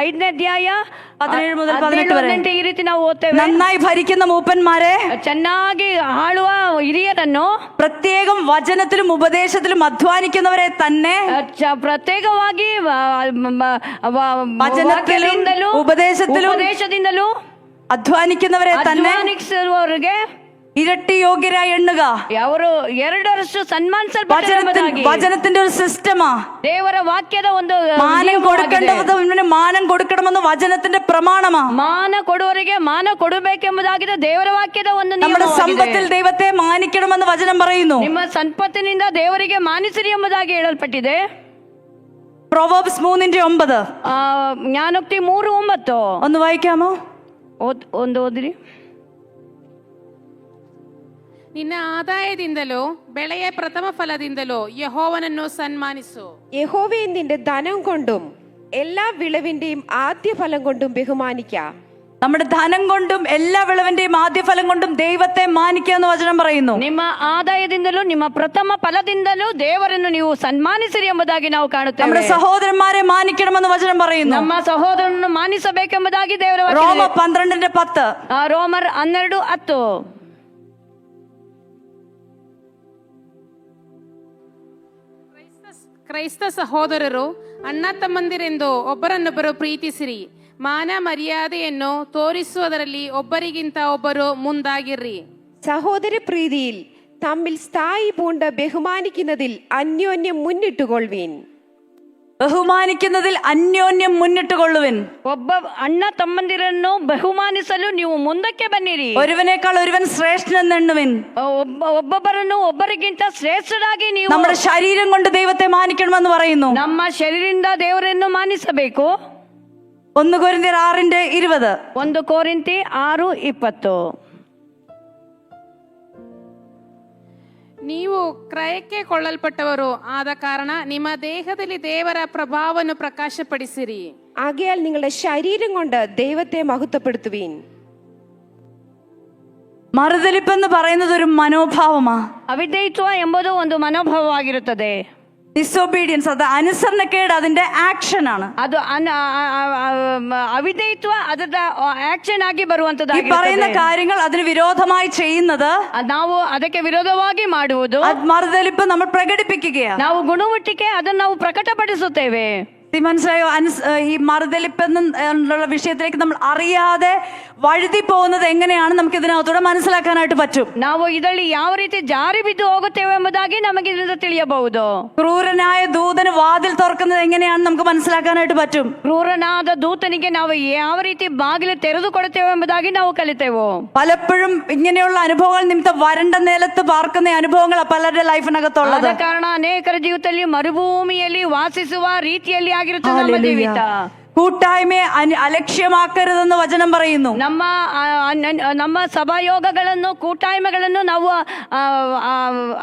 5ನೇ ಅಧ್ಯಾಯ 17 മുതൽ 18 വരെ ಈ ರೀತಿ ನಾವು ಓದ್ತೇವೆ. നന്നായി ഭരിക്കുന്ന മൂപ്പന്മാരെ, ಚೆನ್ನಾಗಿ ആಳುವ ಹಿರಿಯರನ್ನು, പ്രത്യേകം വചനത്തിലും ഉപദേശത്തിലും അധ്വാനിക്കുന്നവരെ തന്നെ, ಪ್ರತ್ಯೇಕವಾಗಿ വചനത്തിലും ഉപദേശದಿಂದಲೂ അധ്വാനിക്കുന്നവരെ തന്നെ ಅಧ್ವಾನಿಸುವವರಿಗೆ ഇരട്ടി യോഗ്യരായി എണ്ണുക. ಅವರು ಎರಡರಷ್ಟು ಸನ್ಮಾನಿಸಲ್ಪಟ್ಟಿರುವುದಾಗಿ വചനത്തിന്റെ ഒരു സിസ്റ്റമാ. ದೇವರ ವಾಕ್ಯದ ಒಂದು മാനം കൊടുക്കേണ്ടവന് മാനം കൊടുക്കണമെന്ന് വചനത്തിന്റെ പ്രമാണമാ. ಮಾನ ಕೊಡುವವರಿಗೆ ಮಾನ ಕೊಡಬೇಕೆಂಬುದಾಗಿದೆ ದೇವರ ವಾಕ್ಯದ ಒಂದು നമ്മുടെ ನಿಯಮವಾಗಿದೆ. സമ്പത്തിൽ ദൈവത്തെ മാനിക്കണമെന്ന് വചനം പറയുന്നു. ನಿಮ್ಮ ಸಂಪತ್ತಿನಿಂದ ದೇವರಿಗೆ ಮಾನಿಸಿರಿ ಎಂಬುದಾಗಿ ಹೇಳಲ್ಪಟ್ಟಿದೆ. പ്രൊവേർബ്സ് 3:9 ಜ್ಞಾನೋಕ್ತಿ 3:9 ഒന്ന് വായിക്കാമോ? ಒಂದು ಓದಿರಿ. ನಿನ್ನ ಆದಾಯದಿಂದಲೋ ಬೆಳೆಯ ಪ್ರಥಮ ಫಲದಿಂದಲೋ ಯೆಹೋವನನ್ನು സന്മാനിಸು. യഹോവയെ നിന്റെ ധനം കൊണ്ടും എല്ലാ വിളവിന്റെയും ആദ്യ ഫലം കൊണ്ടും ബഹുമാനിക്കാം. നമ്മുടെ ധനം കൊണ്ടും എല്ലാ വിളവിന്റെയും ആദ്യഫലം കൊണ്ടും ദൈവത്തെ മാനിക്കുക എന്ന് വചനം പറയുന്നു. ನಿಮ್ಮ ಆದಾಯದಿಂದಲೂ ನಿಮ್ಮ ಪ್ರಥಮ ಫಲದಿಂದಲೂ ದೇವರನ್ನು ನೀವು ಸನ್ಮಾನಿಸಿರಿ ಎಂಬುದಾಗಿ ನಾವು ಕಾಣುತ್ತೇವೆ. നമ്മുടെ സഹോദരന്മാരെ മാനിക്കണമെന്ന് വചനം പറയുന്നു. ನಮ್ಮ ಸಹೋದರನನ್ನು ಮಾನಿಸಬೇಕೆಂಬುದಾಗಿ ದೇವರ ವಾಕ್ಯ. റോമർ 12:10 ರೋಮರ್ 12:10 ಕ್ರೈಸ್ತ ಸಹೋದರರು ಅಣ್ಣ ತಮ್ಮಂದಿರೆಂದು ಒಬ್ಬರನ್ನೊಬ್ಬರು ಪ್ರೀತಿಸಿರಿ. ಮಾನ ಮರ್ಯಾದೆಯನ್ನು ತೋರಿಸುವುದರಲ್ಲಿ ಒಬ್ಬರಿಗಿಂತ ಒಬ್ಬರು ಮುಂದಾಗಿರ್ರಿ. സഹോദര പ്രീതിയിൽ തമ്മിൽ സ്ഥായി പൂണ്ട ബഹുമാനിക്കുന്നതിൽ അന്യോന്യം മുന്നിട്ടുകൊള്ളുവീൻ. ബഹുമാനിക്കുന്നതിൽ അന്യോന്യം മുന്നിട്ടുകൊള്ളുവിൻ. ಒಬ್ಬ ಅಣ್ಣ ತಮ್ಮಂದಿರನ್ನು ಬಹುಮಾನಿಸಲು ನೀವು ಮುಂದಕ್ಕೆ ಬನ್ನಿರಿ. ഒരുവനേക്കാൾ ഒരുവൻ ശ്രേഷ്ഠനെന്ന് എണ്ണുവിൻ. ಒಬ್ಬೊಬ್ಬರನ್ನು ಒಬ್ಬರಿಗಿಂತ ಶ್ರೇಷ್ಠರಾಗಿ ನೀವು. നമ്മുടെ ശരീരം കൊണ്ട് ദൈവത്തെ മാനിക്കണമെന്ന് പറയുന്നു. ನಮ್ಮ ಶರೀರದಿಂದ ದೇವರನ್ನು ಮಾನಿಸಬೇಕು. 1 കൊരിന്ത്യർ 6:20 1 ಕೊರಿಂಥಿ 6:20 ನೀವು ಕ್ರಯಕ್ಕೆ ಕೊಳ್ಳಲ್ಪಟ್ಟವರು ಆದ ಕಾರಣ ನಿಮ್ಮ ದೇಹದಲ್ಲಿ ದೇವರ ಪ್ರಭಾವವನ್ನು ಪ್ರಕಾಶಪಡಿಸಿರಿ. ആകയാൽ നിങ്ങളുടെ ശരീരം കൊണ്ട് ദൈവത്തെ മഹത്വപ്പെടുത്തുവീൻ. മറുതലിപ്പെന്ന് പറയുന്നത് ഒരു മനോഭാവമാ. ಅವಿಧೇಯತ್ವ ಎಂಬುದು ಒಂದು ಮನೋಭಾವವಾಗಿರುತ್ತದೆ. ഡിസൊബീഡിയൻസ്, അത് അനുസരണക്കേട് അതിന്റെ ആക്ഷൻ ആണ്. ಅದು ಅವಿಧೇಯತ್ವ ಅದರ ಆಕ್ಷನ್ ಆಗಿ ഈ ಬರುವಂತದ್ದಾಗಿರುತ್ತದೆ. പറയുന്ന കാര്യങ്ങൾ അതിന് വിരോധമായി ചെയ്യുന്നത്, ನಾವು ಅದಕ್ಕೆ ವಿರೋಧವಾಗಿ ಮಾಡುವುದು, അത് മറുതലിപ്പ് നമ്മൾ പ്രകടിപ്പിക്കുകയാണ്. ನಾವು ಗುಣಮುಟ್ಟಿಕೆ ಅದನ್ನು ನಾವು ಪ್ರಕಟಪಡಿಸುತ್ತೇವೆ. മനസ്സിലായോ? ഈ മറുതലിപ്പ് എന്നുള്ള വിഷയത്തിലേക്ക് നമ്മൾ അറിയാതെ വഴുതി പോകുന്നത് എങ്ങനെയാണ് നമുക്ക് ഇതിനകത്തൂടെ മനസ്സിലാക്കാനായിട്ട് പറ്റും. ನಾವು ಇದರಲ್ಲಿ ಯಾವ ರೀತಿ ಜಾರಿ ಬಿದ್ದು ಹೋಗುತ್ತೇವೆ ಎಂಬುದಾಗಿ ನಮಗೆ ಇದರಿಂದ ತಿಳಿಯಬಹುದು. ക്രൂരനായ ദൂതന് വാതിൽ തുറക്കുന്നത് എങ്ങനെയാണ് നമുക്ക് മനസ്സിലാക്കാനായിട്ട് പറ്റും. ಕ್ರೂರನಾದ ದೂತನಿಗೆ ನಾವು ಯಾವ ರೀತಿ ಬಾಗಿಲು ತೆರೆದುಕೊಡುತ್ತೇವೆ ಎಂಬುದಾಗಿ ನಾವು ಕಲಿತೇವೆ. പലപ്പോഴും ഇങ്ങനെയുള്ള അനുഭവങ്ങൾ നിമിത്തം വരണ്ട നിലത്ത് പാർക്കുന്ന അനുഭവങ്ങൾ പലരുടെ ലൈഫിനകത്തുള്ളത്. ಆದ ಕಾರಣ ಅನೇಕರ ಜೀವಿತದಲ್ಲಿ ಮರುಭೂಮಿಯಲ್ಲಿ ವಾಸಿಸುವ ರೀತಿಯಲ್ಲಿ ಆಗಿರುತ್ತದೆ ನಮ್ಮ ಜೀವಿತ. കൂട്ടായ്മയെ അലക്ഷ്യമാക്കരുതെന്ന് വചനം പറയുന്നു. ನಮ್ಮ ಸಭಾಯೋಗಗಳನ್ನು ಕೂಟಾಯ್ಮೆಗಳನ್ನು ನಾವು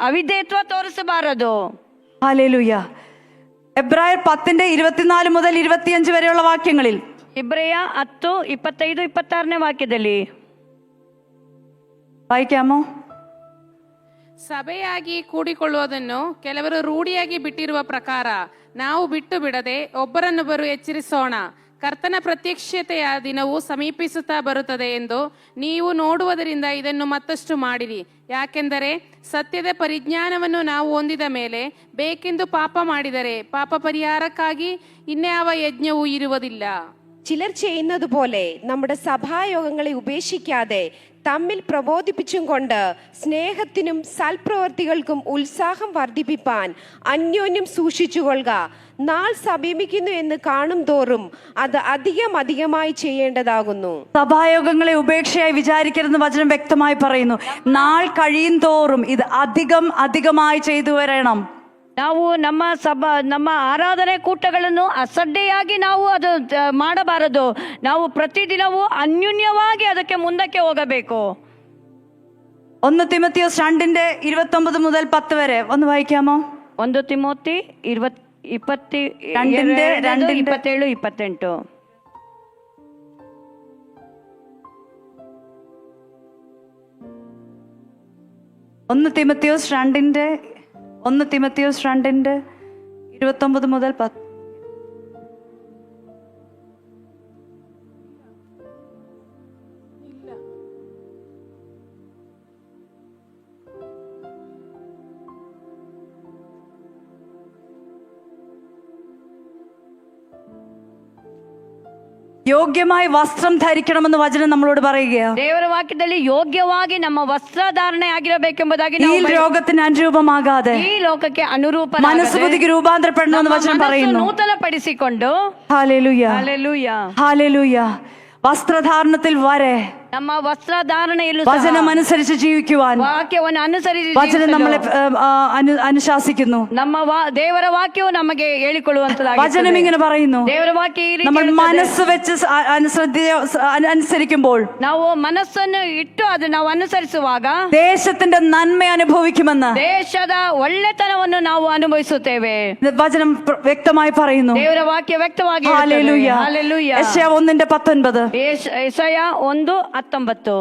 ಅವಿಧೇಯತ್ವ ತೋರಿಸಬಾರದು. ഹല്ലേലൂയ. എബ്രായർ 10:24 മുതൽ 25 വരെയുള്ള വാക്യങ്ങളിൽ, ಇಬ್ರಿಯ 10, 25, 26ನೇ ವಾಕ್ಯದಲ್ಲಿ വായിക്കാമോ? ಸಭೆಯಾಗಿ ಕೂಡಿಕೊಳ್ಳುವುದನ್ನು ಕೆಲವರು ರೂಢಿಯಾಗಿ ಬಿಟ್ಟಿರುವ ಪ್ರಕಾರ ನಾವು ಬಿಟ್ಟು ಬಿಡದೆ ಒಬ್ಬರನ್ನೊಬ್ಬರು ಎಚ್ಚರಿಸೋಣ. ಕರ್ತನ ಪ್ರತ್ಯಕ್ಷತೆಯ ದಿನವು ಸಮೀಪಿಸುತ್ತಾ ಬರುತ್ತದೆ ಎಂದು ನೀವು ನೋಡುವುದರಿಂದ ಇದನ್ನು ಮತ್ತಷ್ಟು ಮಾಡಿರಿ. ಯಾಕೆಂದರೆ ಸತ್ಯದ ಪರಿಜ್ಞಾನವನ್ನು ನಾವು ಹೊಂದಿದ ಮೇಲೆ ಬೇಕೆಂದು ಪಾಪ ಮಾಡಿದರೆ ಪಾಪ ಪರಿಹಾರಕ್ಕಾಗಿ ಇನ್ಯಾವ ಯಜ್ಞವೂ ಇರುವುದಿಲ್ಲ. ചിലർ ചെയ്യുന്നത് പോലെ നമ്മുടെ സഭായോഗങ്ങളെ ഉപേക്ഷിക്കാതെ തമ്മിൽ പ്രബോധിപ്പിച്ചും കൊണ്ട് സ്നേഹത്തിനും സൽപ്രവർത്തികൾക്കും ഉത്സാഹം വർദ്ധിപ്പിപ്പാൻ അന്യോന്യം സൂക്ഷിച്ചുകൊള്ളുക. നാൾ സമീപിക്കുന്നു എന്ന് കാണും തോറും അത് അധികമായി ചെയ്യേണ്ടതാകുന്നു. സഭായോഗങ്ങളെ ഉപേക്ഷയായി വിചാരിക്കരുതെന്ന് വചനം വ്യക്തമായി പറയുന്നു. നാൾ കഴിയും തോറും ഇത് അധികമായി ചെയ്തു വരണം. ನಾವು ನಮ್ಮ ಆರಾಧನೆ ಕೂಟಗಳನ್ನು ಅಸಡ್ಡೆಯಾಗಿ ನಾವು ಅದು ಮಾಡಬಾರದು. ನಾವು ಪ್ರತಿದಿನವೂ ಅನ್ಯೂನ್ಯವಾಗಿ ಅದಕ್ಕೆ ಮುಂದಕ್ಕೆ ಹೋಗಬೇಕು. 1 തിമോത്തിയോസ് 2:29 മുതൽ 10 വരെ ഒന്ന് വായിക്കാമോ? 1 തിമോത്തി 27, 28. 1 തിമോത്തിയോസ് 2:29 മുതൽ 10. ಯೋಗ್ಯമായി വസ്ത്രം ധരിക്കണമെന്ന് വചനം നമ്മളോട് പറയുകയാണ്. ದೇವರ ವಾಕ್ಯದಲ್ಲಿ ಯೋಗ್ಯವಾಗಿ ನಮ್ಮ ವಸ್ತ್ರಧಾರಣೆ ಆಗಿರಬೇಕೆಂಬುದಾಗಿ ഈ രോഗത്തിന് അനുരൂപമാകാതെ ಈ ಲೋಕಕ್ಕೆ ಅನುರೂಪ മനസ്സുബുദ്ധിക്ക് രൂപാന്തരപ്പെടണമെന്ന് വചനം പറയുന്നു. ನೂತನ ಪಡಿಸಿಕೊಂಡು ഹല്ലേലൂയ, ಹಲ್ಲೆಲೂಯ, ഹല്ലേലൂയ. വസ്ത്രധാരണത്തിൽ വരെ ನಮ್ಮ ವಸ್ತ್ರಧಾರಣೆಯಲ್ಲೂ വചനം അനുസരിച്ച് ജീവിക്കുവാൻ ವಾಕ್ಯವನ್ನು ಅನುಸರಿಸಿ വചനം നമ്മളെ അനുശാസിക്കുന്നു. ನಮ್ಮ ದೇವರ ವಾಕ್ಯವು ನಮಗೆ ಹೇಳಿಕೊಳ್ಳುವಂತದ್ದಾಗಿದೆ. വചനം ഇങ്ങനെ പറയുന്നു, ದೇವರ ವಾಕ್ಯ ಈ ರೀತಿ നമ്മൾ ಹೇಳುತ್ತದೆ. മനസ്സ് വെച്ച് അനുസരിക്കുമ്പോൾ ನಾವು ಮನಸ್ಸನ್ನು ಇಟ್ಟು ಅದು ನಾವು ಅನುಸರಿಸುವಾಗ ദേശത്തിന്റെ നന്മ അനുഭവിക്കുമെന്ന് ದೇಶದ ಒಳ್ಳೆತನವನ್ನು ನಾವು ಅನುಭವಿಸುತ್ತೇವೆ. വചനം വ്യക്തമായി പറയുന്നു. ದೇವರ ವಾಕ್ಯ ವ್ಯಕ್ತವಾಗಿ ഹല്ലേലൂയ. ಹಲ್ಲೆಲೂಯ. യെശയ്യാ 1:19. ಯೆಶಾಯ 1:19.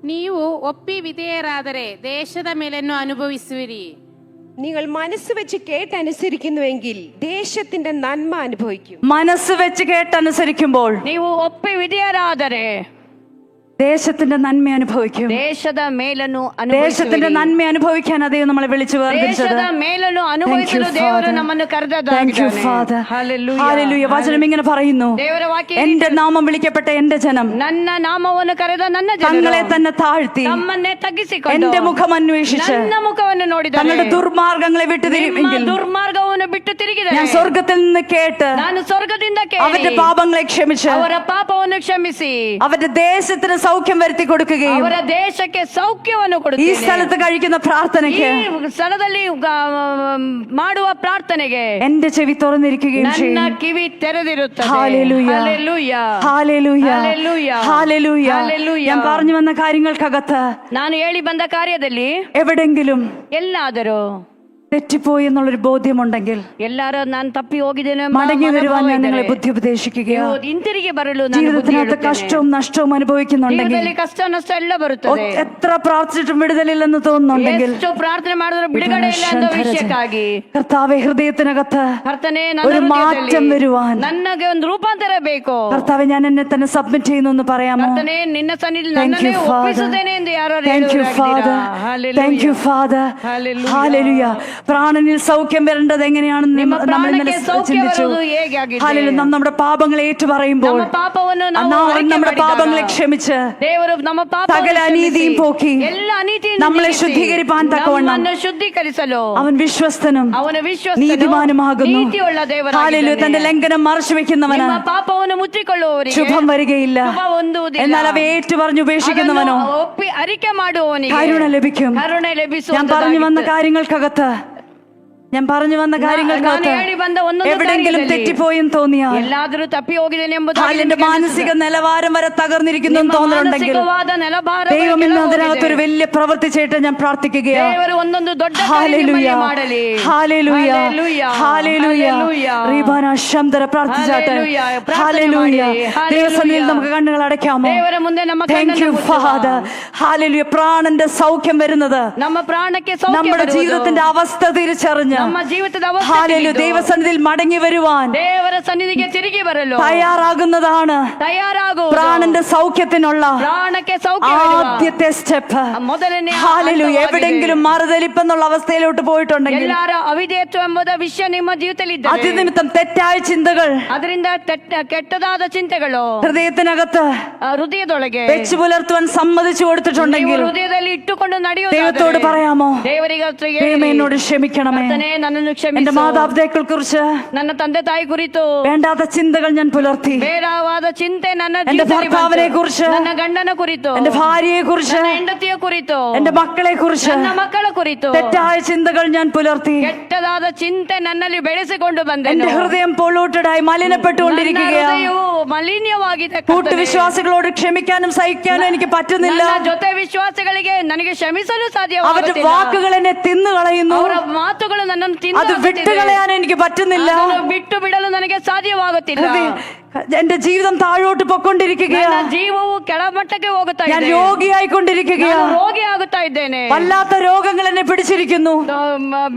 ನೀವು ಒಪ್ಪಿ ವಿಧೇಯರಾದರೆ ದೇಶದ ಮೇಲನ್ನು ಅನುಭವಿಸುವಿರಿ. നിങ്ങൾ മനസ്സ് വെച്ച് കേട്ടനുസരിക്കുന്നുവെങ്കിൽ ദേശത്തിന്റെ നന്മ അനുഭവിക്കും. മനസ്സ് വെച്ച് കേട്ടനുസരിക്കുമ്പോൾ ನೀವು ಒಪ್ಪಿ ವಿಧೇಯರಾದರೆ ദേശത്തിന്റെ നന്മ അനുഭവിക്കും. ದೇಶದ ಮೇಲನ್ನು ദേശത്തിന്റെ നന്മ അനുഭവിക്കാൻ അതേ നമ്മളെ വിളിച്ചു വേർതിരിച്ചത്. ದೇಶದ ಮೇಲನ್ನು ಅನುಭವಿಸಲು ದೇವರು ನಮ್ಮನ್ನು ಕರೆದದ್ದಾಗಿದ್ದಾನೆ. ഹല്ലേലൂയ. വചനം ഇങ്ങനെ പറയുന്നു, ದೇವರ ವಾಕ್ಯ എന്റെ നാമം വിളിക്കപ്പെട്ട എന്റെ ജനം ನನ್ನ ನಾಮವನ್ನು ಕರೆದ ನನ್ನ തങ്ങളെ ಜನರು തന്നെ താഴ്ത്തി ತಮ್ಮನ್ನೇ ತಗ್ಗಿಸಿಕೊಂಡು എന്റെ മുഖം അന്വേഷിച്ച് ನನ್ನ ಮುಖವನ್ನು ನೋಡಿದರೆ തങ്ങളുടെ ദുർമാർഗങ്ങളെ വിട്ടുതിരിയുമെങ്കിൽ ದುರ್ಮಾರ್ಗವನ್ನು ಬಿಟ್ಟು ತಿರುಗಿದರೆ ഞാൻ സ്വർഗത്തിൽ നിന്ന് കേട്ട് ನಾನು ಸ್ವರ್ಗದಿಂದ അവരുടെ ಕೇಳಿ പാപങ്ങളെ ക്ഷമിച്ച് ಅವರ ಪಾಪವನ್ನು ಕ್ಷಮಿಸಿ അവരുടെ ദേശത്തിന് സൗഖ്യം വരുത്തി കൊടുക്കുകയും ಅವರ ದೇಶಕ್ಕೆ ಸೌಖ್ಯವನ್ನು ഈ ಕೊಡುತ್ತೇನೆ. സ്ഥലത്ത് കഴിക്കുന്ന ಈ പ്രാർത്ഥനയ്ക്ക് ಸ್ಥಳದಲ್ಲಿ ಮಾಡುವ ಪ್ರಾರ್ಥನೆಗೆ എന്റെ ചെവി തുറന്നിരിക്കുകയും ನನ್ನ ചെയ്യും. ಕಿವಿ ತೆರೆದಿರುತ್ತದೆ. Hallelujah. Hallelujah. Hallelujah. Hallelujah. Hallelujah. Hallelujah. ഞാൻ പറഞ്ഞു വന്ന കാര്യങ്ങൾക്കകത്ത് ನಾನು ಹೇಳಿ ಬಂದ ಕಾರ್ಯದಲ್ಲಿ എവിടെങ്കിലും ಎಲ್ಲಾದರೂ തെറ്റിപ്പോയി എന്നുള്ളൊരു ബോധ്യമുണ്ടെങ്കിൽ ಎಲ್ಲರೂ ನಾನು ತಪ್ಪಿ ಹೋಗಿದ್ದೇನೆ ಎಂಬ മടങ്ങി വരുവാൻ ഞാൻ നിങ്ങളെ ಮನೋಭಾವ ബുദ്ധി ഉപദേശിക്കുകയോ ಇದ್ದರೆ, ಹಿಂತಿರುಗಿ ಬರಲು ನಾನು ಬುದ್ಧಿ ജീവിതത്തിനകത്ത് ಹೇಳುತ್ತೇನೆ. കഷ്ടവും നഷ്ടവും അനുഭവിക്കുന്നുണ്ടെങ്കിൽ, ಜೀವನದಲ್ಲಿ ಕಷ್ಟ ನಷ್ಟ ಎಲ್ಲ ಬರುತ್ತದೆ. എത്ര പ്രാർത്ഥിച്ചിട്ടും വിടുതലില്ലെന്ന് തോന്നുന്നുണ്ടെങ്കിൽ, ಎಷ್ಟು ಪ್ರಾರ್ಥನೆ ಮಾಡಿದ್ರೆ ಬಿಡುಗಡೆ ಇಲ್ಲ ಅನ್ನೋ ವಿಷಯಕ್ಕಾಗಿ കർത്താവെ ഹൃദയത്തിനകത്ത് ಕರ್ತನೇ ഒരു ನನ್ನ മാറ്റം ಹೃದಯದಲ್ಲಿ വരുവാൻ, ನನಗೆ ಒಂದು ರೂಪಾಂತರ ಬೇಕು. കർത്താവെ ഞാൻ എന്നെ തന്നെ സബ്മിറ്റ് ചെയ്യുന്നു എന്ന് പറയാമോ? ಕರ್ತನೇ ನಿನ್ನ ಸನ್ನಿಧಿಯಲ್ಲಿ Thank ನನ್ನನ್ನೇ you, Father. ಒಪ್ಪಿಸುತ್ತೇನೆ ಎಂದು ಯಾರು Thank you, Father. Thank you, Father. Hallelujah. പ്രാണനിൽ സൗഖ്യം വരേണ്ടത് എങ്ങനെയാണെന്ന് ನಿಮ್ಮ നമ്മൾ ഇന്നലെ ಪ್ರಾಣಕ್ಕೆ ಸೌಖ್ಯ ചിന്തിച്ചു. ಬರುವುದು ಹೇಗೆ ಆಗಿದೆ? Hallelujah. നാം നമ്മുടെ പാപങ്ങളെ ഏറ്റുപറയുമ്പോൾ ನಮ್ಮ ಪಾಪವನ್ನು ನಾವು നാം ಅರಿಕೆ നമ്മുടെ ಮಾಡಿದಾಗ പാപങ്ങളെ ക്ഷമിച്ച് ದೇವರು ನಮ್ಮ ಪಾಪವನ್ನು സകല അനീതിയും ಕ್ಷಮಿಸಿ, പോക്കി ಎಲ್ಲ ಅನೀತಿಯನ್ನು നമ്മളെ ನೀಗಿಸಿ, ശുദ്ധീകരിപ്പാൻ തക്കവണ്ണം ನಮ್ಮನ್ನು ಶುದ್ಧೀಕರಿಸಲು അവൻ വിശ്വസ്തനും ಅವನ ವಿಶ್ವಾಸನು നീതിമാനുമാകുന്നു. ನೀತಿಯುಳ್ಳ Hallelujah. ದೇವರಾಗಿದ್ದಾನೆ. തന്റെ ലംഘനം മറച്ചു വെക്കുന്നവന് ನಿಮ್ಮ ಪಾಪವನ್ನು ಮುಚ್ಚಿಕೊಳ್ಳುವವರಿಗೆ ശുഭം വരികയില്ല. ಶುಭ ಹೊಂದುವುದಿಲ್ಲ. എന്നാൽ അവ ഏറ്റുപറഞ്ഞു ഉപേക്ഷിക്കുന്നവനോ ಅದನ್ನು ಒಪ್ಪಿ ಅರಿಕೆ ಮಾಡುವವನಿಗೆ കരുണ ലഭിക്കും. ಕರುಣೆ ഞാൻ ಲಭಿಸುವಂತದ್ದಾಗಿದೆ. പറഞ്ഞു വന്ന കാര്യങ്ങൾക്കകത്ത് ನಾನು ಹೇಳಿ ಬಂದ ಒಂದೊಂದು എവിടെങ്കിലും ಕಾರ್ಯದಲ್ಲಿ തെറ്റിപ്പോയെന്ന് തോന്നിയാൽ, ಎಲ್ಲಾದರೂ ತಪ್ಪಿ ಹೋಗಿದ್ದೇನೆ ಎಂಬುದಾಗಿ എന്റെ മാനസിക നിലവാരം വരെ തകർന്നിരിക്കുന്നു എന്ന് തോന്നുന്നുണ്ടെങ്കിൽ, ಮಾನಸಿಕವಾದ ನೆಲಭಾರ ദൈവം ഇന്ന് അതിനകത്തൊരു വലിയ പ്രവൃത്തി ചെയ്തിട്ട് ഞാൻ പ്രാർത്ഥിക്കുകയാണ്. ದೇವರು ಒಂದೊಂದು ದೊಡ್ಡ ಕಾರ್ಯ ഹാലേലൂയ, ನಿಮ್ಮಲ್ಲಿ ಮಾಡಲಿ. Hallelujah, hallelujah, hallelujah. ഹാലേലൂയ. റീബാന ശംദര പ്രാർത്ഥിച്ചാട്ടെ. ഹാലേലൂയ, പ്രാർത്ഥನೆ ഹാലേലൂയ. ಮಾಡಿ. ഹാലേലൂയ. ദൈവസന്നിധിയിൽ നമുക്ക് കണ്ണുകൾ അടയ്ക്കാമോ? ದೇವರ ಮುಂದೆ ನಮ್ಮ താങ്ക് യു ಕಣ್ಣನ್ನು ಮುಚ್ಚುವ. ഫാദർ. ഹാലേലൂയ. പ്രാണന്റെ സൗഖ്യം വരുന്നത് ನಮ್ಮ ಪ್ರಾಣಕ್ಕೆ ಸೌಖ್ಯ നമ്മുടെ ಬರುವುದು. ജീവിതത്തിന്റെ അവസ്ഥ തിരിച്ചറിഞ്ഞ് ನಮ್ಮ ಜೀವಿತದ ಅವಸ್ಥೆ ഹാലേലൂയ ತಿಳಿದು ദൈവസന്നിധിയിൽ മടങ്ങി വരുവാൻ ದೇವರ ಸನ್ನಿಧಿಗೆ ತಿರುಗಿ ಬರಲು തയ്യാറാകുന്നതാണ് ತಯಾರಾಗುವುದು. പ്രാണന്റെ സൗഖ്യത്തിനുള്ള ಪ್ರಾಣಕ್ಕೆ ಸೌಖ್ಯ ಬರುವ ആദ്യത്തെ സ്റ്റെപ്പ്. ಮೊದಲನೇ ഹാലേലൂയ. എവിടെങ്കിലും മറുതലിപ്പെന്നുള്ള അവസ്ഥയിലോട്ട് പോയിട്ടുണ്ടെങ്കിൽ, ಎಲ್ಲಾರ ಅವಿಧೇಯತ್ವ ಎಂಬುದ ವಿಷಯ ನಿಮ್ಮ ಜೀವಿತದಲ್ಲಿ ಇದ್ದರೆ, അതിനിമിത്തം തെറ്റായ ചിന്തകൾ ಅದರಿಂದ ಕೆಟ್ಟದಾದ ಚಿಂತೆಗಳು ഹൃദയത്തിനകത്ത് ಹೃದಯದೊಳಗೆ വെച്ചു പുലർത്തുവാൻ സമ്മതിച്ചു ನೀವು കൊടുത്തിട്ടുണ്ടെങ്കിൽ, ಹೃದಯದಲ್ಲಿ ಇಟ್ಟುಕೊಂಡು ദൈവത്തോട് ನಡೆಯುವುದು പറയാമോ? ದೇವರಿಗೆ ಹತ್ರ ಹೇಳಿ, ദൈവമേ എന്നോട് ക്ഷമിക്കണമേ. ಕರ್ತನೇ ನನ್ನನ್ನು എന്റെ ಕ್ಷಮಿಸು. മാതാപിതാക്കളെ കുറിച്ച് ನನ್ನ ತಂದೆ ತಾಯಿ ಕುರಿತು വേണ്ടാത്ത ചിന്തകൾ ഞാൻ പുലർത്തി. ಬೇಡವಾದ ಚಿಂತೆ ನನ್ನ എന്റെ ಜೀವಿತದಲ್ಲಿ ഭർത്താവിനെ ಬಂತು. കുറിച്ച്, ನನ್ನ ಗಂಡನ ಕುರಿತು, എന്റെ ഭാര്യയെ കുറിച്ച്, ನನ್ನ ಹೆಂಡತಿಯ ಕುರಿತು, എന്റെ മക്കളെ കുറിച്ച് ನನ್ನ ಮಕ್ಕಳ ಕುರಿತು തെറ്റായ ചിന്തകൾ ഞാൻ പുലർത്തി. ಕೆಟ್ಟದಾದ ಚಿಂತೆ ನನ್ನಲ್ಲಿ ಬೆಳೆಸಿಕೊಂಡು ಬಂದೆನು. എന്റെ ഹൃദയം പൊള്ളൂട്ടഡായി ನನ್ನ മലിനപ്പെട്ടുകൊണ്ടിരിക്കുകയാണ്. ಹೃದಯವು മലിನವಾಗಿದೆ ಕರ್ತನೇ. കൂട്ടുവിശ്വാസികളോട് ക്ഷമിക്കാനും സഹിക്കാനും എനിക്ക് പറ്റുന്നില്ല. ನನ್ನ ಜೊತೆ ವಿಶ್ವಾಸಿಗಳಿಗೆ ನನಗೆ ಕ್ಷಮಿಸಲು അവരുടെ ಸಾಧ್ಯವಾಗುತ್ತಿಲ್ಲ. വാക്കുകൾ എന്നെ തിന്നുകളയുന്നു. ಅವರ ಮಾತುಗಳು ನನ್ನನ್ನು ತಿಂದು അത് ಹಾಕುತ್ತಿದೆ. വിട്ടുകളയാൻ എനിക്ക് പറ്റുന്നില്ല. ಅದನ್ನು ಬಿಟ್ಟು ಬಿಡಲು ನನಗೆ ಸಾಧ್ಯವಾಗುತ್ತಿಲ್ಲ. എന്റെ ജീവിതം താഴോട്ട് ನನ್ನ പൊക്കൊണ്ടിരിക്കുകയാണ്. ಜೀವವು ಕೆಳಮಟ್ಟಕ್ಕೆ ಹೋಗುತ್ತಾ ഞാൻ ಇದೆ. രോഗിയായിക്കൊണ്ടിരിക്കുകയാണ്. ನಾನು ರೋಗಿ ಆಗುತ್ತಾ ಇದ್ದೇನೆ. വല്ലാത്ത രോഗങ്ങൾ എന്നെ പിടിച്ചിരിക്കുന്നു.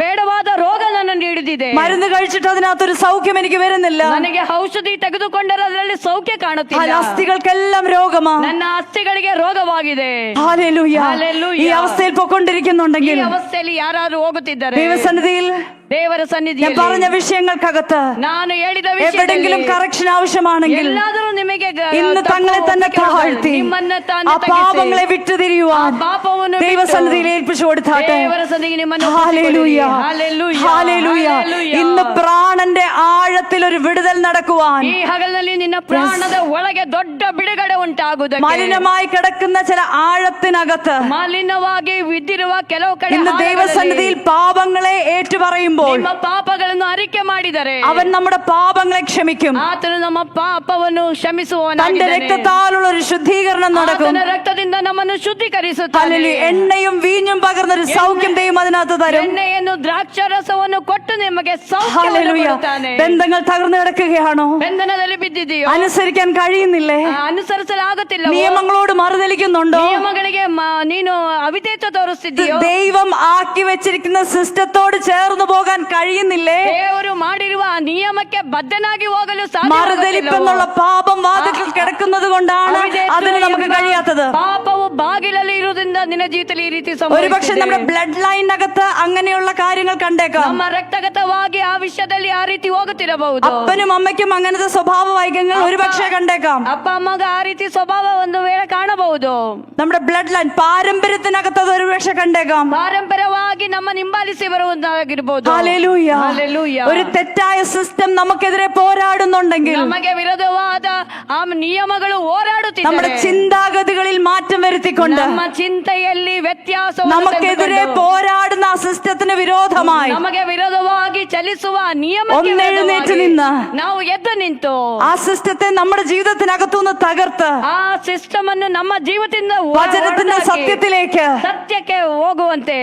ಬೇಡವಾದ ರೋಗ ನನ್ನನ್ನು ಹಿಡಿದಿದೆ. മരുന്ന് കഴിച്ചിട്ട് അതിനകത്തൊരു സൗഖ്യം എനിക്ക് വരുന്നില്ല. ನನಗೆ ಔಷಧಿ ತೆಗೆದುಕೊಂಡರೆ ಅದರಲ್ಲಿ ಸೌಖ್ಯ ಕಾಣುತ್ತಿಲ್ಲ. അസ്ഥികൾക്കെല്ലാം രോഗമാ. ನನ್ನ ಅಸ್ಥಿಗಳಿಗೆ ರೋಗವಾಗಿದೆ. ഹല്ലേലൂയ. ഹല്ലേലൂയ. ഈ അവസ്ഥയിൽ ಈ പൊക്കൊണ്ടിരിക്കുന്നുണ്ടെങ്കിൽ, ಅವಸ್ಥೆಯಲ್ಲಿ ಯಾರಾದ್ರೂ ಹೋಗುತ್ತಿದ್ದಾರೆ ദൈവസന്നിധിയിൽ ದೇವರ ഞാൻ ಸನ್ನಿಧಿಯಲ್ಲಿ പറഞ്ഞ വിഷയങ്ങൾക്കകത്ത് ನಾನು ಹೇಳಿದ എവിടെങ്കിലും ವಿಷಯದಲ್ಲಿ കറക്ഷൻ ആവശ്യമാണെങ്കിൽ, ಎಲ್ಲಾದರೂ ನಿಮಗೆ ഇന്ന് തങ്ങളെ തന്നെ താഴ്ത്തി ನಿಮ್ಮನ್ನ ആ പാപങ്ങളെ വിട്ടുതിരിയുവാൻ ಪಾಪವನ್ನು ಬಿಟ್ಟು ദൈവസന്നിധിയിൽ ഏൽപ്പിച്ചു കൊടുത്താട്ടെ. ದೇವರ ಸನ್ನಿಧಿಗೆ ನಿಮ್ಮನ್ನು ഹല്ലേലൂയ. ಹಲ್ಲೆಲೂಯ. ഹല്ലേലൂയ. ಹಲ್ಲೆಲೂಯ. ഇന്ന് പ്രാണന്റെ ആഴത്തിൽ ഒരു വിടുതൽ നടക്കുവാൻ, ಈ ಹಗಲಿನಲ್ಲಿ ನಿನ್ನ ಪ್ರಾಣದ ಒಳಗೆ ದೊಡ್ಡ ಬಿಡುಗಡೆ ಉಂಟಾಗುವುದಕ್ಕೆ, മലിനമായി കിടക്കുന്ന ചില ആഴത്തിനകത്ത് ಮಾಲಿನ್ಯವಾಗಿ ಬಿದ್ದಿರುವ ಕೆಲವು ಕಡೆ ഇന്ന് ಆಳಗಳಲ್ಲಿ ദൈവസന്നിധിയിൽ പാപങ്ങളെ ഏറ്റുപറയുമ്പോൾ, ನಿಮ್ಮ ಪಾಪಗಳನ್ನು ಅರಿಕೆ ಮಾಡಿದರೆ അവൻ നമ്മുടെ പാപങ്ങളെ ക്ഷമിക്കും. ಆತನು ನಮ್ಮ ಪಾಪವನ್ನು തന്റെ ಕ್ಷಮಿಸುವವನಾಗಿದ್ದಾನೆ. രക്തത്താലുള്ള ഒരു ശുദ്ധീകരണം നടക്കും. ಆತನ ರಕ್ತದಿಂದ ನಮ್ಮನ್ನು ಶುದ್ಧೀಕರಿಸುತ್ತಾನೆ. ഹല്ലേലൂയ. എണ്ണയും വീഞ്ഞും പകർന്നൊരു സൗഖ്യം ദൈവം അതിനകത്ത് തരും. ಎಣ್ಣೆಯನ್ನು ದ್ರಾಕ್ಷಾರಸವನ್ನು ಕೊಟ್ಟು ನಿಮಗೆ ಸೌಖ್ಯವನ್ನು ഹല്ലേലൂയ. ಕೊಡುತ್ತಾನೆ. ബന്ധങ്ങൾ തകർന്നു കിടക്കുകയാണോ? ಬಂಧನದಲ್ಲಿ ಬಿದ್ದಿದೆಯೋ? അനുസരിക്കാൻ കഴിയുന്നില്ലേ? ಅನುಸರಿಸಲಾಗುತ್ತಿಲ್ಲ. നിയമങ്ങളോട് മറുതലിക്കുന്നുണ്ടോ? ನಿಯಮಗಳಿಗೆ ನೀನು ಅವಿಧೇಯತೆ ತೋರಿಸ್ತಿದ್ದೀಯೋ? ദൈവം ആക്കി വെച്ചിരിക്കുന്ന സിസ്റ്റത്തോട് ചേർന്ന് പോകാൻ കഴിയുന്നില്ലേ? ದೇವರು ಮಾಡಿರುವ ಆ ನಿಯಮಕ್ಕೆ ಬದ್ಧನಾಗಿ ಹೋಗಲು മറുതലിപ്പെന്നുള്ള പാപം വാതിൽക്കൽ കിടക്കുന്നത് കൊണ്ടാണ് അതിന് നമുക്ക് കഴിയാത്തത്. ಪಾಪವು ಬಾಗಿಲಲ್ಲಿ ಇರುವುದರಿಂದ ನಿನ್ನ ಜೀವಿತದಲ್ಲಿ ಈ ರೀತಿ ഒരുപക്ഷെ നമ്മുടെ ಸಂಭವಿಸಿದೆ. ബ്ലഡ് ലൈനകത്ത് അങ്ങനെയുള്ള കാര്യങ്ങൾ കണ്ടേക്കാം. ನಮ್ಮ ರಕ್ತಗತವಾಗಿ ಆ ವಿಷಯದಲ್ಲಿ ಆ ರೀತಿ ಹೋಗುತ್ತಿರಬಹುದು. അപ്പനും അമ്മയ്ക്കും അങ്ങനത്തെ സ്വഭാവ വൈകല്യങ്ങൾ ഒരുപക്ഷെ കണ്ടേക്കാം. ಅಪ್ಪ ಅಮ್ಮಗ ಆ ರೀತಿ ಸ್ವಭಾವ ಒಂದು ವೇಳೆ ಕಾಣಬಹುದು. നമ്മുടെ ബ്ലഡ് ലൈൻ പാരമ്പര്യത്തിനകത്ത് അത് ഒരുപക്ഷെ കണ്ടേക്കാം. ಪಾರಂಪರ್ಯವಾಗಿ ನಮ್ಮ ನಿಂಬಾಲಿಸಿ ಬರುವುದಾಗಿರಬಹುದು. ഹല്ലേലൂയ. ഹല്ലേലൂയ. ഒരു തെറ്റായ സിസ്റ്റം നമുക്കെതിരെ പോരാടുന്നുണ്ടെങ്കിൽ, ನಮಗೆ ವಿರೋಧವಾದ ಆ ನಿಯಮಗಳು നമ്മുടെ ಹೋರಾಡುತ್ತಿದ್ದಾರೆ. ചിന്താഗതികളിൽ മാറ്റം വരുത്തിക്കൊണ്ട് ನಮ್ಮ ಚಿಂತೆಯಲ್ಲಿ ವ್ಯತ್ಯಾಸ നമുക്കെതിരെ പോരാടുന്ന ആ സിസ്റ്റത്തിന് വിരോധമായി ನಮಗೆ ವಿರೋಧವಾಗಿ ಚಲಿಸುವ ನಿಯಮಕ್ಕೆ ഒന്ന് എഴുന്നേറ്റ് ವಿರುದ್ಧವಾಗಿ നിന്ന് ನಾವು ಎದ್ದು ನಿಂತು ആ സിസ്റ്റത്തെ നമ്മുടെ ജീവിതത്തിനകത്തുനിന്ന് തകർത്ത് ಆ ಸಿಸ್ಟಮ್ ಅನ್ನು ನಮ್ಮ ಜೀವಿತದಿಂದ വചനത്തിന്റെ ಹೊರತಾಕಿ സത്യത്തിലേക്ക് ಸತ್ಯಕ್ಕೆ ಹೋಗುವಂತೆ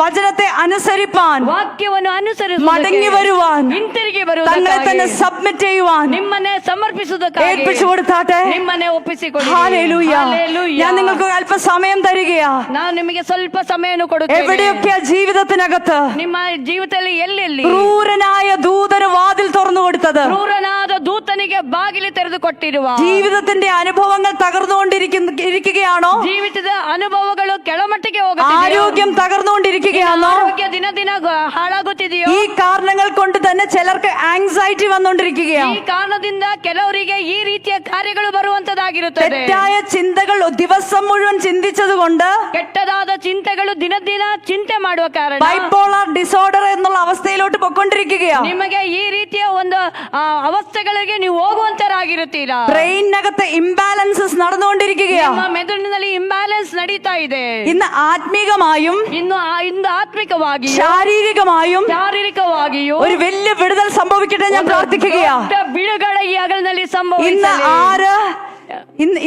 വചനത്തെ അനുസരിപ്പാൻ ವಾಕ್ಯವನ್ನು ಅನುಸರಿಸಿ മടങ്ങി വരുവാൻ ಹಿಂತಿರುಗಿ തങ്ങളെ തന്നെ ಬರುವುದಕ್ಕಾಗಿ സബ്മിറ്റ് ചെയ്യുവാൻ ನಿಮ್ಮನ್ನೇ ಸಮರ್ಪಿಸುವುದಕ್ಕಾಗಿ ഏൽപ്പിച്ചു കൊടുത്താട്ടെ. ನಿಮ್ಮನ್ನೇ ಒಪ್ಪಿಸಿಕೊಡಿ. ഹല്ലേലൂയ. ಹಲ್ಲೆಲೂಯ. ഞാൻ നിങ്ങൾക്ക് അല്പ സമയം തരികയാ. ನಾನು ನಿಮಗೆ ಸ್ವಲ್ಪ ಸಮಯವನ್ನು ಕೊಡುತ್ತೇನೆ. എവിടെയൊക്കെയാ ജീവിതത്തിനകത്ത് ನಿಮ್ಮ ಜೀವಿತದಲ್ಲಿ ಎಲ್ಲೆಲ್ಲಿ ക്രൂരനായ ദൂതന് വാതിൽ തുറന്നു കൊടുത്തത്, ಕ್ರೂರನಾದ ದೂತನಿಗೆ ಬಾಗಿಲು ತೆರೆದು ಕೊಟ್ಟಿರುವ ജീവിതത്തിന്റെ അനുഭവങ്ങൾ തകർന്നുകൊണ്ടിരിക്കുകയാണോ? ಜೀವಿತದ ಅನುಭವಗಳು ಕೆಳಮಟ್ಟಿಗೆ ಹೋಗುತ್ತಿದೆಯೋ? ആരോഗ്യം തകർന്നുകൊണ്ടിരിക്കുകയാണോ? ಆರೋಗ್ಯ ದಿನ ದಿನ ಹಾಳಾಗುತ್ತಿದೆಯೋ? ഈ കാരണങ്ങൾ കൊണ്ട് തന്നെ ചിലർക്ക് ആങ്സൈറ്റി വന്നുകൊണ്ടിരിക്കുകയാണ്. ಈ ಕಾರಣದಿಂದ ಕೆಲವರಿಗೆ ಈ ರೀತಿಯ ಕಾರ್ಯಗಳು ಬರುವಂತದಾಗಿರುತ್ತದೆ. തെറ്റായ ചിന്തകൾ ദിവസം മുഴുവൻ ചിന്തിച്ചത് കൊണ്ട് ಕೆಟ್ಟದಾದ ಚಿಂತೆಗಳು ದಿನ ದಿನ ಚಿಂತೆ ಮಾಡುವ ಕಾರಣ ബൈപോളാർ ഡിസോർഡർ എന്നുള്ള അവസ്ഥയിലോട്ട് പൊയ്ക്കൊണ്ടിരിക്കുകയാണ്. ನಿಮಗೆ ಈ ರೀತಿಯ ಒಂದು ಅವಸ್ಥೆಗಳಿಗೆ ನೀವು ಹೋಗುವಂತರಾಗಿರುತ್ತೀರಾ. ബ്രെയിനകത്ത് ഇംബാലൻസസ് നടന്നുകൊണ്ടിരിക്കുകയാണ്. ನಿಮ್ಮ ಮೆದುಳಿನಲ್ಲಿ ಇಂಬ್ಯಾಲೆನ್ಸ್ ನಡೀತಾ ಇದೆ. ഇന്ന് ആത്മീകമായും ಇಂದು ಆತ್ಮಿಕವಾಗಿ ശാരീരികമായും ಶಾರೀರಿಕವಾಗಿಯೂ ഒരു വലിയ വിടുതൽ സംഭവിക്കട്ടെ ഞാൻ പ്രാർത്ഥിക്കുകയാണ്. ದೊಡ್ಡ ಬಿಡುಗಡೆ ಈ ಹಗಲಿನಲ್ಲಿ ഇന്ന് ಸಂಭವಿಸಲಿ.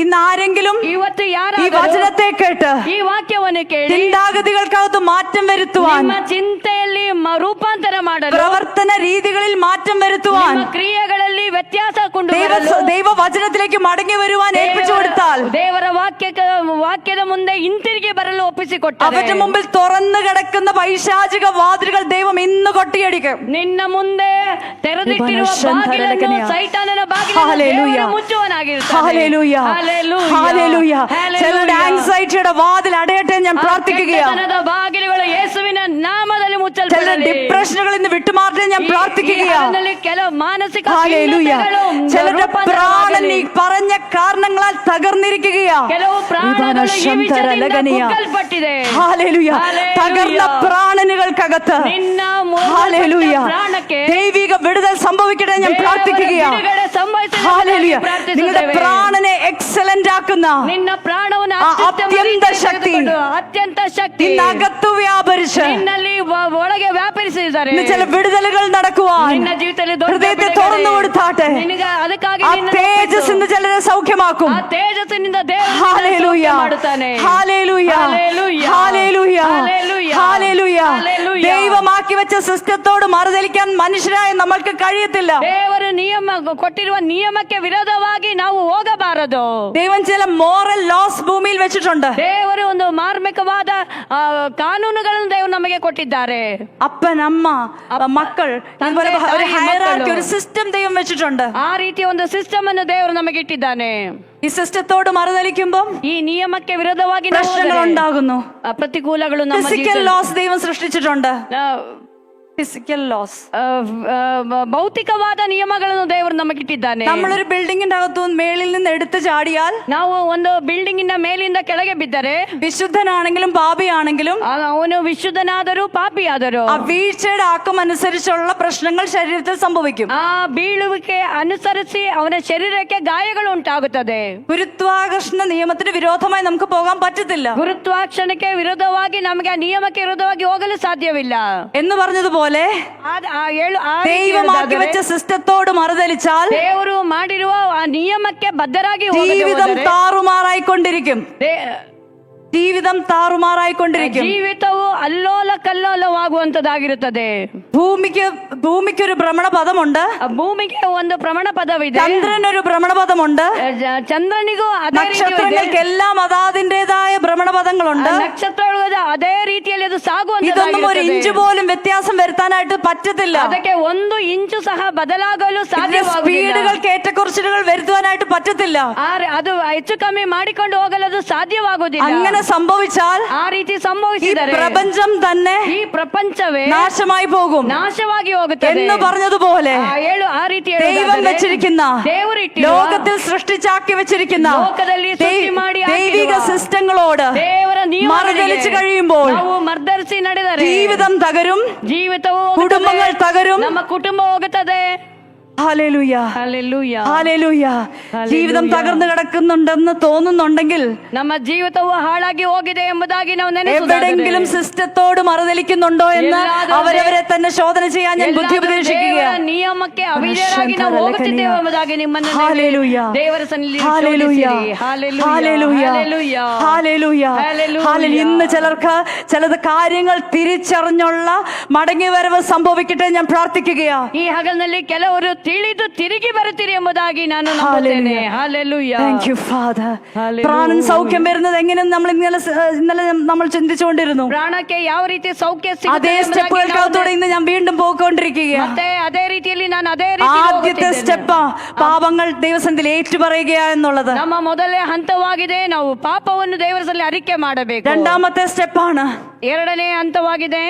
ഇന്ന് ആരെങ്കിലും ಇವತ್ತು ഈ ಯಾರಾದರೂ വചനത്തെ കേട്ട് ಈ ವಾಕ್ಯವನ್ನು ಕೇಳಿ ചിന്താഗതികൾക്കകത്ത് മാറ്റം വരുത്തുവാൻ, ನಿಮ್ಮ ಚಿಂತೆಯಲ್ಲಿ ರೂಪಾಂತರ ಮಾಡಲು, പ്രവർത്തന രീതികളിൽ മാറ്റം വരുത്തുവാൻ, ನಿಮ್ಮ ಕ್ರಿಯೆಗಳಲ್ಲಿ ವ್ಯತ್ಯಾಸ ಕೊಂಡುಬರಲು, ദൈവവചനത്തിലേക്ക് മടങ്ങി വരുവാൻ ഏൽപ്പിച്ചു കൊടുത്താൽ ದೇವರ ವಾಕ್ಯದ ಮುಂದೆ ಹಿಂತಿರುಗಿ ಬರಲು ಒಪ್ಪಿಸಿಕೊಟ್ಟರೆ അവരുടെ മുമ്പിൽ തുറന്നു കിടക്കുന്ന പൈശാചിക വാതിലുകൾ ദൈവം ഇന്ന് കൊട്ടിയടിക്കും. ನಿನ್ನ ಮುಂದೆ ತೆರೆದಿಟ್ಟಿರುವ ಬಾಗಿಲನ್ನು ಸೈತಾನನ ಬಾಗಿಲನ್ನು ಮುಚ್ಚುವನಾಗಿರುತ್ತಾನೆ. ഹല്ലേലൂയ. ಹಲ್ಲೆಲೂಯ. ഹല്ലേലൂയ. ಹಲ್ಲೆಲೂಯ. ചിലരുടെ ആങ്സൈറ്റിയുടെ വാതിൽ അടയട്ടെ ഞാൻ പ്രാർത്ഥിക്കുകയാണ്. ಕೆಟ್ಟತನದ ಬಾಗಿಲುಗಳು ಯೇಸುವಿನ ನಾಮದಲ್ಲಿ ചില ಮುಚ್ಚಲ್ಪಡಲಿ. ഡിപ്രഷനുകൾ ഇന്ന് വിട്ടുമാറാൻ ഞാൻ പ്രാർത്ഥിക്കുകയാണ്. ಕೆಲವು ಮಾನಸಿಕ ഹല്ലേലൂയ. ಖಿನ್ನತೆಗಳು ചിലരുടെ പ്രാണൻ ರೂಪಾಂತರವಾಗಲಿ. ഈ പറഞ്ഞ കാരണങ്ങളാൽ തകർന്നിരിക്കുകയാ. ಕೆಲವು ಪ್ರಾಣಗಳು ಈ ವಿಷಯದಿಂದ ಕುಗ್ಗಲ್ಪಟ್ಟಿದೆ. ഹല്ലേലൂയ. തകർന്ന പ്രാണനുകൾക്കകത്ത് ನಿನ್ನ ഹല്ലേലൂയ ಪ್ರಾಣಕ್ಕೆ ദൈവിക വിടുതൽ സംഭവിക്കട്ടെ ഞാൻ പ്രാർത്ഥിക്കുകയാണ്. ಬಿಡುಗಡೆ ಸಂಭವಿಸಲಿ ഹല്ലേലൂയ. ಎಂದು ಪ್ರಾರ್ಥಿಸುತ್ತೇವೆ. നിങ്ങളുടെ പ്രാണനെ എക്സലന്റ് ആക്കുന്ന ನಿನ್ನ ಪ್ರಾಣವನ್ನು ಆ ಅತ್ಯಂತ ಶಕ್ತಿ ಅತ್ಯಂತ ಶಕ್ತಿ ഇന്ന് അകത്തു വ്യാപരിച്ച് ನಿನ್ನಲ್ಲಿ ಒಳಗೆ ವ್ಯಾಪರಿಸಿದ್ದಾರೆ. ഇന്ന് ചില വിടുതലുകൾ നടക്കുവാൻ ನಿನ್ನ ಜೀವಿತದಲ್ಲಿ ದೊಡ್ಡ ഹൃദയത്തെ ಬಿಡುಗಡೆ. തുറന്നു കൊടുത്താട്ടെ. ನಿನಗೆ ಅದಕ್ಕಾಗಿ ആ ನಿನ್ನನ್ನು തേജസ് ഇന്ന് ചിലരെ സൗഖ്യമാക്കും. ಆ ತೇಜಸ್ಸಿನಿಂದ ದೇವರು ഹല്ലേലൂയ. ಸೌಖ್ಯ ಮಾಡುತ್ತಾನೆ. Hallelujah. Hallelujah. Hallelujah. Hallelujah. Hallelujah. Hallelujah. ദൈവമാക്കി വെച്ച സിസ്റ്റത്തോട് മറുതലിക്കാൻ മനുഷ്യരായ നമ്മൾക്ക് കഴിയത്തില്ല. ದೇವರು ಕೊಟ್ಟಿರುವ ನಿಯಮಕ್ಕೆ ವಿರೋಧವಾಗಿ ನಾವು ಹೋಗಬಾರದು. ദൈവം ചില മോറൽ ലോസ് ഭൂമിയിൽ വെച്ചിട്ടുണ്ട്. ದೇವರು ಒಂದು ಮಾರ್ಮಿಕವಾದ ಕಾನೂನುಗಳನ್ನು ದೇವರು ನಮಗೆ ಕೊಟ್ಟಿದ್ದಾರೆ. അപ്പൻ അമ്മ മക്കൾ അതുപോലെ ഒരു ഹയറാർക്കി ഒരു സിസ്റ്റം ദൈവം വെച്ചിട്ടുണ്ട്. ಆ ರೀತಿಯ ಒಂದು ಸಿಸ್ಟಮ್ ಅನ್ನು ದೇವರು ನಮಗೆ ಇಟ್ಟಿದ್ದಾನೆ. ഈ സിസ്റ്റത്തോട് മറുതലിക്കുമ്പോൾ ಈ ನಿಯಮಕ್ಕೆ ವಿರೋಧವಾಗಿ ನಾವು പ്രശ്നങ്ങൾ ಹೋದರೆ, ഉണ്ടാകുന്നു. ಪ್ರತಿಕೂಲಗಳು ನಮ್ಮ ഫിസിക്കൽ ലോസ് ദൈവം സൃഷ്ടിച്ചിട്ടുണ്ട്. ഫിസിക്കൽ ലോസ് ಭೌತಿಕವಾದ ನಿಯಮಗಳನ್ನು ದೇವರು ನಮಗಿಟ್ಟಿದ್ದಾನೆ. നമ്മളൊരു ബിൽഡിങ്ങിന്റെ അകത്തു മേളിൽ നിന്ന് എടുത്തു ചാടിയാൽ ನಾವು ಒಂದು ಬಿಲ್ಡಿಂಗಿನ ಮೇಲಿಂದ ಕೆಳಗೆ ಬಿದ್ದರೆ വിശുദ്ധനാണെങ്കിലും പാപിയാണെങ്കിലും ಅವನು ವಿಶುದ್ಧನಾದರೂ ಪಾಪಿಯಾದರೂ ആ വീഴ്ചയുടെ ആക്കം അനുസരിച്ചുള്ള പ്രശ്നങ്ങൾ ശരീരത്തിൽ സംഭവിക്കും. ಆ ಬೀಳುವಿಕೆ ಅನುಸರಿಸಿ ಅವನ ಶರೀರಕ್ಕೆ ಗಾಯಗಳು ಉಂಟಾಗುತ್ತದೆ. ഗുരുത്വാകർഷണ നിയമത്തിന് വിരോധമായി നമുക്ക് പോകാൻ പറ്റത്തില്ല ಗುರುತ್ವಾಕರ್ಷಣೆಗೆ ವಿರೋಧವಾಗಿ ನಮಗೆ ಆ ನಿಯಮಕ್ಕೆ ವಿರೋಧವಾಗಿ ಹೋಗಲು ಸಾಧ್ಯವಿಲ್ಲ എന്ന് പറഞ്ഞതുപോലെ ദൈവമാക്കി വെച്ച സിസ്റ്റത്തോട് മറുതലിച്ചാൽ ದೇವರು ಮಾಡಿರುವ ಆ ನಿಯಮಕ್ಕೆ ಬದ್ಧರಾಗಿ ജീവിതം താറുമാറായിക്കൊണ്ടിരിക്കും. ജീവിതം താറുമാറായിക്കൊണ്ടിരിക്കും. ಜೀವಿತವು ಅಲ್ಲೋಲ ಕಲ್ಲೋಲವಾಗುವಂತದಾಗಿರುತ್ತದೆ. ഭൂമിക്കൊരു ഭ്രമണപഥമുണ്ട്. ಭೂಮಿಗೆ ಒಂದು ಭ್ರಮಣ ಪದವಿದೆ. ചന്ദ്രനൊരു ഭ്രമണപഥമുണ്ട്. ಚಂದ್ರನಿಗೂ ಅದೇ നക്ഷത്രങ്ങൾക്കെല്ലാം അതാതിൻ്റെതായ ഭ്രമണപഥങ്ങളുണ്ട്. ನಕ್ಷತ್ರಗಳು ಅದೇ ರೀತಿಯಲ್ಲಿ ಅದು ഇതൊന്നും ഒരു ഇഞ്ച് ಸಾಗುವಂತ പോലും വ്യത്യാസം വരുത്താനായിട്ട് പറ്റത്തില്ല. ಅದಕ್ಕೆ ಒಂದು ಇಂಚು ಸಹ ಬದಲಾಗಲು ಸಾಧ್ಯವಾಗುವುದಿಲ್ಲ. സ്പീഡുകൾക്ക് ഏറ്റക്കുറച്ചിലുകൾ വരുത്തുവാനായിട്ട് പറ്റത്തില്ല. ಅದು ಹೆಚ್ಚು ಕಮ್ಮಿ ಮಾಡಿಕೊಂಡು ಹೋಗಲು ಅದು ಸಾಧ್ಯವಾಗುವುದಿಲ್ಲ. അങ്ങനെ സംഭവിച്ചാൽ ಆ ರೀತಿ ഈ ಸಂಭವಿಸಿದರೆ പ്രപഞ്ചം തന്നെ ಈ ಪ್ರಪಂಚವೇ നാശമായി പോകും ನಾಶವಾಗಿ ಹೋಗುತ್ತದೆ എന്ന് പറഞ്ഞതുപോലെ ಆ ರೀತಿ ദൈവം വെച്ചിരിക്കുന്ന ದೇವರು ಇಟ್ಟಿರುವ ലോകത്തിൽ സൃഷ്ടിച്ചാക്കി വെച്ചിരിക്കുന്ന ಲೋಕದಲ್ಲಿ ಸೃಷ್ಟಿ ಮಾಡಿ ദൈവിക സിസ്റ്റങ്ങളോട് ದೇವರ മറുതലിച്ച് കഴിയുമ്പോൾ ನಾವು ಮರ್ದರಿಸಿ ನಡೆದರೆ ജീവിതം തകരും, ಜೀವಿತವು കുടുംബങ്ങൾ തകരും, ನಮ್ಮ ಕುಟುಂಬ ಹೋಗುತ್ತದೆ, ഹല്ലേലൂയ. ഹല്ലേലൂയ. ഹല്ലേലൂയ. ജീവിതം തകർന്നു കിടക്കുന്നുണ്ടെന്ന് തോന്നുന്നുണ്ടെങ്കിൽ, ನಮ್ಮ ಜೀವಿತವು ಹಾಳಾಗಿ ಹೋಗಿದೆ ಎಂಬುದಾಗಿ ನಾವು എവിടെയെങ്കിലും സിസ്റ്റത്തോട് മറുതലിക്കുന്നുണ്ടോ എന്ന് അവരവരെ തന്നെ ശോധന ചെയ്യാൻ ഞാൻ ബുദ്ധി ഉപദേശിക്കുക. ನಿಯಮಕ್ಕೆ ಅವಿಧೇಯರಾಗಿ ನಾವು ಹೋಗುತ್ತಿದ್ದೇವೆ ಎಂಬುದಾಗಿ ನಿಮ್ಮನ್ನು ഹല്ലേലൂയ. ದೇವರ ಸನ್ನಿಧಿಯಲ್ಲಿ ഹല്ലേലൂയ. ಶೋಧಿಸಿರಿ. ഹല്ലേലൂയ. ഹല്ലേലൂയ. ഹല്ലേലൂയ. ഹല്ലേലൂയ. ഹല്ലേലൂയ. ഹല്ലേലൂയ. ഇന്ന് ചിലർക്ക് ചിലത് കാര്യങ്ങൾ തിരിച്ചറിഞ്ഞുള്ള മടങ്ങി വരവ് സംഭവിക്കട്ടെ ഞാൻ പ്രാർത്ഥിക്കുകയാ. ಈ ಹಗಲಿನಲ್ಲಿ ಕೆಲವರು ತಿಳಿದು ತಿರುಗಿ ಬರುತ್ತೀರಿ ಎಂಬುದಾಗಿ ನಾನು ನಂಬುತ್ತೇನೆ. Hallelujah. Thank you, Father. Hallelujah. പ്രാണൻ സൗഖ്യം വരുന്നത് എങ്ങനെയെന്ന് നമ്മൾ ഇന്നലെ നമ്മൾ ചിന്തിച്ചുകൊണ്ടിരുന്നു. ಪ್ರಾಣಕ್ಕೆ ಯಾವ ರೀತಿ ಸೌಖ್ಯ അതേ ಸಿಗುತ್ತೆ ಎಂಬುದಾಗಿ സ്റ്റെപ്പുകൾക്കകത്തൂടെ ഇന്ന് ഞാൻ വീണ്ടും പോയിക്കൊണ്ടിരിക്കുകയാണ്. ಮತ್ತೆ ಅದೇ ರೀತಿಯಲ್ಲಿ ನಾನು ಅದೇ ರೀತಿ ആദ്യത്തെ സ്റ്റെപ്പ് പാപങ്ങൾ ദൈവസന്നിധിയിൽ ഏറ്റുപറയുക എന്നുള്ളത്. ನಮ್ಮ ಮೊದಲೇ ಹಂತವಾಗಿದೆ. ನಾವು ಪಾಪವನ್ನು ದೇವರ ಸನ್ನಿಧಿಯಲ್ಲಿ ಅರಿಕೆ ಮಾಡಬೇಕು. രണ്ടാമത്തെ സ്റ്റെപ്പാണ് ಎರಡನೇ ಹಂತವಾಗಿದೆ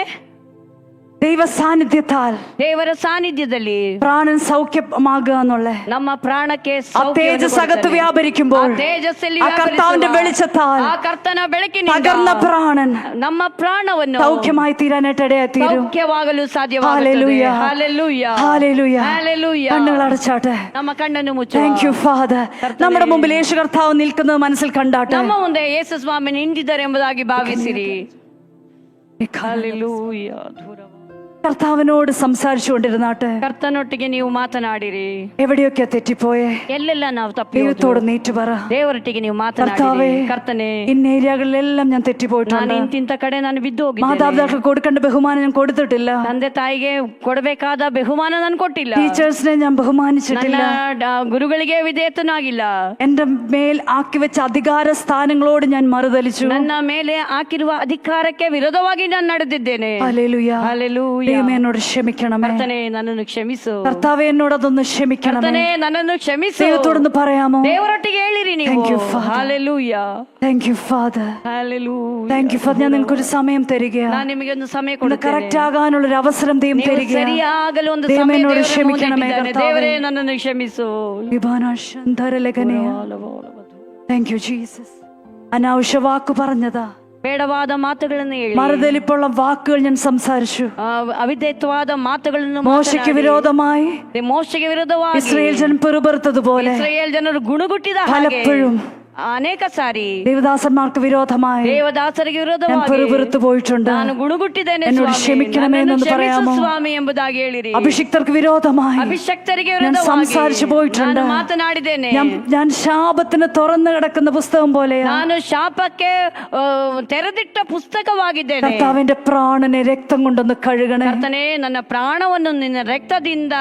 ദൈവ സാന്നിധ്യത്താൽ ದೇವರ ಸಾನ್ನಿಧ್ಯದಲ್ಲಿ പ്രാണൻ സൗഖ്യമാകുക എന്നുള്ള ನಮ್ಮ ಪ್ರಾಣಕ್ಕೆ ആ ಸೌಖ್ಯವನ್ನು തേജസ് അകത്ത് ಕೊಡುತ್ತದೆ. വ്യാപരിക്കുമ്പോൾ ಆ ತೇಜಸ್ಸಲ್ಲಿ ആ കർത്താവിന്റെ ವ್ಯಾಪರಿಸುವ വെളിച്ചത്താൽ ಆ ಕರ್ತನ ಬೆಳಕಿನಿಂದ തകർന്ന പ്രാണൻ ನಮ್ಮ ಪ್ರಾಣವನ್ನು സൗഖ്യമായി തീരാനായിട്ട് ഇടയായിത്തീരും. സൗಖ್ಯವಾಗಲು ಸಾಧ್ಯವಾಗುತ್ತದೆ. ഹല്ലേലൂയ. ഹല്ലേലൂയ. ഹല്ലേലൂയ. ഹല്ലേലൂയ. കണ്ണുകൾ അടച്ചാട്ടെ. ನಮ್ಮ ಕಣ್ಣನ್ನು ಮುಚ್ಚುವ. Thank you father. നമ്മുടെ മുമ്പിൽ യേശു കർത്താവ് നിൽക്കുന്നത് മനസ്സിൽ കണ്ടാട്ടെ. ನಮ್ಮ ಮುಂದೆ ಯೇಸು ಸ್ವಾಮಿ ನಿಂತಿದ್ದಾರೆ ಎಂಬುದಾಗಿ ಭಾವಿಸಿರಿ. ಹಲ್ಲೆಲೂಯ. കർത്താവിനോട് സംസാരിച്ചുകൊണ്ടിരുന്നാട്ടെ. ಕರ್ತನೊಟ್ಟಿಗೆ ನೀವು ಮಾತನಾಡಿರಿ. എവിടെയൊക്കെ തെറ്റിപ്പോയേ ಎಲ್ಲೆಲ್ಲ ನಾವು ತಪ್ಪಿ ദൈവത്തോട് നീറ്റു പറ. ದೇವರೊಟ್ಟಿಗೆ ನೀವು കർത്താവേ, ಮಾತನಾಡಿರಿ. ಕರ್ತನೆ, ഇന്ന ഏരിയകളിലെല്ലാം ഞാൻ ನಾನು തെറ്റിപ്പോയിട്ടുണ്ട്. ಇಂತಿಂತ ಕಡೆ ನಾನು ಬಿದ್ದು ಹೋಗಿದ್ದೇನೆ. മാതാപിതാക്കൾക്ക് കൊടുക്കേണ്ട ബഹുമാനം ഞാൻ കൊടുത്തിട്ടില്ല. ತಂದೆ ತಾಯಿಗೆ ಕೊಡಬೇಕಾದ ಬಹುಮಾನ ನಾನು ಕೊಟ್ಟಿಲ್ಲ. ടീച്ചേഴ്സിനെ ഞാൻ ബഹുമാനിച്ചിട്ടില്ല. ನನ್ನ ಗುರುಗಳಿಗೆ ವಿಧೇಯತನಾಗಿಲ್ಲ. എന്റെ മേൽ ആക്കി വെച്ച അധികാര സ്ഥാനങ്ങളോട് ഞാൻ മറുതലിച്ചു. ನನ್ನ ಮೇಲೆ ಹಾಕಿರುವ ಅಧಿಕಾರಕ್ಕೆ ವಿರೋಧವಾಗಿ ನಾನು ನಡೆದಿದ್ದೇನೆ. ഹല്ലേലൂയ. ಹಲ್ಲೆಲೂಯ. ദൈവമേ, എന്നോട് ക്ഷമിക്കണമേ. ಕರ್ತನೆ, ನನ್ನನ್ನು ಕ್ಷಮಿಸು. കർത്താവേ, എന്നോട് അതൊന്ന് ക്ഷമിക്കണമേ. ಕರ್ತನೆ, ನನ್ನನ್ನು ಕ್ಷಮಿಸು. ദൈവത്തോടൊന്ന് പറയാമോ? ದೇವರೊಟ್ಟಿಗೆ ಹೇಳಿರಿ ನೀವು. Thank you, Father. Hallelujah. Thank you father. Hallelujah. Thank you father. ഞാൻ നിങ്ങൾക്കൊരു സമയം തരികയാണ്. ನಾನು ನಿಮಗೆ ಒಂದು ಸಮಯ ഒന്ന് ಕೊಡುತ್ತೇನೆ. കറക്റ്റ് ആകാനുള്ള ഒരു അവസരം ദൈവം ನೀವು തരികയാണ്. ಸರಿಯಾಗಲು ಒಂದು ദൈവമേ, ಸಮಯ എന്നോട് ದೇವರ ಮುಂದೆ ക്ഷമിക്കണമേ ಇಟ್ಟಿದ್ದಾನೆ. കർത്താവേ. ದೇವರೇ, ನನ್ನನ್ನು ಕ್ಷಮಿಸು. Thank you Jesus. അനാവശ്യ വാക്ക് പറഞ്ഞതാ, ಬೇಡವಾದ ಮಾತುಗಳನ್ನು ಹೇಳಿ, മറുതലിപ്പുള്ള വാക്കുകൾ ഞാൻ സംസാരിച്ചു. ಅವಿಧೇಯತ್ವವಾದ ಮಾತುಗಳನ್ನು മോശയ്ക്ക് വിരോധമായി ಮೋಶೆಗೆ ವಿರುದ್ಧವಾಗಿ ഇസ്രായേൽ ജനം പെറുപെറുത്തതുപോലെ ಇಸ್ರಾಯೇಲ್ ಜನರು ಗುಣಗುಟ್ಟಿದ ಹಾಗೆ പലപ്പോഴും ಅನೇಕ ಸಾರಿ ദേവദാസന്മാർക്ക് വിരോധമായി ದೇವದಾಸರಿಗೆ ഞാൻ ವಿರೋಧವಾಗಿ പെറുപെറുത്തു പോയിട്ടുണ്ട്. ನಾನು ಗುಣಗುಟ್ಟಿದ್ದೇನೆ എന്നോട് ಸ್ವಾಮಿ. ക്ഷമിക്കണമേ ನನ್ನನ್ನು എന്നൊന്ന് ಕ್ಷಮಿಸು പറയാമോ? ಸ್ವಾಮಿ ಎಂಬುದಾಗಿ ಹೇಳಿರಿ. അഭിഷിക്തർക്ക് വിരോധമായി ಅಭಿಷಕ್ತರಿಗೆ ഞാൻ ವಿರುದ್ಧವಾಗಿ സംസാരിച്ചു പോയിട്ടുണ്ട്. ನಾನು ಮಾತನಾಡಿದ್ದೇನೆ. ഞാൻ ശാപത്തിന് തുറന്നു കിടക്കുന്ന പുസ്തകം പോലെയാ. ನಾನು ಶಾಪಕ್ಕೆ ತೆರೆದಿಟ್ಟ ಪುಸ್ತಕವಾಗಿದ್ದೇನೆ. കർത്താവിന്റെ പ്രാണനെ രക്തം കൊണ്ടൊന്ന് കഴുകണേ. ಕರ್ತನೇ, ನನ್ನ ಪ್ರಾಣವನ್ನು ನಿನ್ನ ರಕ್ತದಿಂದ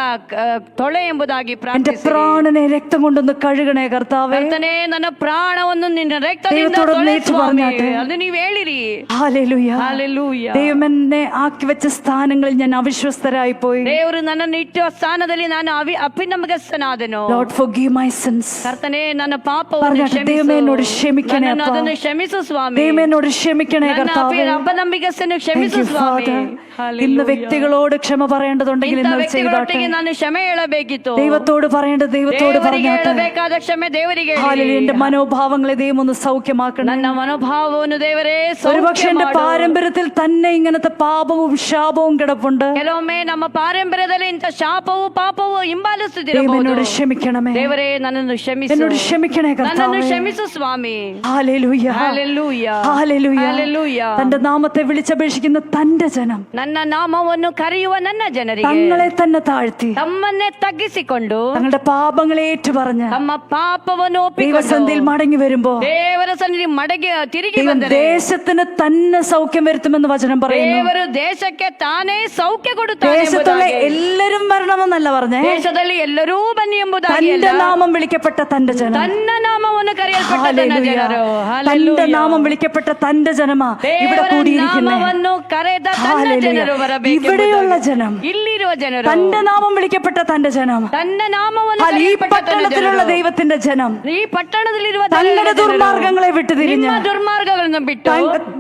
ತೊಳೆ ಎಂಬುದಾಗಿ എന്റെ ಪ್ರಾರ್ಥಿಸಿ. പ്രാണനെ രക്തം കൊണ്ടൊന്ന് കഴുകണേ കർത്താവേ. ಕರ್ತನೇ, ನನ್ನ ಪ್ರಾಣವನ್ನು ನಿನ್ನ ರಕ್ತದಿಂದ ദൈവത്തോട് ತೊಳೆ നേരിട്ട് ಸ್ವಾಮಿ. പറഞ്ഞാട്ടെ. ಅದು ನೀವು ಹೇಳಿರಿ. ഹല്ലേലൂയ. ಹಲ್ಲೆಲೂಯ. ദൈവം എന്നെ ആക്കി വെച്ച സ്ഥാനങ്ങളിൽ ഞാൻ അവിശ്വസ്തരായി പോയി. ದೇವರು ನನ್ನನ್ನು ಇಟ್ಟ ಸ್ಥಾನದಲ್ಲಿ ನಾನು ಅಪಿನಮಗಸ್ತನಾದೆನು. Lord, forgive my sins. ಕರ್ತನೇ, ನನ್ನ ಪಾಪವನ್ನು പറഞ്ഞാട്ടെ, ಕ್ಷಮಿಸು. ദൈവമേ, എന്നോട് ക്ഷമിക്കണേ ನನ್ನನ್ನು അപ്പാ. ಅದನ್ನು ಕ್ಷಮಿಸು ಸ್ವಾಮಿ. ദൈവമേ, എന്നോട് ക്ഷമിക്കണേ ನನ್ನ കർത്താവേ. ಅಪನಂಬಿಕಸ್ತನ್ನು Thank ಕ್ಷಮಿಸು you, ಸ್ವಾಮಿ. Father. ಹಲ್ಲೆಲೂಯ. ഇന്ന് വ്യക്തികളോട് ക്ഷമ പറയേണ്ടതുണ്ടെങ്കിൽ ಇಂಥ ഇന്ന് ചെയ്താട്ടെ. ವ್ಯಕ್ತಿಗಳೊಟ್ಟಿಗೆ ನಾನು ಕ್ಷಮೆ ಹೇಳಬೇಕಿತ್ತು. ദൈവത്തോട് പറയേണ്ടത് ദൈവത്തോട് ದೇವರಿಗೆ പറഞ്ഞാട്ടെ. ಹೇಳಬೇಕಾದ ಕ್ಷಮೆ ದೇವರಿಗೆ ಹೇಳಿರಿ. ഹല്ലേലൂയ. എന്റെ മനോഭാവങ്ങളെ ദൈവം ഒന്ന് സൗഖ്യമാക്കണം. ನನ್ನ ಮನೋಭಾವವನ್ನು ದೇವರೇ ഒരുപക്ഷെ ಸೌಖ್ಯ എന്റെ ಮಾಡು. പാരമ്പര്യത്തിൽ തന്നെ ഇങ്ങനത്തെ പാപവും ശാപവും കിടപ്പുണ്ട്. ಕೆಲವೊಮ್ಮೆ ನಮ್ಮ ಪಾರಂಪರ್ಯದಲ್ಲಿ ಇಂಥ ಶಾಪವು ಪಾಪವು ദൈവം ಹಿಂಬಾಲಿಸುತ್ತಿರಬಹುದು. എന്നോട് ക്ഷമിക്കണമേ. ದೇವರೇ, ನನ್ನನ್ನು ಕ್ಷಮಿಸು. എന്നോട് ക്ഷമിക്കണേ ನನ್ನನ್ನು കർത്താവേ. ಕ್ಷಮಿಸು സ്ವಾಮಿ. ഹല്ലേലൂയ. ഹല്ലേലൂയ. ഹല്ലേലൂയ. ഹല്ലേലൂയ. തന്റെ നാമത്തെ വിളിച്ചപേക്ഷിക്കുന്ന തന്റെ ജനം ನನ್ನ ನಾಮವನ್ನು ಕರೆಯುವ ನನ್ನ ಜನರಿಗೆ തങ്ങളെ തന്നെ താഴ്ത്തി ತಮ್ಮನ್ನೇ ತಗ್ಗಿಸಿಕೊಂಡು തങ്ങളുടെ പാപങ്ങളെ ഏറ്റുപറഞ്ഞ് ತಮ್ಮ ಪಾಪವನ್ನು ദൈവസന്നിധിയിൽ ಒಪ್ಪಿಕೊಂಡು മടങ്ങി വരുമ്പോ ದೇವರ ಸನ್ನಿಧಿ ಮಡಗಿ ತಿರುಗಿ ദൈവം ಬಂದರೆ ദേശത്തിന് തന്നെ സൗഖ്യം വരുത്തുമെന്ന് വചനം പറയുന്നു. ದೇವರು ದೇಶಕ್ಕೆ ತಾನೇ ಸೌಖ್ಯ ಕೊಡುತ್ತಾನೆ ദേശത്തുള്ള ಎಂಬುದಾಗಿ. എല്ലാരും വരണമെന്നല്ല പറഞ്ഞേ. ದೇಶದಲ್ಲಿ ಎಲ್ಲರೂ ಬನ್ನಿ ಎಂಬುದಾಗಿ തന്റെ ಅಲ್ಲ. നാമം വിളിക്കപ്പെട്ട തന്റെ ജനം. ತನ್ನ ನಾಮವನ್ನು കರೆಯಲ್ಪಟ್ಟ ತನ್ನ ഹല്ലേലൂയ. ಜನರು. തന്റെ ഹല്ലേലൂയ. നാമം വിളിക്കപ്പെട്ട തന്റെ ജനമാ ഇവിടെ ದೇವರ കൂടിയിരിക്കുന്നേ. ನಾಮವನ್ನು ಕರೆದ ತನ್ನ ഹല്ലേലൂയ. ಜನರು ಬರಬೇಕು. ഇവിടെയുള്ള ജനം, ಇಲ್ಲಿರುವ ಜನರು, തന്റെ നാമം വിളിക്കപ്പെട്ട തന്റെ ജനം, ತನ್ನ ನಾಮವನ್ನು ഈ ಕರೆಯಲ್ಪಟ್ಟ ತನ್ನ പട്ടണത്തിലുള്ള ಜನರು. ദൈവത്തിന്റെ ജനം ಈ ಪಟ್ಟಣದಲ್ಲಿರುವ തങ്ങളുടെ ദുർമാർഗങ്ങളെ വിട്ടുതിരിഞ്ഞ് ನಿಮ್ಮ ದುರ್ಮಾರ್ಗಗಳನ್ನು ಬಿಟ್ಟು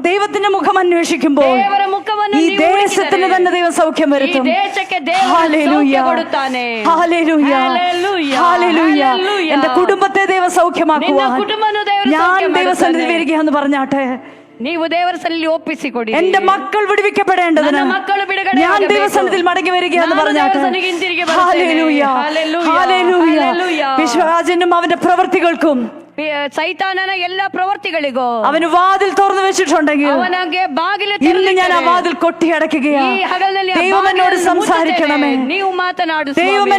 ദൈവത്തിന്റെ മുഖം അന്വേഷിക്കുമ്പോൾ ದೇವರ ಮುಖವನ್ನು ഈ ನೀವು ദേശത്തിന് ಹುಡುಕಿದರೆ തന്നെ ദൈവം സൗഖ്യം ಈ വരുത്തും. ದೇಶಕ್ಕೆ ದೇವರು ഹല്ലേലൂയ. ಸೌಖ್ಯ ಕೊಡುತ್ತಾನೆ. ഹല്ലേലൂയ. ഹല്ലേലൂയ. ഹല്ലേലൂയ. ഹല്ലേലൂയ. എന്റെ കുടുംബത്തെ ദൈവം സൗഖ്യമാക്കുവാൻ നിന്റെ കുടുംബವನ್ನು ದೇವರು ഞാൻ സൗಖ್ಯ ദൈവസന്നിധി ಮಾಡುತ್ತಾನೆ. വരികയെന്ന് പറഞ്ഞാട്ടെ. ನೀವು ದೇವರ ಸನ್ನಿಧಿಯಲ್ಲಿ ಒಪ್ಪಿಸಿಕೊಡಿ. എന്റെ മക്കൾ വിടുവിക്കപ്പെടേണ്ടതിന് ನನ್ನ ಮಕ್ಕಳು ಬಿಡುಗಡೆ ഞാൻ ಆಗಬೇಕು. ദൈവസന്നിധിയിൽ മടങ്ങി വരികയെന്ന് ನಾನು പറഞ്ഞാട്ടെ. ದೇವರ ಸನ್ನಿಧಿಗೆ ಹಿಂತಿರುಗಿ ಬರುತ್ತೇನೆ. Hallelujah, hallelujah, hallelujah. ഹല്ലേലൂയ. പിശാചിനും അവന്റെ പ്രവൃത്തികൾക്കും ಸೈತಾನನ ಎಲ್ಲ ಪ್ರವೃತ್ತಿಗಳಿಗೂ അവന് വാതിൽ തുറന്നു വെച്ചിട്ടുണ്ടെങ്കിൽ ಅವನಿಗೆ ಬಾಗಿಲು ഇന്ന് ഞാൻ ആ വാതിൽ കൊട്ടിയടക്കുകയാണ്. ಈ ಹಗಲಿನಲ್ಲಿ ಆ ദൈവം എന്നോട് ಬಾಗಿಲನ್ನು സംസാരിക്കണമേ. ಮುಚ್ಚುತ್ತೇನೆ. ನೀವು ಮಾತನಾಡು ദൈവം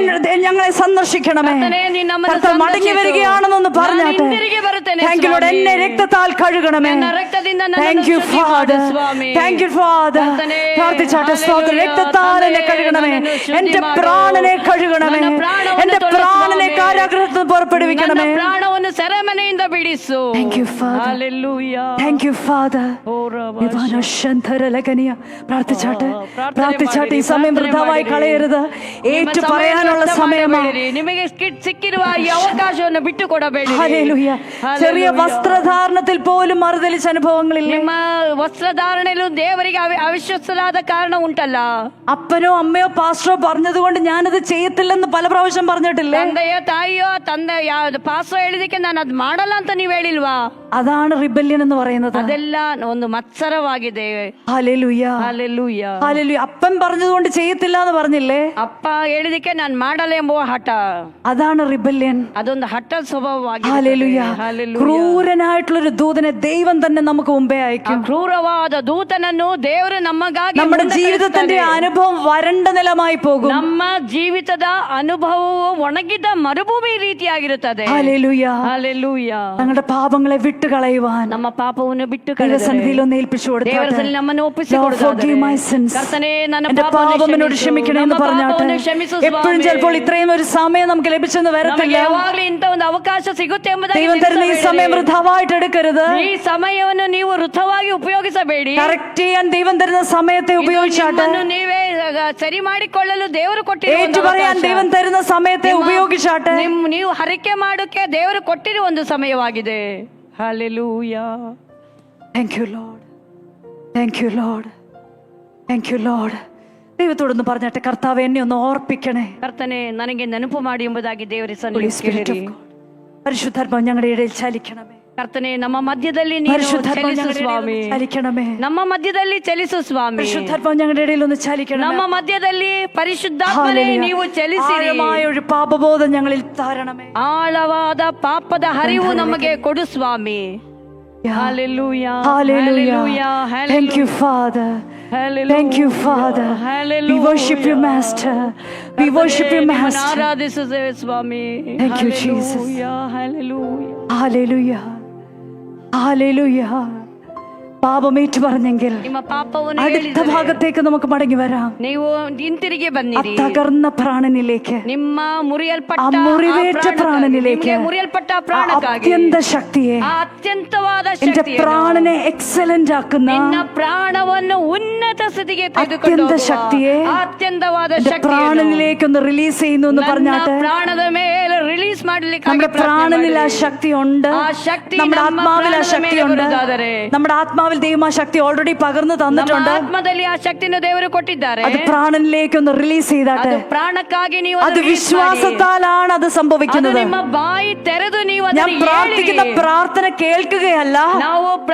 ഞങ്ങളെ സന്ദർശിക്കണമേ. കർത്താവേ, നീ നമ്മെ കർത്താവ് മടങ്ങി സന്ദർശിക്കൂ. വരികയാണെന്നൊന്ന് ഞാൻ പറഞ്ഞാട്ടെ. ಹಿಂದಿರುಗಿ ಬರುತ್ತೇನೆ Thank you Lord. ಸ್ವಾಮಿ. എന്നെ രക്തത്താൽ കഴുകണമേ. ನನ್ನ ರಕ್ತದಿಂದ ನನ್ನನ್ನು Thank you ಶುದ್ಧಿ ಮಾಡು Father. Swami. Thank you Father. ಕರ್ತನೇ, പ്രാർത്ഥിച്ചാട്ടെ. സ്തോത്രം. ഹല്ലേലൂയ. രക്തത്താൽ എന്നെ കർത്താവേ, കഴുകണമേ. നನ್ನನ್ನು ശുദ്ധി എന്റെ മാಡು. പ്രാണനെ കഴുകണമേ. ನನ್ನ ಪ್ರಾಣವನ್ನು എന്റെ ತೊಳೆಸು പ്രാണനെ ಸ್ವಾಮಿ. കാരാഗൃഹത്തിൽ നിന്ന് പുറപ്പെടുവിക്കണമേ. ನನ್ನ ಪ್ರಾಣವನ್ನು ಸೆರೆಮನೆಯಿಂದ ಬಿಡಿಸು. Thank you Father. Hallelujah. Thank you Father. ഓ ರಬ വിവാനശന്ധരലകനിയ. പ്രാർത്ഥിച്ചാട്ടെ. ಪ್ರಾರ್ಥನೆ പ്രാർത്ഥിച്ചാട്ടെ. ഈ ಮಾಡಿರಿ, സമയം ಪ್ರಾರ್ಥನೆ വൃഥാവായി ಮಾಡಿರಿ. കളയരുത്. ನಿಮ್ಮ ഏറ്റു ಸಮಯವನ್ನು പറയാനുള്ള ವ್ಯರ್ಥ സമയമാണ്. ಮಾಡಬೇಡಿರಿ. ನಿಮಗೆ ಸಿಕ್ಕಿರುವ ಈ ಅವಕಾಶವನ್ನು ಬಿಟ್ಟು ಕೊಡಬೇಡಿ. ഹല്ലേലൂയ. ചെറിയ വസ്ത്രധാരണത്തിൽ പോലും മറുതലിച്ച അനുഭവങ്ങളില്ലേ? ನಿಮ್ಮ ವಸ್ತ್ರಧಾರಣೆಯಲ್ಲೂ ದೇವರಿಗೆ ಅವಿಶ್ವಸ್ತರಾದ ಕಾರಣ ಉಂಟಲ್ಲ. അപ്പനോ അമ്മയോ പാസ്റ്ററോ പറഞ്ഞതുകൊണ്ട് ഞാനത് ചെയ്യത്തില്ലെന്ന് പല പ്രാവശ്യം പറഞ്ഞിട്ടില്ലേ? ತಂದೆಯೋ ತಾಯಿಯೋ ಪಾಸ್ರ ಹೇಳಿದಕ್ಕೆ ನಾನು ಅದ್ ಮಾಡಲ್ಲ ಅಂತ ನೀವ್ ಹೇಳಿಲ್ವಾ? അതാണ് റിബല്യൻ എന്ന് പറയുന്നത്. ಅದೆಲ್ಲ ಒಂದು ಮತ್ಸರವಾಗಿದೆ. Hallelujah, hallelujah. ഹല്ലേലൂയ. അപ്പൻ പറഞ്ഞതുകൊണ്ട് ചെയ്യത്തില്ല എന്ന് പറഞ്ഞില്ലേ? ಅಪ್ಪ ಹೇಳಿದಕ್ಕೆ ನಾನು ಮಾಡಲ್ಲ ಎಂಬ ಹಠ, അതാണ് റിബല്യൻ. ಅದೊಂದು ಹಠ ಸ್ವಭಾವವಾಗಿದೆ. ഹല്ലേലൂയ. ಹಲ್ಲೆಲೂಯ. ക്രൂരനായിട്ടുള്ളൊരു ദൂതനെ ദൈവം തന്നെ നമുക്ക് മുമ്പേ ಆ അയക്കും. ಕ್ರೂರವಾದ ದೂತನನ್ನು ದೇವರು ನಮಗಾಗಿ നമ്മുടെ ಮುಂದೆ ജീവിതത്തിന്റെ ಕಳಿಸ್ತಾರೆ. അനുഭവം വരണ്ട നിലമായി പോകും. ನಮ್ಮ ಜೀವಿತದ ಅನುಭವವು ಒಣಗಿದ ಮರುಭೂಮಿ ರೀತಿಯಾಗಿರುತ್ತದೆ. ഹല്ലേലൂയ. ಹಲ್ಲೆಲೂಯ. ഞങ്ങളുടെ പാപങ്ങളെ വിട്ടുകളയുവാൻ ನಮ್ಮ ಪಾಪವನ್ನು ಬಿಟ್ಟು ദൈവസന്നിധിയിൽ ഒന്ന് ഏൽപ്പിച്ചു ದೇವರ കൊടുത്താട്ടെ. ಸನ್ನಿಧಿಯಲ್ಲಿ ನಮ್ಮನ್ನು Lord, ಒಪ್ಪಿಸಿಕೊಡುವುದಾದರೆ, forgive my sins. ಕರ್ತನೇ, ನನ್ನ എന്റെ ಪಾಪವನ್ನು പാപം എന്നോട് ಕ್ಷಮಿಸು. ക്ഷമിക്കണേ എന്ന് ನಮ್ಮ പറഞ്ഞാട്ടെ. ಪಾಪವನ್ನು ಕ್ಷಮಿಸು എപ്പോഴും ಸ್ವಾಮಿ. ചിലപ്പോൾ ഇത്രയും ഒരു സമയം നമുക്ക് ലഭിച്ചെന്ന് ನಮಗೆ വരത്തില്ല. ಯಾವಾಗಲೂ ಇಂಥ ಒಂದು ಅವಕಾಶ ಸಿಗುತ್ತೆ ಎಂಬುದಾಗಿ ദൈവം തരുന്ന ഈ ನೆನೆಸಬೇಡಿರಿ. സമയം വൃഥാവായിട്ട് എടുക്കരുത്. ಈ ಸಮಯವನ್ನು ನೀವು ವೃಥವಾಗಿ ಉಪಯೋಗಿಸಬೇಡಿ. കറക്റ്റ് ചെയ്യാൻ ദൈവം തരുന്ന സമയത്തെ ಇದು ഉപയോഗിച്ചാട്ടെ. ನಿಮ್ಮನ್ನು ನೀವೇ ಸರಿ ಮಾಡಿಕೊಳ್ಳಲು ದೇವರು ಕೊಟ್ಟಿರುವ ಒಂದು ഏറ്റുപറയാൻ ಅವಕಾಶ. ദൈവം തരുന്ന സമയത്തെ ನಿಮ್ಮ- ഉപയോഗിച്ചാട്ടെ. ನೀವು ಹರಕೆ ಮಾಡೋಕೆ ದೇವರು ಕೊಟ್ಟಿರುವ ಒಂದು ಸಮಯವಾಗಿದೆ. Hallelujah. Thank you Lord. Thank you Lord. Thank you Lord. ദൈവത്തോടൊന്ന് പറഞ്ഞാട്ടെ, കർത്താവ് എന്നെ ഒന്ന് ഓർപ്പിക്കണേ. ಕರ್ತನೆ, ನನಗೆ ನೆನಪು ಮಾಡಿ ಎಂಬುದಾಗಿ ದೇವರ Holy ಸನ್ನಿಧಿಯಲ್ಲಿ Spirit of ಕೇಳಿರಿ. God. പരിശുദ്ധാത്മാവ് ഞങ്ങളുടെ ഇടയിൽ ചലിക്കണമേ. ಕರ್ತನೆ, ನಮ್ಮ ಮಧ್ಯದಲ್ಲಿ ನೀನು പരിശുദ്ധാത്മാവ് ಚಲಿಸು ഞങ്ങളുടെ ഇടയിൽ ಸ್ವಾಮಿ. ഒന്ന് ചലിക്കണമേ. ನಮ್ಮ ಮಧ್ಯದಲ್ಲಿ ಚಲಿಸು ಸ್ವಾಮಿ. പരിശുദ്ധാത്മാവ് ഞങ്ങളുടെ ഇടയിൽ ഒന്ന് ചലിക്കണമേ. ನಮ್ಮ ಮಧ್ಯದಲ್ಲಿ ಪರಿಶುದ್ಧಾತ್ಮನೇ ഹല്ലേലൂയ. ನೀವು ಚಲಿಸಿರಿ. ആഴമായ ഒരു പാപബോധം ഞങ്ങളിൽ താരണമേ. ಆಳವಾದ ಪಾಪದ ಹರಿವು ನಮಗೆ ಕೊಡು ಸ್ವಾಮಿ. Hallelujah. Hallelujah. Hallelujah. Thank you Father. Hallelujah. Thank you Father. Hallelujah. We worship you Master. We worship you ನಿಮ್ಮನ್ನು Master. ಆರಾಧಿಸುತ್ತೇವೆ Swami. Thank you, Jesus. Hallelujah. Hallelujah. Hallelujah. പാപമേറ്റു പറഞ്ഞെങ്കിൽ ನಿಮ್ಮ ಪಾಪವನ್ನು അടുത്ത ಹೇಳಿದರೆ ഭാഗത്തേക്ക് നമുക്ക് മടങ്ങി വരാം. ನೀವು ಹಿಂತಿರುಗಿ ആ ಬನ್ನಿರಿ. തകർന്ന പ്രാണനിലേക്ക്, ನಿಮ್ಮ ಮುರಿಯಲ್ಪಟ್ಟ ആ മുറിവേറ്റ പ്രാണനിലേക്ക്, ನಿಮಗೆ ಮುರಿಯಲ್ಪಟ್ಟ ആ ಪ್ರಾಣಕ್ಕಾಗಿ അത്യന്ത ശക്തിയെ, ಆ ಅತ್ಯಂತವಾದ എന്റെ ಶಕ್ತಿಯನ್ನು, പ്രാണനെ എക്സലന്റ് ആക്കുന്ന ನಿನ್ನ ಪ್ರಾಣವನ್ನು ಉನ್ನತ ಸ್ಥಿತಿಗೆ ತೆಗೆದುಕೊಂಡು ಅತ್ಯಂತ ಹೋಗುವ ശക്തിയെ ಆ ಅತ್ಯಂತವಾದ എന്റെ ಶಕ್ತಿಯನ್ನು പ്രാണനിലേക്ക് ഒന്ന് റിലീസ് ചെയ്യുന്നു എന്ന് ನನ್ನ പറഞ്ഞാട്ടെ. ಪ್ರಾಣದ ಮೇಲೆ ರಿಲೀಸ್ ಮಾಡಲಿಕ್ಕೆ നമ്മുടെ പ്രാണനിൽ ആ ശക്തി ഉണ്ട്. ആ ശക്തി നമ്മുടെ ನಮ್ಮ ആത്മാവിൽ ആ ಪ್ರಾಣದ ശക്തി ಮೇಲೆ ഉണ്ട്. ಬರುವುದಾದರೆ, നമ്മുടെ ആത്മാവിൽ ദൈവം ആ ശക്തി ഓൾറെഡി പകർന്നു ನಮ್ಮ തന്നിട്ടുണ്ട്. ಆತ್ಮದಲ್ಲಿ ಆ ಶಕ್ತಿಯನ್ನು ದೇವರು ಕೊಟ್ಟಿದ್ದಾರೆ. അത് പ്രാണനിലേക്ക് ഒന്ന് റിലീസ് ചെയ്താട്ടെ. ಅದು ಪ್ರಾಣಕ್ಕಾಗಿ ನೀವು അത് ಅದನ್ನು release ಮಾಡಿ. വിശ്വാസത്താലാണ് അത് ಅದು സംഭവിക്കുന്നത്. ನಿಮ್ಮ ಬಾಯಿ ತೆರೆದು ನೀವು ഞാൻ ಅದನ್ನು പ്രാർത്ഥിക്കുന്ന ಹೇಳಿರಿ. പ്രാർത്ഥന കേൾക്കുകയല്ല, ನಾವು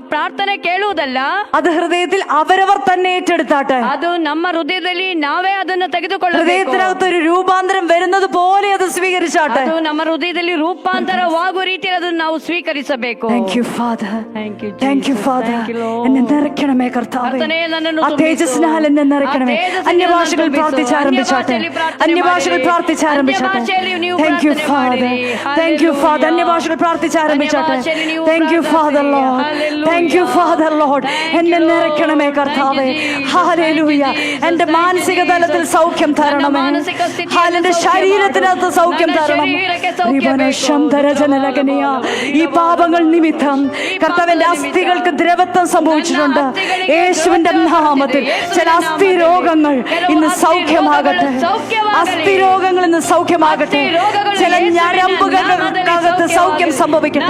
ಪ್ರಾರ್ಥನೆ ಕೇಳುವುದಲ್ಲ, അത് ഹൃദയത്തിൽ അവരവർ തന്നെ ഏറ്റെടുത്താട്ടെ. ಅದು ನಮ್ಮ ಹೃದಯದಲ್ಲಿ ನಾವೇ ಅದನ್ನು ತೆಗೆದುಕೊಳ್ಳಬೇಕು. ഹൃദയത്തിനകത്ത് ഒരു രൂപാന്തരം വരുന്നത് പോലെ അത് സ്വീകരിച്ചാട്ടെ. ಅದು ನಮ್ಮ ಹೃದಯದಲ್ಲಿ ರೂಪಾಂತರವಾಗುವ ರೀತಿಯಲ್ಲಿ ಅದನ್ನು ನಾವು ಸ್ವೀಕರಿಸಬೇಕು. Thank you Father. Thank you, Thank you Jesus. Father. Thank you, Lord. എന്നെ നിറയ്ക്കണമേ കർത്താവേ. കർത്താവേ, നನ್ನನ್ನು ആ ತುಂಬಿಸು. തേജസ്സിനാൽ എന്നെ നിറയ്ക്കണമേ. ആ തേജസ്സിനാൽ അന്യഭാഷകൾ നನ್ನನ್ನು പ്രാർത്ഥിച്ചാരംഭിച്ചാട്ടെ. അന്യഭാഷയിൽ പ്രാർത്ഥನೆ അന്യഭാഷകൾ ಮಾಡಿರಿ. പ്രാർത്ഥിച്ചാരംഭിച്ചാട്ടെ. അന്യഭാഷയിൽ ನೀವು Thank you ಪ್ರಾರ್ಥನೆ Father. ಮಾಡಿರಿ. Thank you Father. Hallelujah. അന്യഭാഷകൾ പ്രാർത്ഥിച്ചാരംഭിച്ചാട്ടെ. അന്യഭാഷയിൽ ನೀವು Thank you Father പ്രാർത്ഥിಸಿರಿ. Lord. Hallelujah. Thank you Father Lord. Thank എന്നെ you, Lord. നിറയ്ക്കണമേ കർത്താവേ. Thank you, Jesus. Hallelujah. Thank you, Jesus. എന്റെ Thank you, മാനസിക Jesus. തലത്തിൽ സൗഖ്യം തരണമേ. മാനസിക സ്ഥിതിയിൽ എന്റെ സൗഖ്യം ശരീരത്തിനകത്ത് മാറും. സൗഖ്യം ನನ್ನ തരണം. ശരീരಕ್ಕೆ സൗഖ്യം ಬೇಕು. റിബനശംധരജനലകനിയ. ഈ പാപങ്ങൾ നിമിത്തം കർത്താവിന്റെ അസ്ഥികൾക്ക് ദ്രവത്വം സംഭവിച്ചിട്ടുണ്ട്. യേശുവിന്റെ നാമത്തിൽ ചില അസ്ഥി രോഗങ്ങൾ ഇന്ന് സൗഖ്യമാകട്ടെ. അസ്ഥി രോഗങ്ങൾ ഇന്ന് സൗഖ്യമാകട്ടെ. ചില ഞരമ്പുകൾക്കകത്ത് സൗഖ്യം സംഭവിക്കട്ടെ.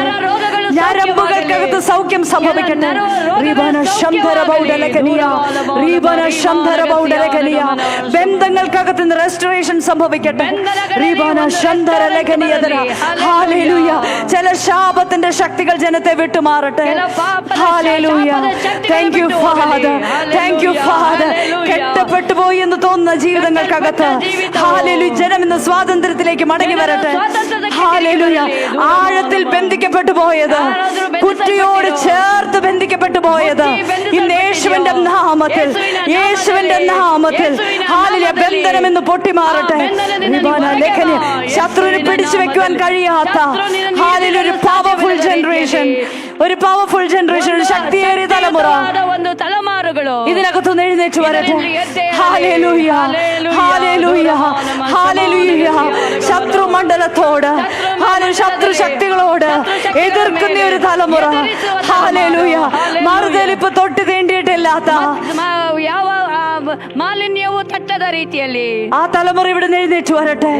ഞരമ്പുകൾക്കകത്ത് സൗഖ്യം സംഭവിക്കട്ടെ. ബന്ധങ്ങൾക്കകത്ത് റെസ്റ്റോറേഷൻ സംഭവിക്കട്ടെ. ലഘനീയതര. ഹല്ലേലൂയ. ചില ശാപത്തിന്റെ ശക്തികൾ ജനത്തെ വിട്ടുമാറട്ടെ. ഹല്ലേലൂയ. Thank you father, thank you father. കെട്ടപ്പെട്ടു പോയി എന്ന് തോന്നുന്ന ജീവിതങ്ങൾക്കകത്ത് ഹല്ലേലൂയ ജനം ഇന്ന് സ്വാതന്ത്ര്യത്തിലേക്ക് മടങ്ങി വരട്ടെ. ഹല്ലേലൂയ. ആഴത്തിൽ ബന്ധിക്കപ്പെട്ടു പോയത്, കുറ്റിയോട് ചേർത്ത് ബന്ധിക്കപ്പെട്ടു പോയത്, ഇന്ന് യേശുവിന്റെ നാമത്തിൽ, യേശുവിന്റെ നാമത്തിൽ ഹല്ലേലൂയ ബന്ധനം ഇന്ന് പൊട്ടിമാറട്ടെ. ശത്രുവിനെ പിടിച്ചു വെക്കുവാൻ കഴിയാത്ത ഹല്ലേലൂയ ഒരു പവർഫുൾ ജനറേഷൻ, ഒരു പവർഫുൾ ജനറേഷൻ, ഒരു ശക്തിയേറിയ തലമുറ ಒಂದು ತಲೆಮಾರುಗಳು ഇതിനകത്തുനിന്ന് എഴുന്നേറ്റ് വരട്ടെ. Hallelujah, hallelujah, hallelujah. ശത്രു മണ്ഡലത്തോട്, ശത്രു ശക്തികളോട് എതിർക്കുന്ന ഒരു തലമുറ. ഹല്ലേലൂയ. മറുതലിപ്പ് തൊട്ട് തീണ്ടിയിട്ടില്ലാത്ത ಯಾವ ಮಾಲಿನ್ಯವು ತಟ್ಟದ ರೀತಿಯಲ್ಲಿ ആ തലമുറ ഇവിടെ എഴുന്നേറ്റ് വരട്ടെ.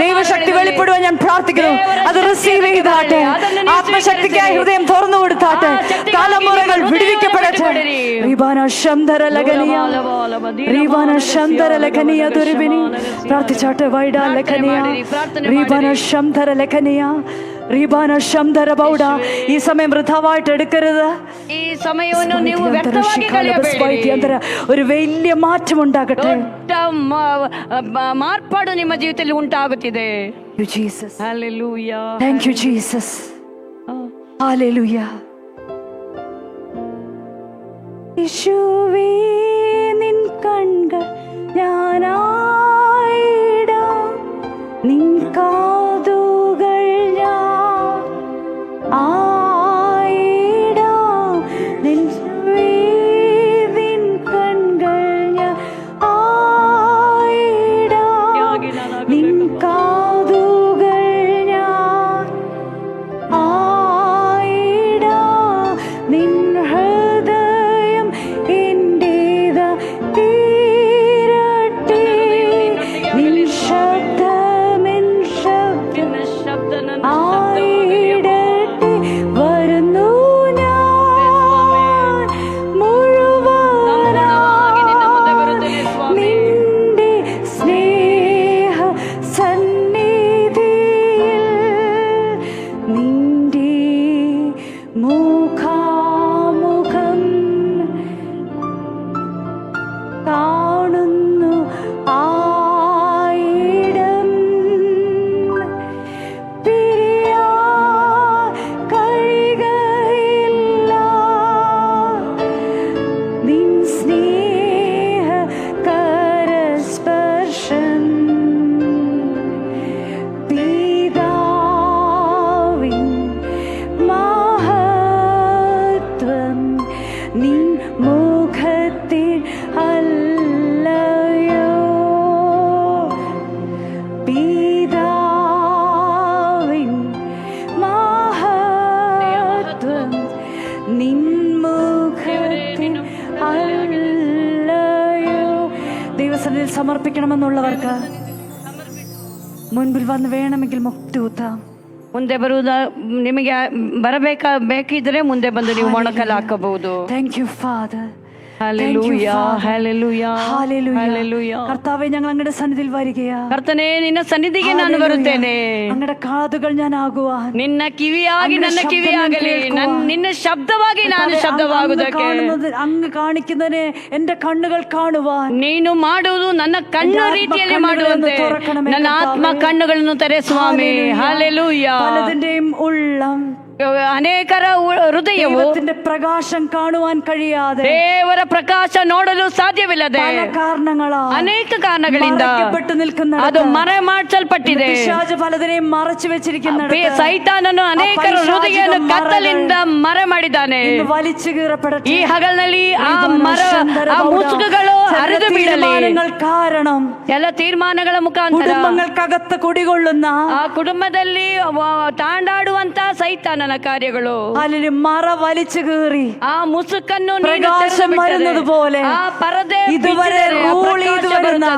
ദൈവശക്തി വെളിപ്പെടുവാൻ ഞാൻ പ്രാർത്ഥിക്കുന്നു. അത് റിസീവ് ചെയ്താട്ടെ. ആത്മശക്തിക്കായി ഹൃദയം തുറന്നു കൊടുത്താട്ടെ. തലമുറകൾ വിടുവിക്കപ്പെടട്ടെ. പ്രാർത്ഥിച്ചാട്ടെ. വൈഡാ ലഖനിയ, റീബാന ശംധര ലഖനിയ, റീബാന ശംധര ബൗഡ. ഈ സമയം വൃഥാവായിട്ട് എടുക്കരുത്. ಈ ಸಮಯವನ್ನು ನೀವು ವ್ಯರ್ಥವಾಗಿ ಕಳೆಯಬೇಡಿ. ഒരു വലിയ മാറ്റം ഉണ്ടാകട്ടെ. ಮಾರ್ಪಾಡು ನಿಮ್ಮ ಜೀವಿತದಲ್ಲಿ ಉಂಟಾಗುತ್ತಿದೆ. Jesus. Hallelujah. Thank you Jesus. Hallelujah. യേശുവേ നിൻ കൺകൾ ഞാനായിടാം, നിൻ കാതുകൾ ഞാൻ ആയിടാം, നിൻ കൺകൾ ഞാൻ ആയിടാം, നിൻ കാതുകൾ ഞാൻ ആയിടാം, നിൻ ഹൃദയം എന്റേത് തീരട്ടെ, നിൻ ശബ്ദം എൻ ശബ്ദം ആയിടട്ടെ. വരുന്നു ഞാൻ മുഴുവനായി നിന്റെ സ്നേഹ സന്നിധിയിൽ, നിന്റെ മുഖാമുഖം കാണുന്നു ആയിടം. പിരിയാൻ കഴിയുകയില്ല നിൻ സ്നേഹ കരസ്പർശം. പിതാവിൻ മഹത്വം നിൻ മുഖത്തിൽ അല്ലയോ, പിതാവിൻ മഹത്വം നിൻ മുഖത്തിൽ അല്ലയോ. ദൈവസന്നിധിയിൽ സമർപ്പിക്കണമെന്നുള്ളവർക്ക് മുൻപിൽ വന്ന് വേണമെങ്കിൽ മുക്തി ഊത്താം. ಮುಂದೆ ಬರುವುದ ನಿಮಗೆ ಬೇಕಿದ್ರೆ ಮುಂದೆ ಬಂದು ನೀವು ಮೊಣಕಲ್ ಹಾಕಬಹುದು. Thank you Father. Hallelujah, hallelujah, Hallelujah. hallelujah. കർത്താവേ ഞങ്ങൾ അങ്ങയുടെ സന്നിധിയിൽ വരികയാ. ಕರ್ತನೇ ನಿನ್ನ ಸನ್ನಿಧಿಗೆ ನಾನು ಬರುತ್ತೇನೆ. അങ്ങയുടെ കാതുകൾ ഞാൻ ആകുവാൻ, ನಿನ್ನ ಕಿವಿಯಾಗಿ ನನ್ನ ಕಿವಿಯಾಗಲಿ, ನಿನ್ನ ಶಬ್ದವಾಗಿ ನಾನು ಶಬ್ದವಾಗುವುದಕ್ಕೆ, അങ്ങ് കാണിക്കുന്നതിനെ എന്റെ കണ്ണുകൾ കാണുവാൻ, ನೀನು ಮಾಡುವುದು ನನ್ನ ಕಣ್ಣು ರೀತಿಯಲ್ಲಿ ಮಾಡುವಂತೆ ನನ್ನ ಆತ್ಮ ಕಣ್ಣುಗಳನ್ನು ತೆರೆ ಸ್ವಾಮಿ. ಹಲ್ಲೆಲೂಯ. പലതിന്റെയും ഉള്ളം, ಅನೇಕರ ಹೃದಯವು ദൈവത്തിന്റെ പ്രകാശം കാണുവാൻ കഴിയാതെ, ದೇವರ ಪ್ರಕಾಶ ನೋಡಲು ಸಾಧ್ಯವಿಲ್ಲದೆ പല കാരണങ്ങളാൽ ಅನೇಕ ಕಾರಣಗಳಿಂದ മറയ്ക്കപ്പെട്ടു ನಿಲ್ക്കുന്ന, ಅದು ಮರೆಮಾಚಲ್ಪಟ್ಟಿದೆ. പിശാച് പലതിനെയും ಮറച്ചു വെച്ചിരിക്കുന്ന, ಸೈತಾನನು ಅನೇಕರ ಹೃದಯವನ್ನು ಕತ್ತಲಿಂದ ಮರೆ ಮಾಡಿದ್ದಾನೆ. വലിച്ചു കീറപ്പെടട്ടെ. ಈ ಹಗಲಿನಲ್ಲಿ ಆ ಮುಸುಕುಗಳು ಹರಿದು ಬೀಳಲಿ. കാരണം ಎಲ್ಲ ತೀರ್ಮಾನಗಳ ಮುಖಾಂತರ കുടുംബങ്ങൾക്കകത്ത് കുടികൊള്ളുന്ന, ಆ ಕುಟುಂಬದಲ್ಲಿ ತಾಂಡಾಡುವಂತ ಸೈತಾನನ ಕಾರ್ಯಗಳು, ಅಲ್ಲಿ ಮರ വലിച്ചു കീറി ಆ ಮುಸುಕನ್ನು പ്രകാശം വരുന്നത് പോലെ ಆ ಪರದೆ ഇതുവരെ റൂൾ ചെയ്തു വരുന്ന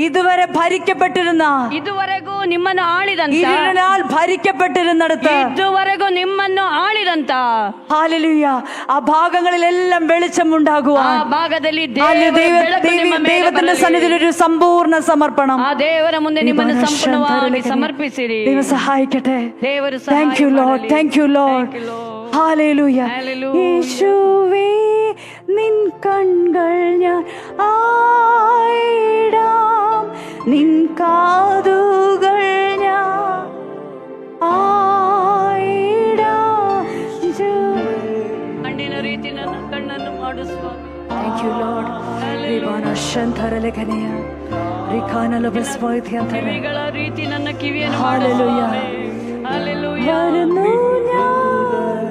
ഇതുവരെ ഭരിക്കപ്പെട്ടിരുന്ന, ಇದುವರೆಗೂ ನಿಮ್ಮನ್ನು ಆಳಿದಂತ, ഇരുളിനാൽ ഭരിക്കപ്പെട്ടിരുന്നിടത്ത് ಇದುವರೆಗೂ ನಿಮ್ಮನ್ನು ಆಳಿದಂತ ഹല്ലേലൂയ, ആ ഭാഗങ്ങളിലെല്ലാം വെളിച്ചം ഉണ്ടാകുവാൻ ಆ ಭಾಗದಲ್ಲಿ ദൈവത്തിന്റെ സന്നിധിയിൽ ഒരു സമ്പൂർണ്ണ സമർപ്പണം. ಆ ದೇವರ ಮುಂದೆ ನಿಮ್ಮನ್ನು ಸಂಪೂರ್ಣವಾಗಿ ಸಮರ್ಪಿಸಿರಿ. ദൈവം സഹായിക്കട്ടെ. ದೇವರು Thank you Lord, thank you Lord. Hallelujah. യേശുവേ നിൻ കൺകൾ ഞാൻ ആയിടാം, നിൻ കാതുകൾ ഞാൻ ആയിടാം. ಹಣ್ಣಿನ ರೀತಿ ನನ್ನ ಕಣ್ಣನ್ನು ಮಾಡು ಸ್ವಾಮಿ. Thank you Lord. ರಿವಾನಶಂತರಲೆಗನೆಯ ರಿಖಾನಲಬಸ್ವೈದ್ಯಂತರ ಕಿವಿಗಳ ರೀತಿ ನನ್ನ ಕಿವಿಯನ್ನು Hallelujah. വരുന്നു ഞാൻ.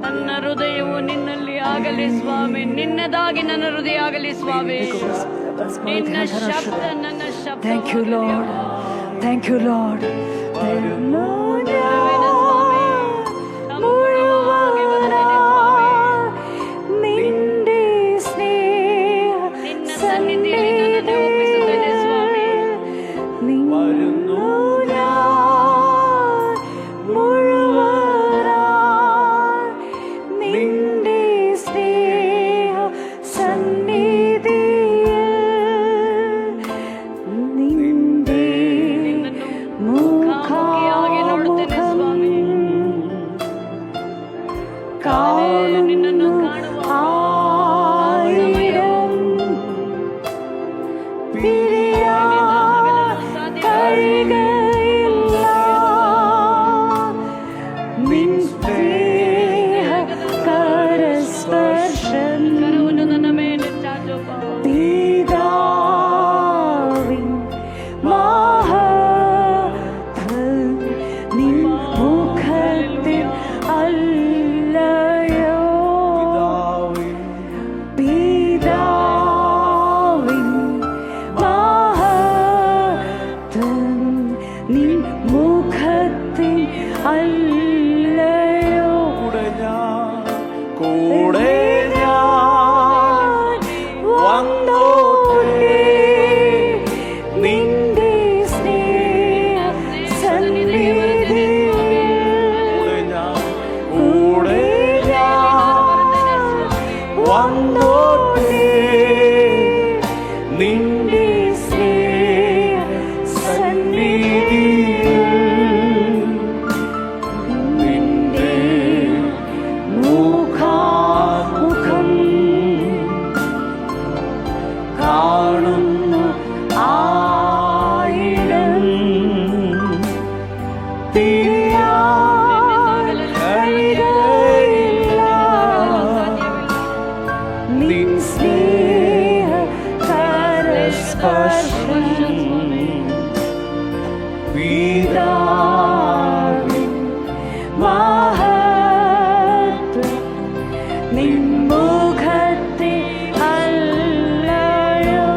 ನನ್ನ ಹೃದಯವು ನಿನ್ನಲ್ಲಿ ಆಗಲಿ ಸ್ವಾಮಿ, ನಿನ್ನದಾಗಿ ನನ್ನ ಹೃದಯ ಆಗಲಿ ಸ್ವಾಮಿ. ನಿನ್ನ ಶಬ್ದ ನನ್ನ ಶಬ್ದ. Thank you Lord. Thank you Lord. വരുന്നു ഞാൻ. നിന്റെ സ്നേഹ സന്നിധിയിൽ വരുന്നു ഞാൻ മുഴുവനായി. നിന്റെ സ്നേഹ സന്നിധിയിൽ നിന്റെ ಮುಖಾമുಖಿಯಾಗಿ ನೋಡುತ್ತೇನೆ ಸ್ವಾಮಿ. നിന്നನ್ನು ആയിരം പിരിയാൻ കഴിയുകയില്ല. നിൻ സ്നേഹ കരസ്പർശം ಕರವನ್ನು ನನ್ನ ಮೇಲೆ ಚಾಚೋಪ. പിതാവിൻ മഹത്വം നിൻ മുഖത്തിൽ അല്ലയോ. പിതാവിൻ മഹത്വം നിൻ മുഖത്തിൽ അല്ലയോ. കൂടെ ഞാൻ വന്നോട്ടെ, നിന്റെ സ്നേഹ സന്നിധിയിൽ കൂടെ ഞാൻ വന്നോട്ടെ, നിന്റെ സ്നേഹ സന്നിധിയിൽ നിന്റെ മുഖാമുഖം കാണുന്നു ആയിരം തിരിയാൻ കഴിയുകയില്ല. നിൻ സ്നേഹ കരസ്പർശം പിതാവിൻ മഹത്വം നിൻ മുഖത്തിൽ അല്ലയോ.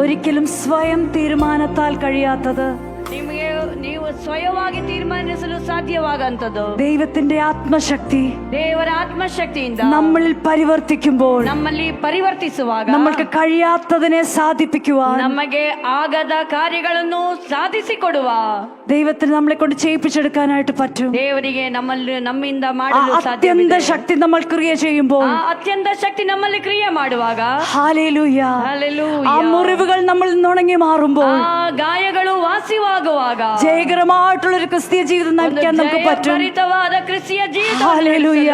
ഒരിക്കലും സ്വയം തീരുമാനത്താൽ കഴിയാത്തത് ನಿಮಗೆ ನೀವು ಸ್ವಯವಾಗಿ ತೀರ್ಮಾನಿಸಲು ಸಾಧ್ಯವಾಗಂತದ್ದು ദൈവത്തിന്റെ ആത്മശക്തി ದೇವರ ಆತ್ಮಶಕ್ತಿಯಿಂದ നമ്മളിൽ പരിവർത്തിക്കുമ്പോൾ ನಮ್ಮಲ್ಲಿ ಪರಿವರ್ತಿಸುವಾಗ നമ്മൾക്ക് കഴിയാത്തതിനെ സാധിപ്പിക്കുവാൻ ನಮಗೆ ಆಗದ ಕಾರ್ಯಗಳನ್ನು ಸಾಧಿಸಿಕೊಡುವ ദൈവത്തിന് നമ്മളെ കൊണ്ട് ചെയ്യിപ്പിച്ചെടുക്കാനായിട്ട് പറ്റും. ದೇವರಿಗೆ ನಮ್ಮಿಂದ ആ ಮಾಡಲು അത്യന്ത ಸಾಧ್ಯ. ശക്തി നമ്മൾ ക്രിയ ചെയ്യുമ്പോൾ ಆ ಅತ್ಯಂತ ಶಕ್ತಿ ನಮ್ಮಲ್ಲಿ ಕ್ರಿಯೆ ಮಾಡುವಾಗ ഹല്ലേലൂയ, ഹല്ലേലൂയ. ആ മുറിവുകൾ നമ്മൾ ഉണങ്ങി മാറുമ്പോൾ ಆ ಗಾಯಗಳು ವಾಸಿವಾಗುವಾಗ ജയകരമായിട്ടുള്ള ഒരു ക്രിസ്തീയ ജീവിതം നയിക്കാൻ നമുക്ക് പറ്റും. ಭರಿತವಾದ ಕ್ರಿಸ್ತಿಯ ಜೀವಿತ ഹല്ലേലൂയ,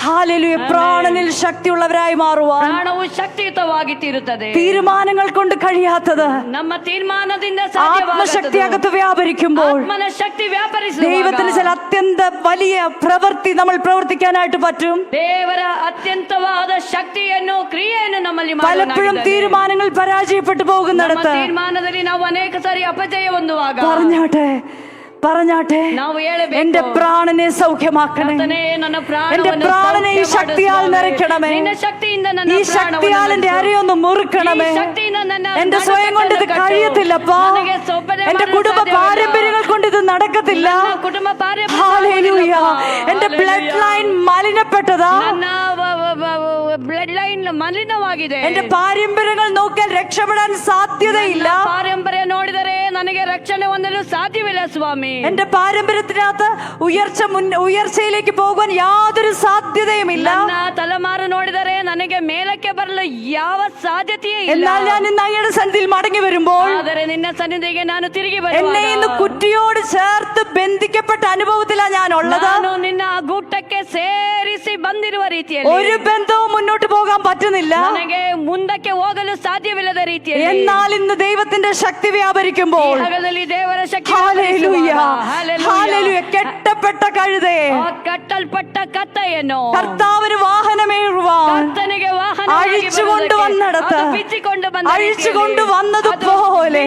ഹല്ലേലൂയ. പ്രാണനിൽ ശക്തിയുള്ളവരായി മാറുവാൻ ಪ್ರಾಣವು ಶಕ್ತಿಯುತವಾಗಿ ತೀರುತ್ತದೆ. തീരുമാനങ്ങൾ കൊണ്ട് കഴിയാത്തത് ನಮ್ಮ ತೀರ್ಮಾನದಿಂದ ആത്മശക്തി അകത്ത് വ്യാപരിക്കുമ്പോൾ ಆತ್ಮನ ಶಕ್ತಿ ವ್ಯಾಪರಿಸುವಾಗ ദൈവത്തിന് ചില അത്യന്ത വലിയ പ്രവൃത്തി നമ്മൾ പ്രവർത്തിക്കാനായിട്ട് പറ്റും. ದೇವರ ಅತ್ಯಂತವಾದ ಶಕ್ತಿಯನ್ನು ಕ್ರಿಯೆಯನ್ನು ನಮ್ಮಲ್ಲಿ പലപ്പോഴും തീരുമാനങ്ങൾ പരാജയപ്പെട്ടു പോകുന്നിടത്ത് ತೀರ್ಮಾನದಲ್ಲಿ ನಾವು ಅನೇಕ ಸಾರಿ ಅಪಜಯ ಹೊಂದುವಾಗ പറഞ്ഞാട്ടെ ನಾವು ಹೇಳಬೇಕು, എന്റെ പ്രാണനെ സൗഖ്യമാക്കണേ, ಕರ್ತನೇ, ನನ್ನ എന്റെ ಪ್ರಾಣವನ್ನು പ്രാണനെ ഈ ಸೌಖ್ಯ ಮಾಡು ശക്തിയാൽ ಸ್ವಾಮಿ. നിറയ്ക്കണമേ, ನಿನ್ನ ಶಕ್ತಿಯಿಂದ ನನ್ನ ഈ ಪ್ರಾಣವನ್ನು ശക്തിയാൽ എന്റെ ನಿಲ್ಲಿಸು. അരയൊന്ന് മുറുക്കണമേ. ഈ ಶಕ್ತಿಯಿಂದ ನನ್ನ എന്റെ സ്വയം കൊണ്ട് ഇത് ನಡುಕಟ್ಟನ್ನು കഴിയത്തില്ലപ്പാ, ನನಗೆ ಸೊಪ್ಪನೆ എന്റെ ಮಾಡಲು കുടുംബ ಸಾಧ್ಯವಿಲ್ಲ. പാരമ്പര്യങ്ങൾ കൊണ്ട് കൊണ്ട് ഇത് നടക്കത്തില്ല. ನನ್ನ ಕುಟುಂಬ ഹല്ലേലൂയ. എന്റെ ബ്ലഡ് ലൈൻ മലിനപ്പെട്ടതാ. ಬ್ಲಡ್ ಲೈನ್ ಮಲಿನವಾಗಿದೆ. എന്റെ പാരമ്പര്യങ്ങൾ നോക്കിയാൽ രക്ഷപ്പെടാൻ സാധ്യതയില്ല. ಪಾರಂಪರ್ಯ ನೋಡಿದರೆ ನನಗೆ ರಕ್ಷಣೆ ಹೊಂದಲು ಸಾಧ್ಯವಿಲ್ಲ ಸ್ವಾಮಿ. എന്റെ പാരമ്പര്യത്തിനകത്ത് ഉയർച്ചയിലേക്ക് പോകാൻ യാതൊരു സാധ്യതയുമില്ല. ನನ್ನ ತಲೆಮಾರು ನೋಡಿದರೆ ನನಗೆ ಮೇಲಕ್ಕೆ ಬರಲು ಯಾವ ಸಾಧ್ಯತೆಯೇ ಇಲ್ಲ. എന്നാൽ ഞാൻ ഇന്ന് അങ്ങയുടെ സന്നിധിയിൽ മടങ്ങി വരുമ്പോൾ ಆದರೆ ನಿನ್ನ ಸನ್ನಿಧಿಗೆ ನಾನು ತಿರುಗಿ എന്നെ ഇന്ന് ಬರುವಾಗ കുറ്റിയോട് ചേർത്ത് ബന്ധിക്കപ്പെട്ട അനുഭവത്തിലാണ് ഞാൻ ഉള്ളത്. ನಾನು ನಿನ್ನ ಗೂಟಕ್ಕೆ ಸೇರಿಸಿ ಬಂದಿರುವ ರೀತಿಯಲ್ಲಿ ഒരു ബന്ധവും മുന്നോട്ട് പോകാൻ പറ്റുന്നില്ല. ನನಗೆ ಮುಂದಕ್ಕೆ ಹೋಗಲು ಸಾಧ್ಯವಿಲ್ಲದ ರೀತಿಯಲ್ಲಿ എന്നാൽ ഇന്ന് ദൈവത്തിന്റെ ശക്തി വ്യാപരിക്കുമ്പോൾ ಈ ಹಗಲದಲ್ಲಿ ದೇವರ ಶಕ್ತಿ ഹല്ലേലൂയ, ಹಲ್ಲೆಲೂಯ. ഹല്ലേലൂയ. കെട്ടപ്പെട്ട കഴുതയെ ಆ ಕಟ್ಟಲ್ಪಟ್ಟ ಕತ್ತೆಯನ್ನು കർത്താവിന് വാഹനമേറുവാൻ ಕರ್ತನಿಗೆ ವಾಹನ അഴിച്ചുകൊണ്ട് വന്നിടത്ത് അഴിച്ചുകൊണ്ട് വന്നതുപോലെ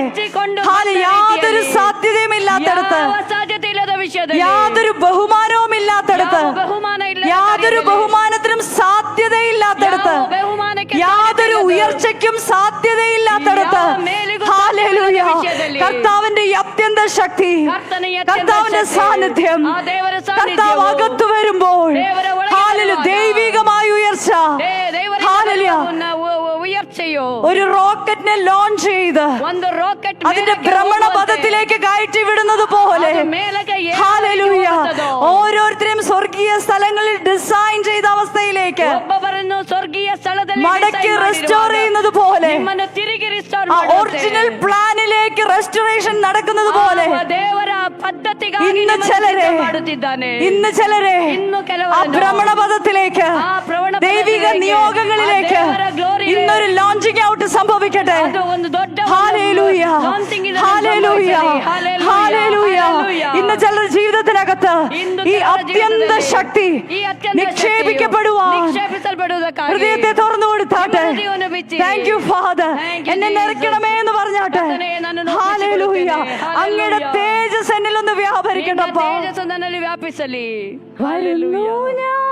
യാതൊരു സാധ്യതയുമില്ലാത്തടത്ത് ಸಾಧ್ಯತೆ ಇಲ್ಲದ ವಿಷಯದಲ್ಲಿ യാതൊരു ബഹുമാനവും ഇല്ലാത്തടത്ത് ಯಾವ ಬಹುಮಾನ ಇಲ್ಲ യാതൊരു ബഹുമാനത്തിനും സാധ്യതയില്ലാത്തടത്ത് യാതൊരു ഉയർച്ചയ്ക്കും സാധ്യതയില്ലാത്തടത്ത് ഹല്ലേലൂയ. കർത്താവിന്റെ ഈ അത്യന്ത ശക്തി, കർത്താവിന്റെ സാന്നിധ്യം, കർത്താവ് അകത്തു വരുമ്പോൾ ഹല്ലേലൂയ, ദൈവികമായ ഉയർച്ച. ഹല്ലേലൂയ. ഉയർച്ചയോ ഒരു റോക്കറ്റിനെ ലോഞ്ച് ചെയ്ത് ಒಂದು ರಾಕೆಟ್ അതിന്റെ ഭ്രമണപഥത്തിലേക്ക് കയറ്റി വിടുന്നത് പോലെ ഹല്ലേലൂയ, ഓരോരുത്തരെയും സ്വർഗീയ സ്ഥലങ്ങളിൽ ഡിസൈൻ ചെയ്ത അവസ്ഥയിലേക്ക് ಒಬ್ಬೊಬ್ಬರನ್ನು ಸ್ವರ್ಗೀಯ ಸ್ಥಳದಲ್ಲಿ മടക്കി റെസ്റ്റോർ ചെയ്യുന്നത് പോലെ ನಿಮ್ಮನ್ನು ತಿರುಗಿ ರಿಸ್ಟೋರ್ ആ ഒറിജിനൽ പ്ലാനിലേക്ക് റെസ്റ്റോറേഷൻ നടക്കുന്നത് പോലെ ದೇವರ ಪದ್ಧತಿಗಾಗಿ ഇന്ന് ನಿಮ್ಮನ್ನು ചിലരെ ಸಿದ್ಧ ಮಾಡುತ್ತಿದ್ದಾನೆ. ഇന്ന് ചിലരെ ഇന്ന് ആ ಕೆಲವರನ್ನು ഭ്രമണപഥത്തിലേക്ക് ആ ഭ്രമണപഥത്തിലേക്ക്, ദൈവിക നിയോഗങ്ങളിലേക്ക് ആ ದೇವರ glory ഇന്നൊരു ലോഞ്ചിങ് ഔട്ട് സംഭവിക്കട്ടെ. ಅದು ಒಂದು ದೊಡ್ಡ ഹല്ലേലൂയ, launching ಇದನ್ನು ഹല്ലേലൂയ, ಸಂಭವಿಸಲಿ. ഹല്ലേലൂയ. ഹല്ലേലൂയ. ഇന്ന് ചിലരുടെ ജീവിതത്തിനകത്ത് ഇന്ന് ഈ ചിലരുടെ അത്യന്ത ജീവിതದಲ್ಲಿ ശക്തി ಈ ಅತ್ಯಂತ നിക്ഷേപിക്കപ്പെടുവാൻ ನಿಕ್ಷೇಪಿಸಲ್ಪಡುವುದಕ್ಕಾಗಿ ഹൃദയത്തെ തുറന്നു കൊടുത്താട്ടെ. ഹൃദയವನ್ನು ಬಿಚ್ಚಿ. Thank you father. Thank you, എന്നെ Jesus. നിറയ്ക്കണമേ എന്ന് പറഞ്ഞാട്ടെ. കർത്താവേ, നನ್ನನ್ನು ഹല്ലേലൂയ. ഒപ്പിച്ചുകൊടുತ್ತೇನೆ. അങ്ങയുടെ ഹല്ലേലൂയ. തേജസ് എന്നിലൊന്ന് ನಿನ್ನ വ്യാപരിക്കട്ടപ്പോ. ತೇಜಸ್ಸು ನನ್ನಲ್ಲಿ ವ್ಯಾಪಿಸಲಿ. വരുന്നു ഞാൻ